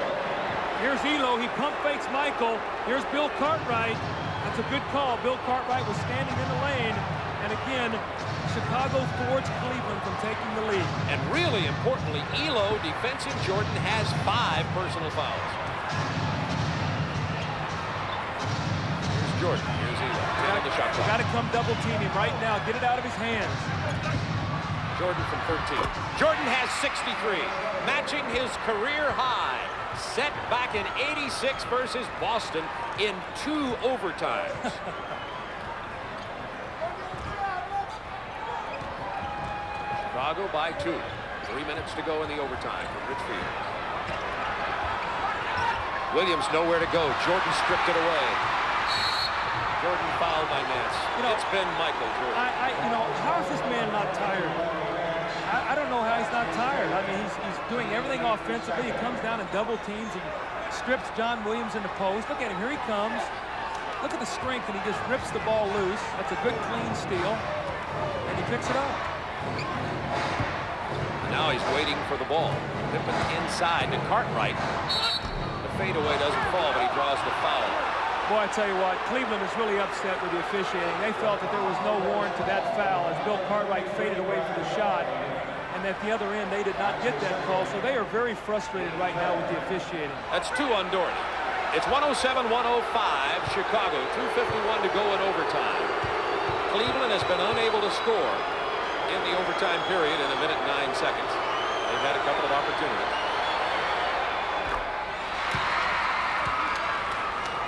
Here's Elo. He pump fakes Michael. Here's Bill Cartwright. That's a good call. Bill Cartwright was standing in the lane, and again, Chicago thwarts Cleveland from taking the lead. And really importantly, Elo, defensing Jordan, has 5 personal fouls. Here's Jordan. Here's Elo. The shot clock. Got to come double team him right now. Get it out of his hands. Jordan from 13. Jordan has 63, matching his career high, set back in '86 versus Boston in 2 overtimes. Chicago by 2. 3 minutes to go in the overtime from Richfield. Williams nowhere to go. Jordan stripped it away. Jordan fouled by Nance. It's been Michael Jordan. How is this man not tired? I don't know how he's not tired. I mean, he's doing everything offensively. He comes down and double teams and strips John Williams in the post. Look at him. Here he comes. Look at the strength, and he just rips the ball loose. That's a good, clean steal. And he picks it up. Now he's waiting for the ball. Pippen inside to Cartwright. The fadeaway doesn't fall, but he draws the foul. Boy, I tell you what, Cleveland is really upset with the officiating. They felt that there was no warrant to that foul as Bill Cartwright faded away from the shot. And at the other end, they did not get that call, so they are very frustrated right now with the officiating. That's 2 on Doherty. It's 107-105, Chicago. 2:51 to go in overtime. Cleveland has been unable to score in the overtime period in 1 minute and 9 seconds. They've had a couple of opportunities.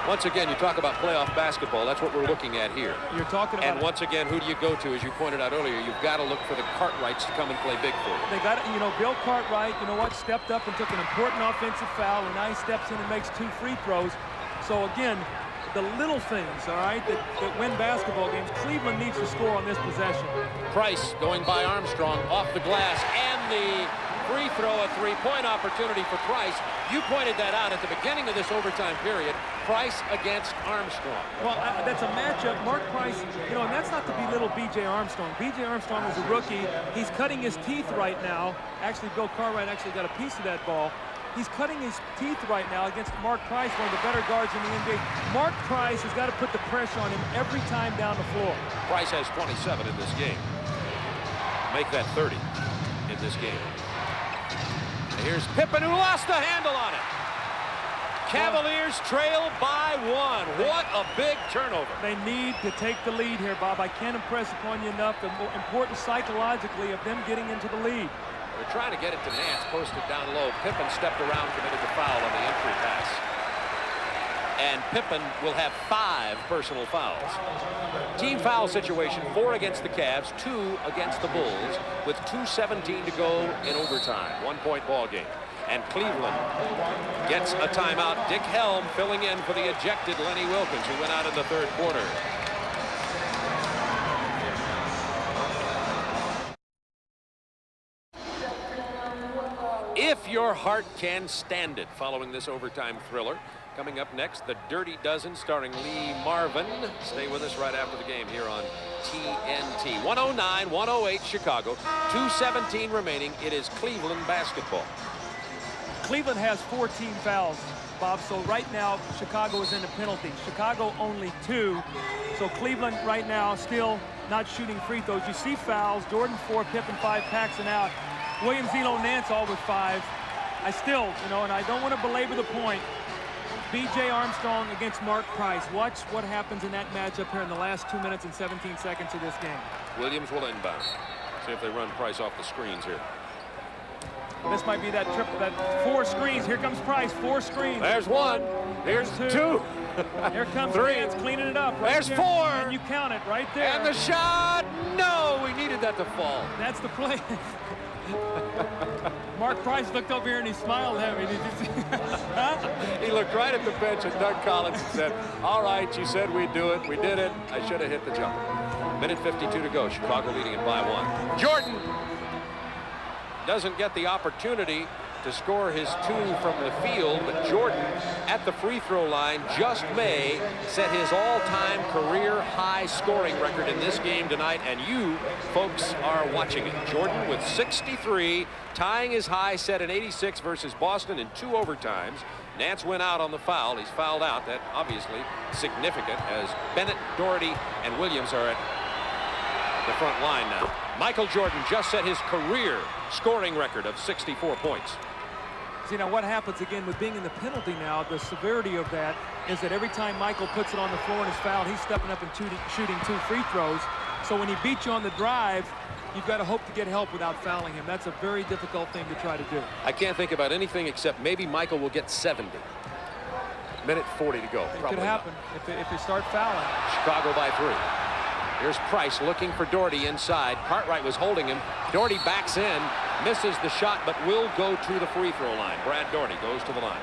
Once again, you talk about playoff basketball. That's what we're looking at here. You're talking about. And once again, who do you go to? As you pointed out earlier, you've got to look for the Cartwrights to come and play big for you. They got, you know, Bill Cartwright, you know what, stepped up and took an important offensive foul, and now he steps in and makes 2 free throws. So again, the little things, all right, that win basketball games. Cleveland needs to score on this possession. Price going by Armstrong off the glass, and the free throw, a 3-point opportunity for Price. You pointed that out at the beginning of this overtime period. Price against Armstrong. Well, that's a matchup. Mark Price, you know, and that's not to belittle B.J. Armstrong. B.J. Armstrong is a rookie. He's cutting his teeth right now. Actually, Bill Cartwright actually got a piece of that ball. He's cutting his teeth right now against Mark Price, one of the better guards in the NBA. Mark Price has got to put the pressure on him every time down the floor. Price has 27 in this game. Make that 30 in this game. And here's Pippen, who lost the handle on it. Cavaliers trail by 1. What a big turnover. They need to take the lead here, Bob. I can't impress upon you enough the importance psychologically of them getting into the lead. They're trying to get it to Nance, posted down low. Pippen stepped around, committed the foul on the entry pass. And Pippen will have 5 personal fouls. Team foul situation, 4 against the Cavs, 2 against the Bulls, with 2:17 to go in overtime. 1-point ball game. And Cleveland gets a timeout. Dick Helm filling in for the ejected Lenny Wilkins, who went out in the 3rd quarter. If your heart can stand it, following this overtime thriller. Coming up next, the Dirty Dozen starring Lee Marvin. Stay with us right after the game here on TNT. 109-108 Chicago. 2:17 remaining. It is Cleveland basketball. Cleveland has 14 fouls, Bob. So right now, Chicago is in the penalty. Chicago only 2. So Cleveland right now still not shooting free throws. You see fouls. Jordan 4, Pippen 5, Paxson out. Williams, Elo, Nance all with 5. I still, you know, and I don't want to belabor the point. B.J. Armstrong against Mark Price. Watch what happens in that matchup here in the last 2 minutes and 17 seconds of this game. Williams will inbound. See if they run Price off the screens here. This might be that triple, that 4 screens. Here comes Price, 4 screens. There's 1. Here's 2. Here comes 3. Nance cleaning it up. Right There's there. 4. And you count it right there. And the shot. No, we needed that to fall. That's the play. Mark Price looked over here and he smiled at me. Did you see? Huh? He looked right at the bench at Doug Collins and said, all right, you said we'd do it. We did it. I should have hit the jumper. 1:52 to go. Chicago leading it by 1. Jordan doesn't get the opportunity to score his 2 from the field, but Jordan at the free throw line just may set his all-time career high scoring record in this game tonight, and you folks are watching it. Jordan with 63, tying his high set in '86 versus Boston in 2 overtimes. Nance went out on the foul. He's fouled out. That obviously significant, as Bennett, Doherty, and Williams are at the front line now. Michael Jordan just set his career scoring record of 64 points. See, now what happens again with being in the penalty now, the severity of that is that every time Michael puts it on the floor and is fouled, he's stepping up and shooting 2 free throws. So when he beats you on the drive, you've got to hope to get help without fouling him. That's a very difficult thing to try to do. I can't think about anything except maybe Michael will get 70. 1:40 to go. It could happen if they start fouling. Chicago by 3. Here's Price looking for Doherty inside. Cartwright was holding him. Doherty backs in, misses the shot, but will go to the free throw line. Brad Doherty goes to the line.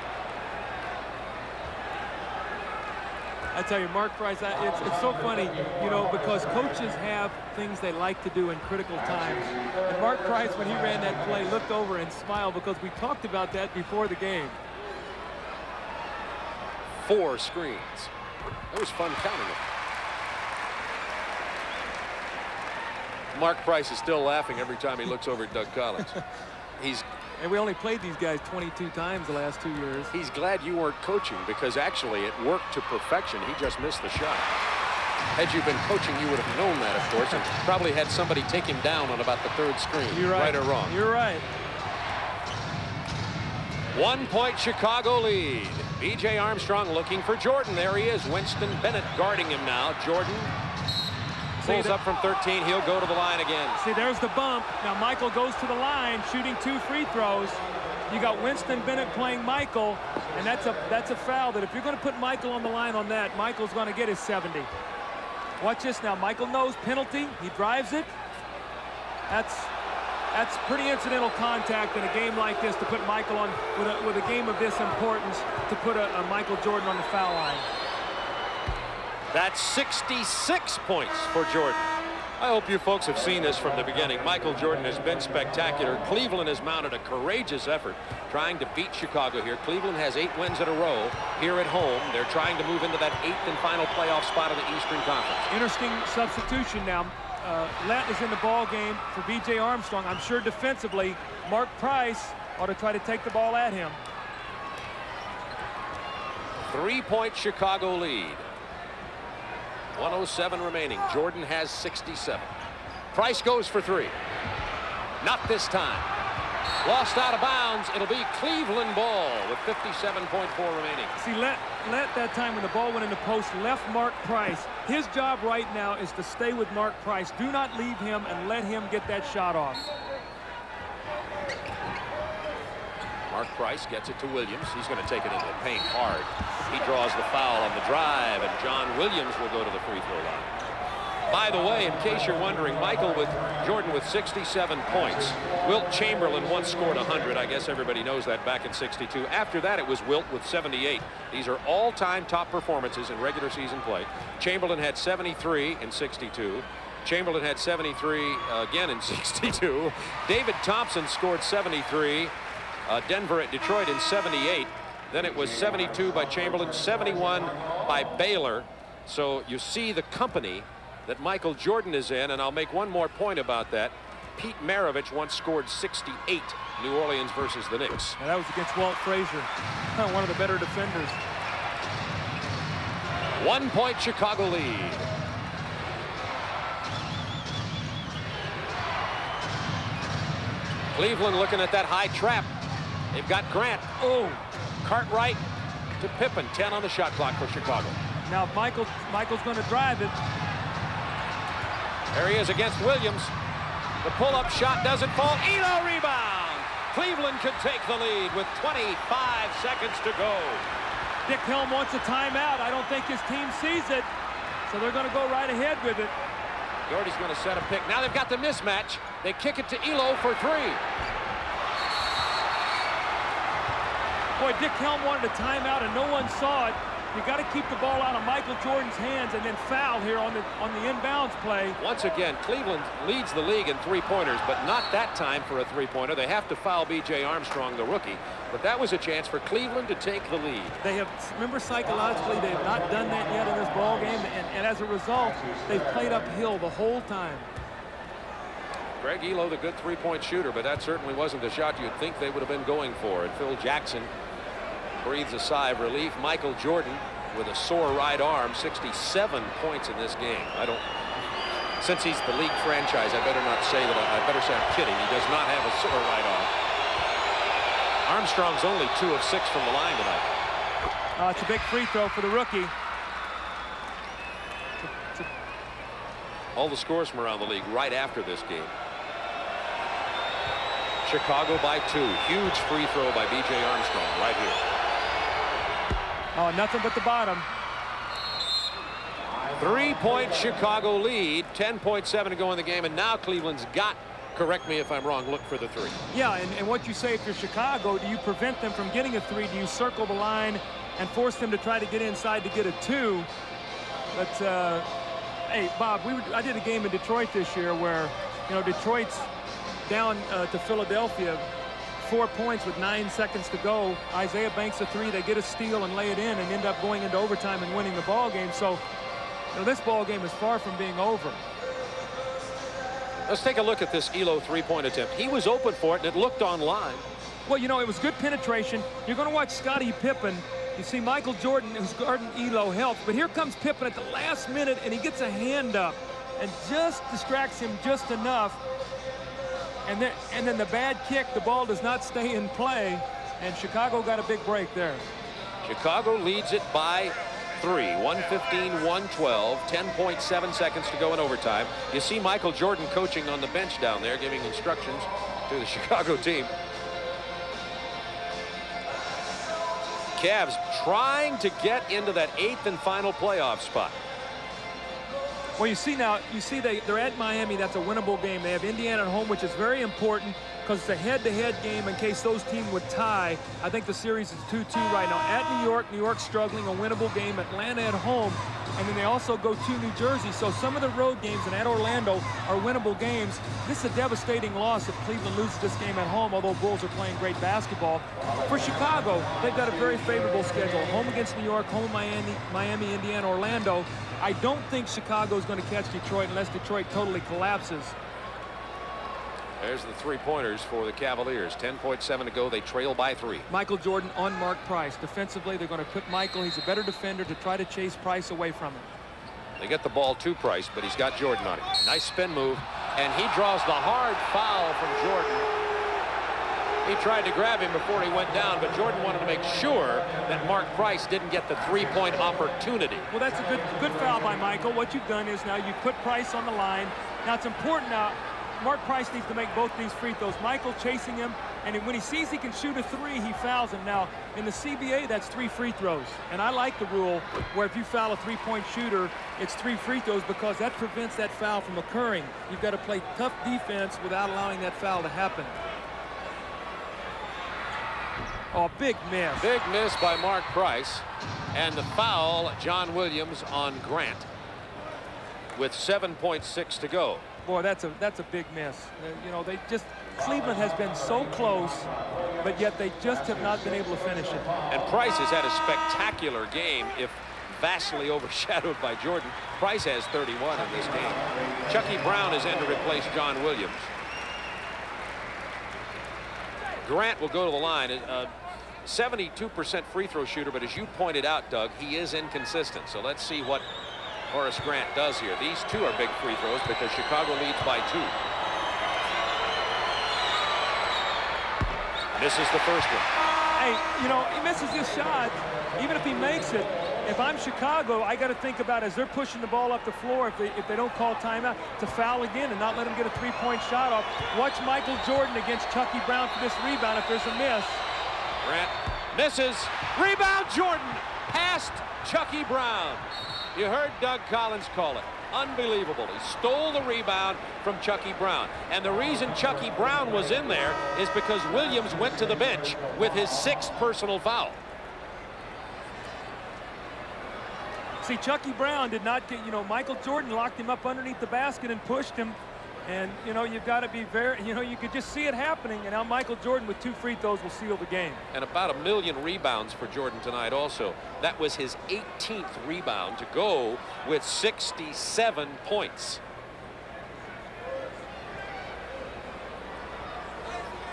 I tell you, Mark Price, it's so funny, you know, because coaches have things they like to do in critical times. And Mark Price, when he ran that play, looked over and smiled because we talked about that before the game. 4 screens. It was fun counting them. Mark Price is still laughing every time he looks over at Doug Collins. And we only played these guys 22 times the last 2 years. He's glad you weren't coaching, because actually it worked to perfection. He just missed the shot. Had you been coaching, you would have known that, of course, and probably had somebody take him down on about the 3rd screen. You're right. Right or wrong? You're right. 1-point Chicago lead. B.J. Armstrong looking for Jordan. There he is. Winston Bennett guarding him now. Jordan pulls up from 13. He'll go to the line again. See, there's the bump. Now Michael goes to the line, shooting 2 free throws. You got Winston Bennett playing Michael, and that's a foul. That if you're going to put Michael on the line on that, Michael's going to get his 70. Watch this now. Michael knows penalty. He drives it. That's pretty incidental contact in a game like this, to put Michael on with a game of this importance, to put a Michael Jordan on the foul line. That's 66 points for Jordan. I hope you folks have seen this from the beginning. Michael Jordan has been spectacular. Cleveland has mounted a courageous effort trying to beat Chicago here. Cleveland has 8 wins in a row here at home. They're trying to move into that 8th and final playoff spot of the Eastern Conference. Interesting substitution now. Lett is in the ball game for B.J. Armstrong. I'm sure defensively, Mark Price ought to try to take the ball at him. 3-point Chicago lead. 1:07 remaining. Jordan has 67. Price goes for 3. Not this time. Lost out of bounds. It'll be Cleveland ball with 57.4 remaining. See, Lett that time when the ball went in the post left Mark Price. His job right now is to stay with Mark Price. Do not leave him and let him get that shot off. Mark Price gets it to Williams. He's going to take it into the paint hard. He draws the foul on the drive, and John Williams will go to the free throw line. By the way, in case you're wondering, Jordan with 67 points. Wilt Chamberlain once scored 100. I guess everybody knows that, back in '62. After that, it was Wilt with 78. These are all-time top performances in regular season play. Chamberlain had 73 in '62. Chamberlain had 73 again in '62. David Thompson scored 73. Denver at Detroit in 78. Then it was 72 by Chamberlain, 71 by Baylor. So you see the company that Michael Jordan is in, and I'll make one more point about that. Pete Maravich once scored 68, New Orleans versus the Knicks. And that was against Walt Frazier, one of the better defenders. 1-point Chicago lead. Cleveland looking at that high trap. They've got Grant. Oh, Cartwright to Pippen. 10 on the shot clock for Chicago. Now Michael's going to drive it. There he is against Williams. The pull-up shot doesn't fall. Elo rebound. Cleveland could take the lead with 25 seconds to go. Dick Helm wants a timeout. I don't think his team sees it, so they're going to go right ahead with it. Doherty's going to set a pick. Now they've got the mismatch. They kick it to Elo for 3. Boy, Dick Helm wanted a timeout and no one saw it. You got to keep the ball out of Michael Jordan's hands and then foul here on the inbounds play. Once again, Cleveland leads the league in 3-pointers, but not that time for a 3-pointer. They have to foul B.J. Armstrong, the rookie. But that was a chance for Cleveland to take the lead. They have, remember, psychologically, they have not done that yet in this ball game, and as a result, they've played uphill the whole time. Greg Elo, the good 3-point shooter, but that certainly wasn't the shot you'd think they would have been going for. And Phil Jackson breathes a sigh of relief. Michael Jordan with a sore right arm, 67 points in this game. Since he's the league franchise, I better not say that. I better say I'm kidding. He does not have a sore right arm. Armstrong's only 2 of 6 from the line tonight. It's a big free throw for the rookie. All the scores from around the league right after this game. Chicago by 2. Huge free throw by B.J. Armstrong right here. Oh, nothing but the bottom. 3-point Chicago lead. 10.7 to go in the game, and now Cleveland's got, correct me if I'm wrong, look for the 3. Yeah, and what you say, if you're Chicago, do you prevent them from getting a 3? Do you circle the line and force them to try to get inside to get a 2? But hey, Bob, I did a game in Detroit this year where, Detroit's down to Philadelphia 4 points with 9 seconds to go. Isaiah banks a 3. They get a steal and lay it in and end up going into overtime and winning the ball game. So, you know, this ball game is far from being over. Let's take a look at this Elo three-point attempt. He was open for it, and it looked on line. Well, you know, it was good penetration. You're going to watch Scottie Pippen. You see Michael Jordan, who's guarding Elo, help. But here comes Pippen at the last minute, and he gets a hand up and just distracts him just enough. And then the bad kick, the ball does not stay in play, and Chicago got a big break there. Chicago leads it by 3, 115-112, 10.7 seconds to go in overtime. You see Michael Jordan coaching on the bench down there, giving instructions to the Chicago team. Cavs trying to get into that 8th and final playoff spot. Well, you see they're at Miami. That's a winnable game. They have Indiana at home, which is very important because it's a head-to-head game in case those teams would tie. I think the series is 2-2 right now. At New York struggling, a winnable game. Atlanta at home, and then they also go to New Jersey. So some of the road games and at Orlando are winnable games. This is a devastating loss if Cleveland loses this game at home, although Bulls are playing great basketball. For Chicago, they've got a very favorable schedule. Home against New York, home Miami, Indiana, Orlando. I don't think Chicago is going to catch Detroit unless Detroit totally collapses. There's the three-pointers for the Cavaliers. 10.7 to go. They trail by 3. Michael Jordan on Mark Price. Defensively, they're going to put Michael. He's a better defender to try to chase Price away from him. They get the ball to Price, but he's got Jordan on him. Nice spin move, and he draws the hard foul from Jordan. He tried to grab him before he went down, but Jordan wanted to make sure that Mark Price didn't get the three-point opportunity. Well, that's a good foul by Michael. What you've done is now you put Price on the line. Now it's important now. Mark Price needs to make both these free throws. Michael chasing him, and when he sees he can shoot a 3, he fouls him. Now, in the CBA, that's 3 free throws. And I like the rule where if you foul a three-point shooter, it's 3 free throws because that prevents that foul from occurring. You've got to play tough defense without allowing that foul to happen. Oh, big miss. Big miss by Mark Price. And the foul, John Williams on Grant with 7.6 to go. Boy, that's a big miss. You know, Cleveland has been so close, but yet they just have not been able to finish it. And Price has had a spectacular game, if vastly overshadowed by Jordan. Price has 31 in this game. Chucky Brown is in to replace John Williams. Grant will go to the line. 72% free throw shooter, but as you pointed out, Doug, he is inconsistent. So let's see what Horace Grant does here. These two are big free throws because Chicago leads by 2. Misses the first one. Hey, you know, he misses this shot. Even if he makes it, if I'm Chicago, I got to think about as they're pushing the ball up the floor, if they don't call timeout, to foul again and not let him get a three-point shot off. Watch Michael Jordan against Chucky Brown for this rebound if there's a miss. Grant misses. Rebound Jordan past Chucky Brown. You heard Doug Collins call it. Unbelievable. He stole the rebound from Chucky Brown. And the reason Chucky Brown was in there is because Williams went to the bench with his 6th personal foul. See, Chucky Brown did not get, you know, Michael Jordan locked him up underneath the basket and pushed him. And, you know, you've got to be very, you know, you could just see it happening. And now Michael Jordan with 2 free throws will seal the game. And about 1 million rebounds for Jordan tonight also. That was his 18th rebound to go with 67 points.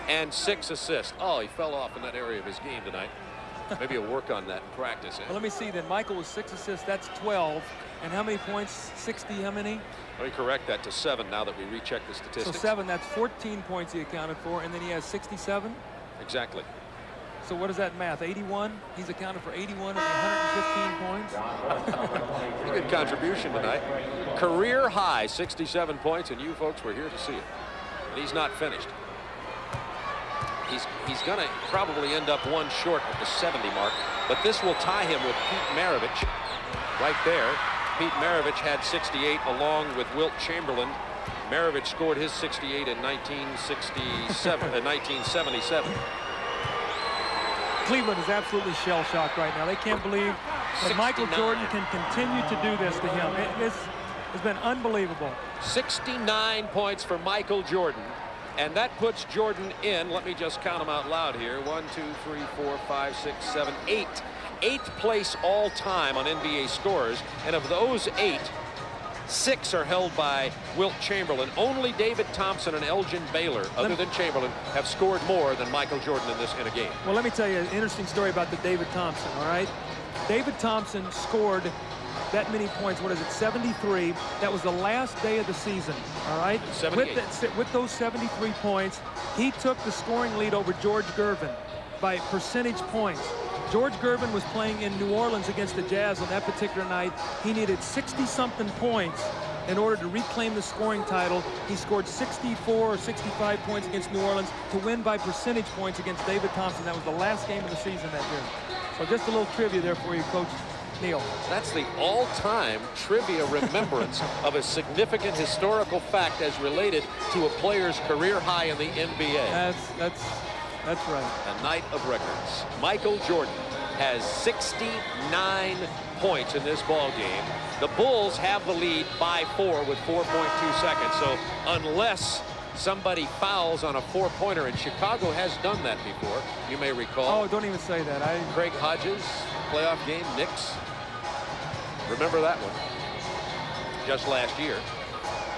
And 6 assists. Oh, he fell off in that area of his game tonight. Maybe he'll work on that in practice. Well, let me see then. Michael was 6 assists. That's 12. And how many points? 60, how many? Let me correct that to 7 now that we recheck the statistics. So 7, that's 14 points he accounted for, and then he has 67? Exactly. So what is that math? 81? He's accounted for 81 of the 115 points? Pretty good contribution tonight. Career high 67 points, and you folks were here to see it. And he's not finished. He's going to probably end up 1 short of the 70 mark, but this will tie him with Pete Maravich right there. Pete Maravich had 68 along with Wilt Chamberlain. Maravich scored his 68 in 1977. Cleveland is absolutely shell-shocked right now. They can't believe that Michael Jordan can continue to do this to him. This has been unbelievable. 69 points for Michael Jordan. And that puts Jordan in, let me just count them out loud here, 1, 2, 3, 4, 5, 6, 7, 8. 8th place all time on NBA scorers, and of those 8, 6 are held by Wilt Chamberlain. Only David Thompson and Elgin Baylor, other than Chamberlain, have scored more than Michael Jordan in a game. Well, let me tell you an interesting story about the David Thompson, all right? David Thompson scored that many points. What is it, 73? That was the last day of the season, all right? With those 73 points, he took the scoring lead over George Gervin by percentage points. George Gervin was playing in New Orleans against the Jazz on that particular night. He needed 60-something points in order to reclaim the scoring title. He scored 64 or 65 points against New Orleans to win by percentage points against David Thompson. That was the last game of the season that year. So just a little trivia there for you, Coach Neal. That's the all-time trivia remembrance of a significant historical fact as related to a player's career high in the NBA. That's right. A night of records. Michael Jordan has 69 points in this ball game. The Bulls have the lead by 4 with 4.2 seconds. So unless somebody fouls on a 4-pointer, and Chicago has done that before, you may recall. Oh, don't even say that. Craig Hodges, playoff game, Knicks. Remember that one? Just last year.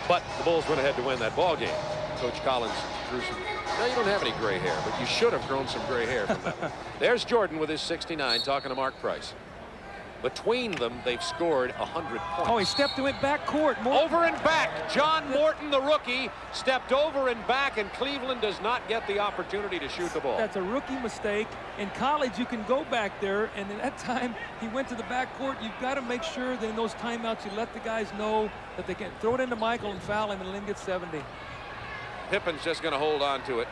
But the Bulls went ahead to win that ball game. Coach Collins drew some. Now, you don't have any gray hair, but you should have grown some gray hair from that one. There's Jordan with his 69 talking to Mark Price. Between them, they've scored 100 points. Oh, he stepped away back court. Over and back. John Morton, the rookie, stepped over and back, and Cleveland does not get the opportunity to shoot the ball. That's a rookie mistake. In college, you can go back there, and at that time, he went to the back court. You've got to make sure that in those timeouts, you let the guys know that they can throw it into Michael and foul him and then get 70. Pippen's just going to hold on to it.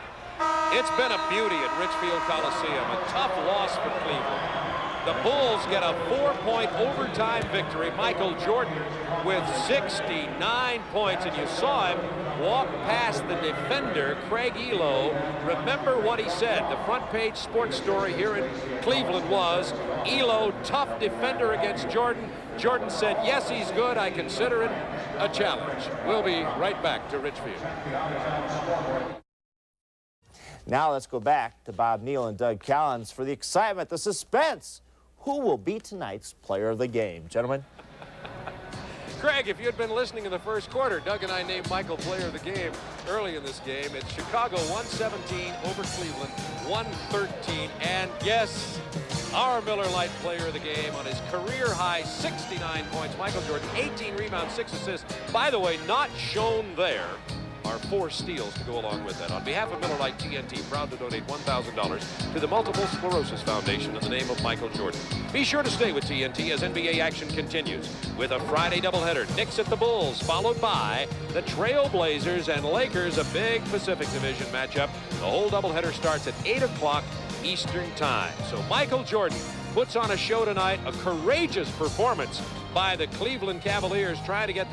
It's been a beauty at Richfield Coliseum. A tough loss for Cleveland. The Bulls get a 4-point overtime victory. Michael Jordan with 69 points, and you saw him walk past the defender, Craig Elo. Remember what he said. The front page sports story here in Cleveland was, Elo, tough defender against Jordan. Jordan said, yes, he's good. I consider it a challenge. We'll be right back to Richfield. Now let's go back to Bob Neal and Doug Collins for the excitement, the suspense. Who will be tonight's player of the game, gentlemen? Craig, if you had been listening in the first quarter, Doug and I named Michael player of the game early in this game. It's Chicago 117 over Cleveland 113. And yes, our Miller Lite player of the game on his career high 69 points. Michael Jordan, 18 rebounds, 6 assists. By the way, not shown there are 4 steals to go along with that. On behalf of Miller Lite TNT, proud to donate $1,000 to the Multiple Sclerosis Foundation in the name of Michael Jordan. Be sure to stay with TNT as NBA action continues with a Friday doubleheader. Knicks at the Bulls, followed by the Trail Blazers and Lakers, a big Pacific Division matchup. The whole doubleheader starts at 8 o'clock Eastern Time. So Michael Jordan puts on a show tonight, a courageous performance by the Cleveland Cavaliers trying to get that